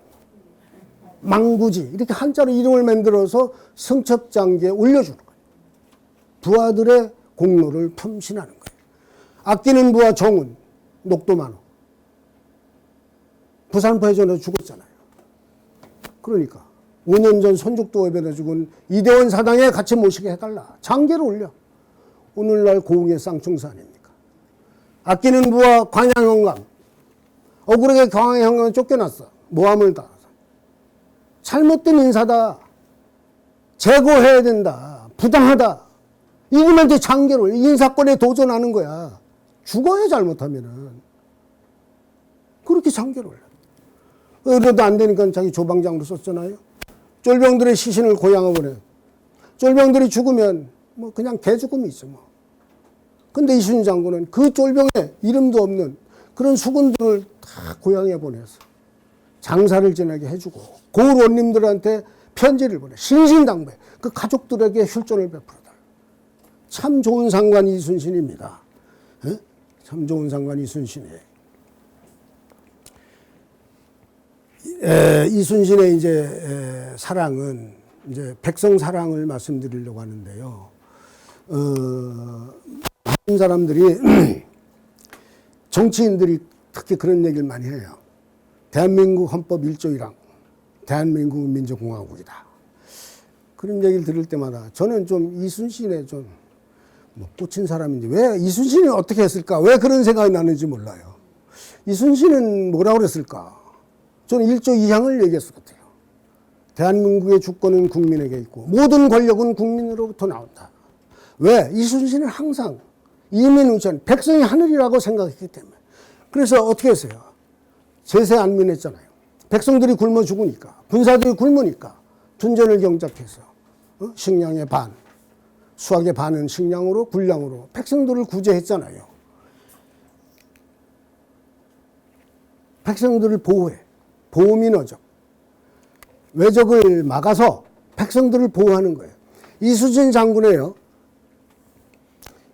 망구지 이렇게 한자로 이름을 만들어서 승첩장기에 올려주는 거예요. 부하들의 공로를 품신하는 거예요. 아끼는 부하 정운, 녹도만호. 부산포 해전에서 죽었잖아요. 그러니까 5년 전 선죽도 해변에 죽은 이대원 사당에 같이 모시게 해달라. 장계를 올려. 오늘날 고흥의 쌍충사 아닙니까? 아끼는 부와 관양형감. 억울하게 관양형감을 쫓겨났어. 모함을 당해서. 잘못된 인사다. 제거해야 된다. 부당하다. 이러면 이제 장계를 올려. 인사권에 도전하는 거야. 죽어야 잘못하면은. 그렇게 장계를 올려. 그래도 안 되니까 자기 조방장으로 썼잖아요. 쫄병들의 시신을 고향에 보내. 쫄병들이 죽으면 뭐 그냥 개죽음이죠 뭐. 근데 이순신 장군은 그 쫄병에 이름도 없는 그런 수군들을 다 고향에 보내서 장사를 지내게 해주고 고을 원님들한테 편지를 보내. 신신당부해. 그 가족들에게 혈전을 베풀어달라. 참 좋은 상관 이순신입니다. 에? 참 좋은 상관 이순신이에요. 이순신의 이제 사랑은 이제 백성 사랑을 말씀드리려고 하는데요. 많은 사람들이 정치인들이 특히 그런 얘기를 많이 해요. 대한민국 헌법 1조 1항, 대한민국은 민주공화국이다. 그런 얘기를 들을 때마다 저는 좀 이순신에 좀 뭐 꽂힌 사람인지 왜 이순신이 어떻게 했을까? 왜 그런 생각이 나는지 몰라요. 이순신은 뭐라고 그랬을까? 저는 1조 2항을 얘기했을 것 같아요. 대한민국의 주권은 국민에게 있고 모든 권력은 국민으로부터 나온다. 왜? 이순신은 항상 이민우천, 백성이 하늘이라고 생각했기 때문에. 그래서 어떻게 했어요? 제세 안민했잖아요. 백성들이 굶어 죽으니까, 군사들이 굶으니까 둔전을 경작해서 식량의 반, 수확의 반은 식량으로, 군량으로 백성들을 구제했잖아요. 백성들을 보호해. 보호민어적. 외적을 막아서 백성들을 보호하는 거예요. 이순신 장군이에요.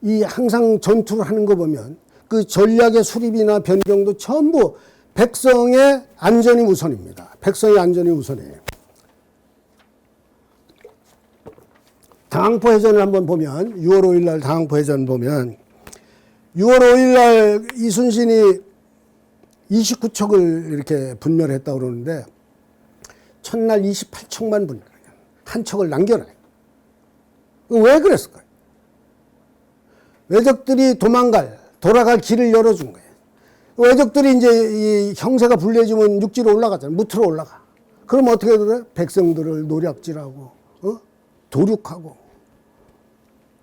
이 항상 전투를 하는 거 보면 그 전략의 수립이나 변경도 전부 백성의 안전이 우선입니다. 백성의 안전이 우선이에요. 당항포 해전을 한번 보면 6월 5일 날 당항포 해전 보면 6월 5일 날 이순신이 29척을 이렇게 분멸했다고 그러는데 첫날 28척만 분멸해요. 한 척을 남겨놔요. 왜 그랬을까요? 외적들이 돌아갈 길을 열어준 거예요. 외적들이 이제 이 형세가 불리해지면 육지로 올라가잖아요. 무트로 올라가. 그럼 어떻게 돼요? 백성들을 노략질하고, 도륙하고,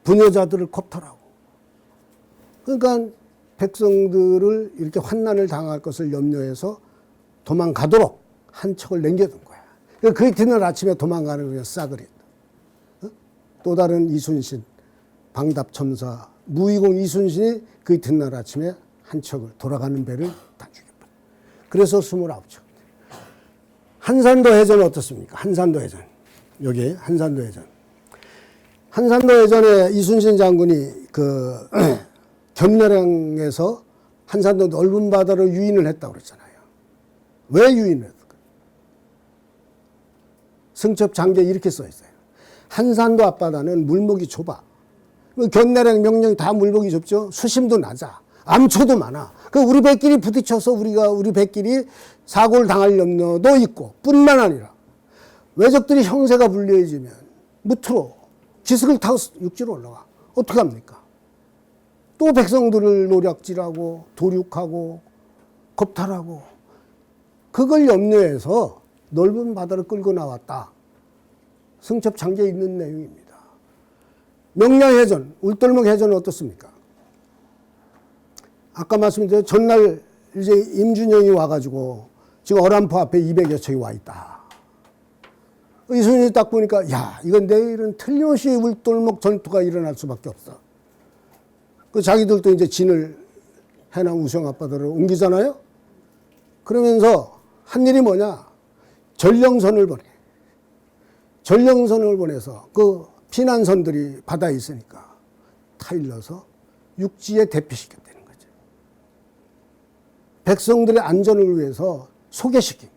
부녀자들을 겁탈하고. 그러니까 백성들을 이렇게 환난을 당할 것을 염려해서 도망가도록 한 척을 남겨둔 거야. 그 이튿날 아침에 도망가는 그냥 싸그리. 또 다른 이순신, 방답첨사, 무의공 이순신이 그 이튿날 아침에 한 척을 돌아가는 배를 다 죽였다. 그래서 29척. 한산도 해전은 어떻습니까? 한산도 해전. 여기 한산도 해전. 한산도 해전에 이순신 장군이 그 견내량에서 한산도 넓은 바다로 유인을 했다고 그랬잖아요. 왜 유인을 했을까? 승첩 장계에 이렇게 써 있어요. 한산도 앞바다는 물목이 좁아. 견내량 명령이 다 물목이 좁죠. 수심도 낮아. 암초도 많아. 그 우리 배끼리 부딪혀서 우리 배끼리 사고를 당할 염려도 있고 뿐만 아니라 외적들이 형세가 불리해지면 무트로 기슭을 타고 육지로 올라가. 어떻게 합니까? 또 백성들을 노략질하고 도륙하고 겁탈하고 그걸 염려해서 넓은 바다를 끌고 나왔다. 승첩 장계에 있는 내용입니다. 명량해전, 울돌목 해전은 어떻습니까? 아까 말씀드린 전날 이제 임준영이 와가지고 지금 어란포 앞에 200여 척이 와 있다. 이순신이 딱 보니까 야 이건 내일은 틀림없이 울돌목 전투가 일어날 수밖에 없어. 그 자기들도 이제 진을 해남 우성 앞바다로 옮기잖아요. 그러면서 한 일이 뭐냐? 전령선을 보내. 전령선을 보내서 그 피난선들이 바다에 있으니까 타일러서 육지에 대피시켰다는 거죠. 백성들의 안전을 위해서 소개시킨.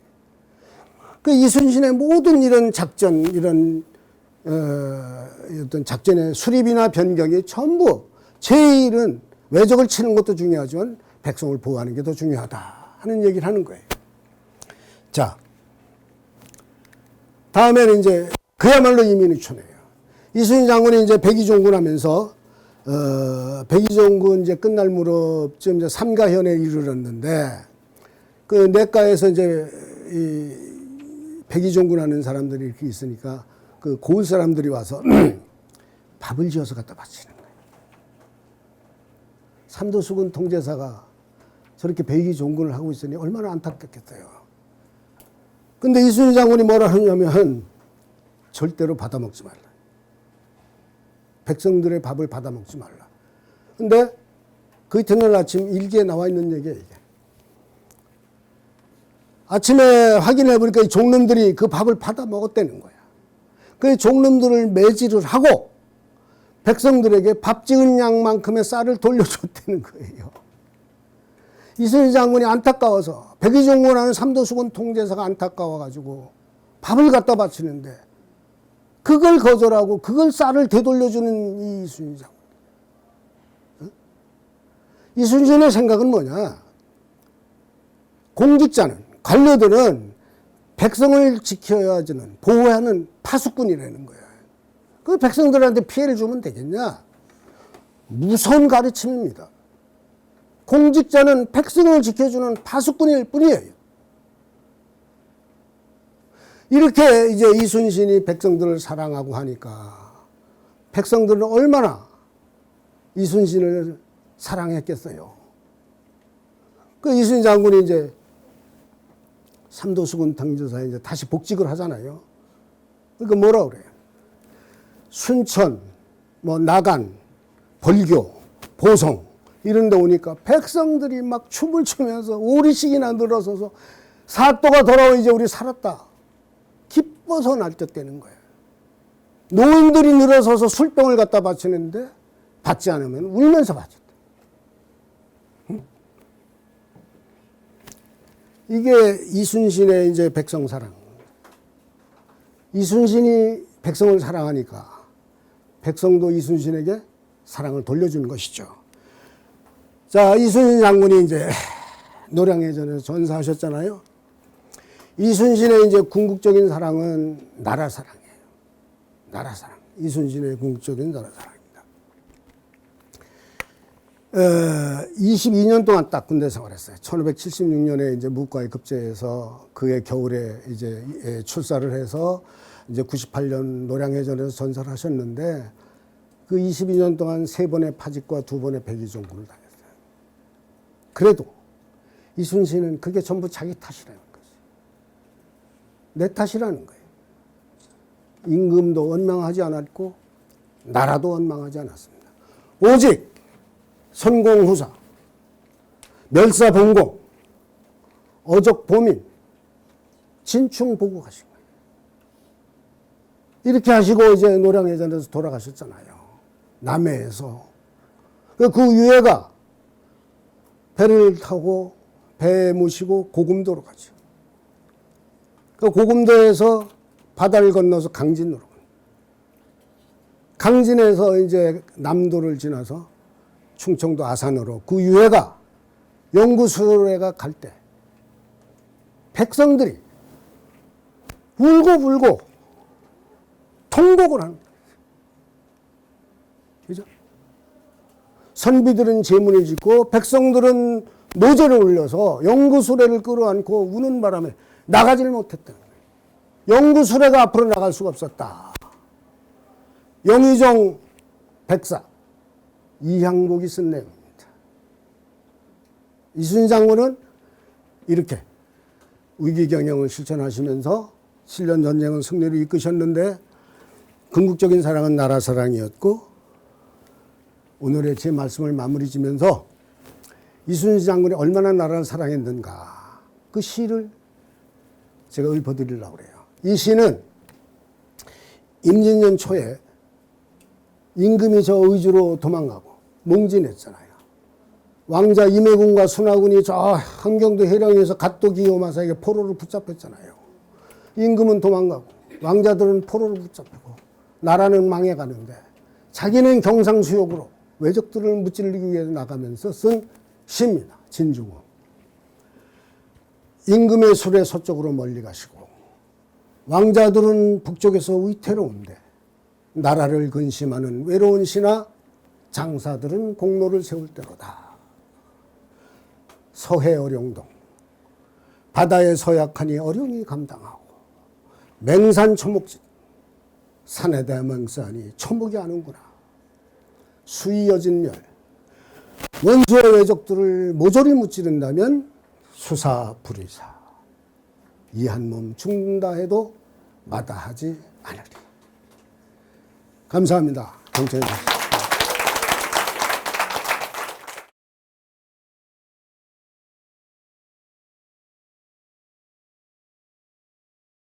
그 이순신의 모든 이런 작전, 이런 어떤 작전의 수립이나 변경이 전부 제일은 외적을 치는 것도 중요하지만 백성을 보호하는 게 더 중요하다 하는 얘기를 하는 거예요. 자, 다음에는 이제 그야말로 이민우촌이에요. 이순신 장군이 이제 백의종군 하면서 백의종군 이제 끝날 무렵쯤 이제 삼가현에 이르렀는데 그 내과에서 이제 이 백의종군 하는 사람들이 이렇게 있으니까 그 고을 사람들이 와서 밥을 지어서 갖다 바치는 거예요. 삼도수군 통제사가 저렇게 백의종군을 하고 있으니 얼마나 안타깝겠어요. 근데 이순신 장군이 뭐라 하냐면 절대로 받아먹지 말라. 백성들의 밥을 받아먹지 말라. 근데 그 이튿날 아침 일기에 나와 있는 얘기예요, 이게. 아침에 확인해 보니까 이 종놈들이 그 밥을 받아먹었다는 거야. 그 종놈들을 매질을 하고 백성들에게 밥 지은 양만큼의 쌀을 돌려줬다는 거예요. 이순신 장군이 안타까워서 백의종군하는 삼도수군 통제사가 안타까워가지고 밥을 갖다 바치는데 그걸 거절하고 그걸 쌀을 되돌려주는 이 이순신 장군. 이순신의 생각은 뭐냐? 공직자는, 관료들은 백성을 지켜야 하는, 보호하는 파수꾼이라는 거야. 그 백성들한테 피해를 주면 되겠냐? 무서운 가르침입니다. 공직자는 백성을 지켜주는 파수꾼일 뿐이에요. 이렇게 이제 이순신이 백성들을 사랑하고 하니까 백성들은 얼마나 이순신을 사랑했겠어요. 그 이순신 장군이 이제 삼도수군 통제사에 이제 다시 복직을 하잖아요. 그러니까 뭐라 그래요? 순천, 뭐 나간, 벌교, 보성 이런 데 오니까 백성들이 막 춤을 추면서 오리씩이나 늘어서서 사또가 돌아오 이제 우리 살았다. 기뻐서 날뛰었다는 거예요. 노인들이 늘어서서 술병을 갖다 바치는데 받지 않으면 울면서 바쳤다. 이게 이순신의 이제 백성 사랑. 이순신이 백성을 사랑하니까 백성도 이순신에게 사랑을 돌려주는 것이죠. 자, 이순신 장군이 이제 노량해전에서 전사하셨잖아요. 이순신의 이제 궁극적인 사랑은 나라 사랑이에요. 나라 사랑. 이순신의 궁극적인 나라 사랑입니다. 22년 동안 딱 군대 생활했어요. 1576년에 이제 무과에 급제해서 그해 겨울에 이제 출사를 해서 이제 98년 노량해전에서 전사를 하셨는데 그 22년 동안 3번의 파직과 2번의 백의종군을 당했어요. 그래도 이순신은 그게 전부 자기 탓이라는 거지. 내 탓이라는 거예요. 임금도 원망하지 않았고 나라도 원망하지 않았습니다. 오직 선공후사, 멸사봉공, 어적보민, 진충보고하신 거예요. 이렇게 하시고 이제 노량해전에서 돌아가셨잖아요. 남해에서. 그 유해가 배를 타고 배 모시고 고금도로 가죠. 그 고금도에서 바다를 건너서 강진으로 가요. 강진에서 이제 남도를 지나서 충청도 아산으로 그 유해가 영구수레가 갈 때 백성들이 울고 통곡을 하는 거예요. 그죠? 선비들은 제문을 짓고 백성들은 노제를 올려서 영구수레를 끌어안고 우는 바람에 나가지를 못했다는 거예요. 영구수레가 앞으로 나갈 수가 없었다. 영의정 백사 이향복이 쓴 내용입니다. 이순신 장군은 이렇게 위기경영을 실천하시면서 7년 전쟁은 승리를 이끄셨는데 궁극적인 사랑은 나라 사랑이었고 오늘의 제 말씀을 마무리 지면서 이순신 장군이 얼마나 나라를 사랑했는가 그 시를 제가 읊어드리려고 그래요. 이 시는 임진년 초에 임금이 저 의주로 도망가고 몽진했잖아요. 왕자 임해군과 순하군이 저 함경도 해령에서 갓도 기요마사에게 포로를 붙잡혔잖아요. 임금은 도망가고 왕자들은 포로를 붙잡히고 나라는 망해가는데 자기는 경상수욕으로 외적들을 무찔르기 위해 나가면서 쓴 시입니다. 진중호. 임금의 술에 서쪽으로 멀리 가시고 왕자들은 북쪽에서 위태로운데 나라를 근심하는 외로운 신하 장사들은 공로를 세울 때로다. 서해 어룡동. 바다에 서약하니 어룡이 감당하고 맹산 초목지. 산에 대한 맹산이 초목이 아는구나. 수위 여진 열. 원수의 외적들을 모조리 무찌른다면 수사불의사. 이 한 몸 죽는다 해도 마다하지 않으리. 감사합니다. 경청해 주십시오.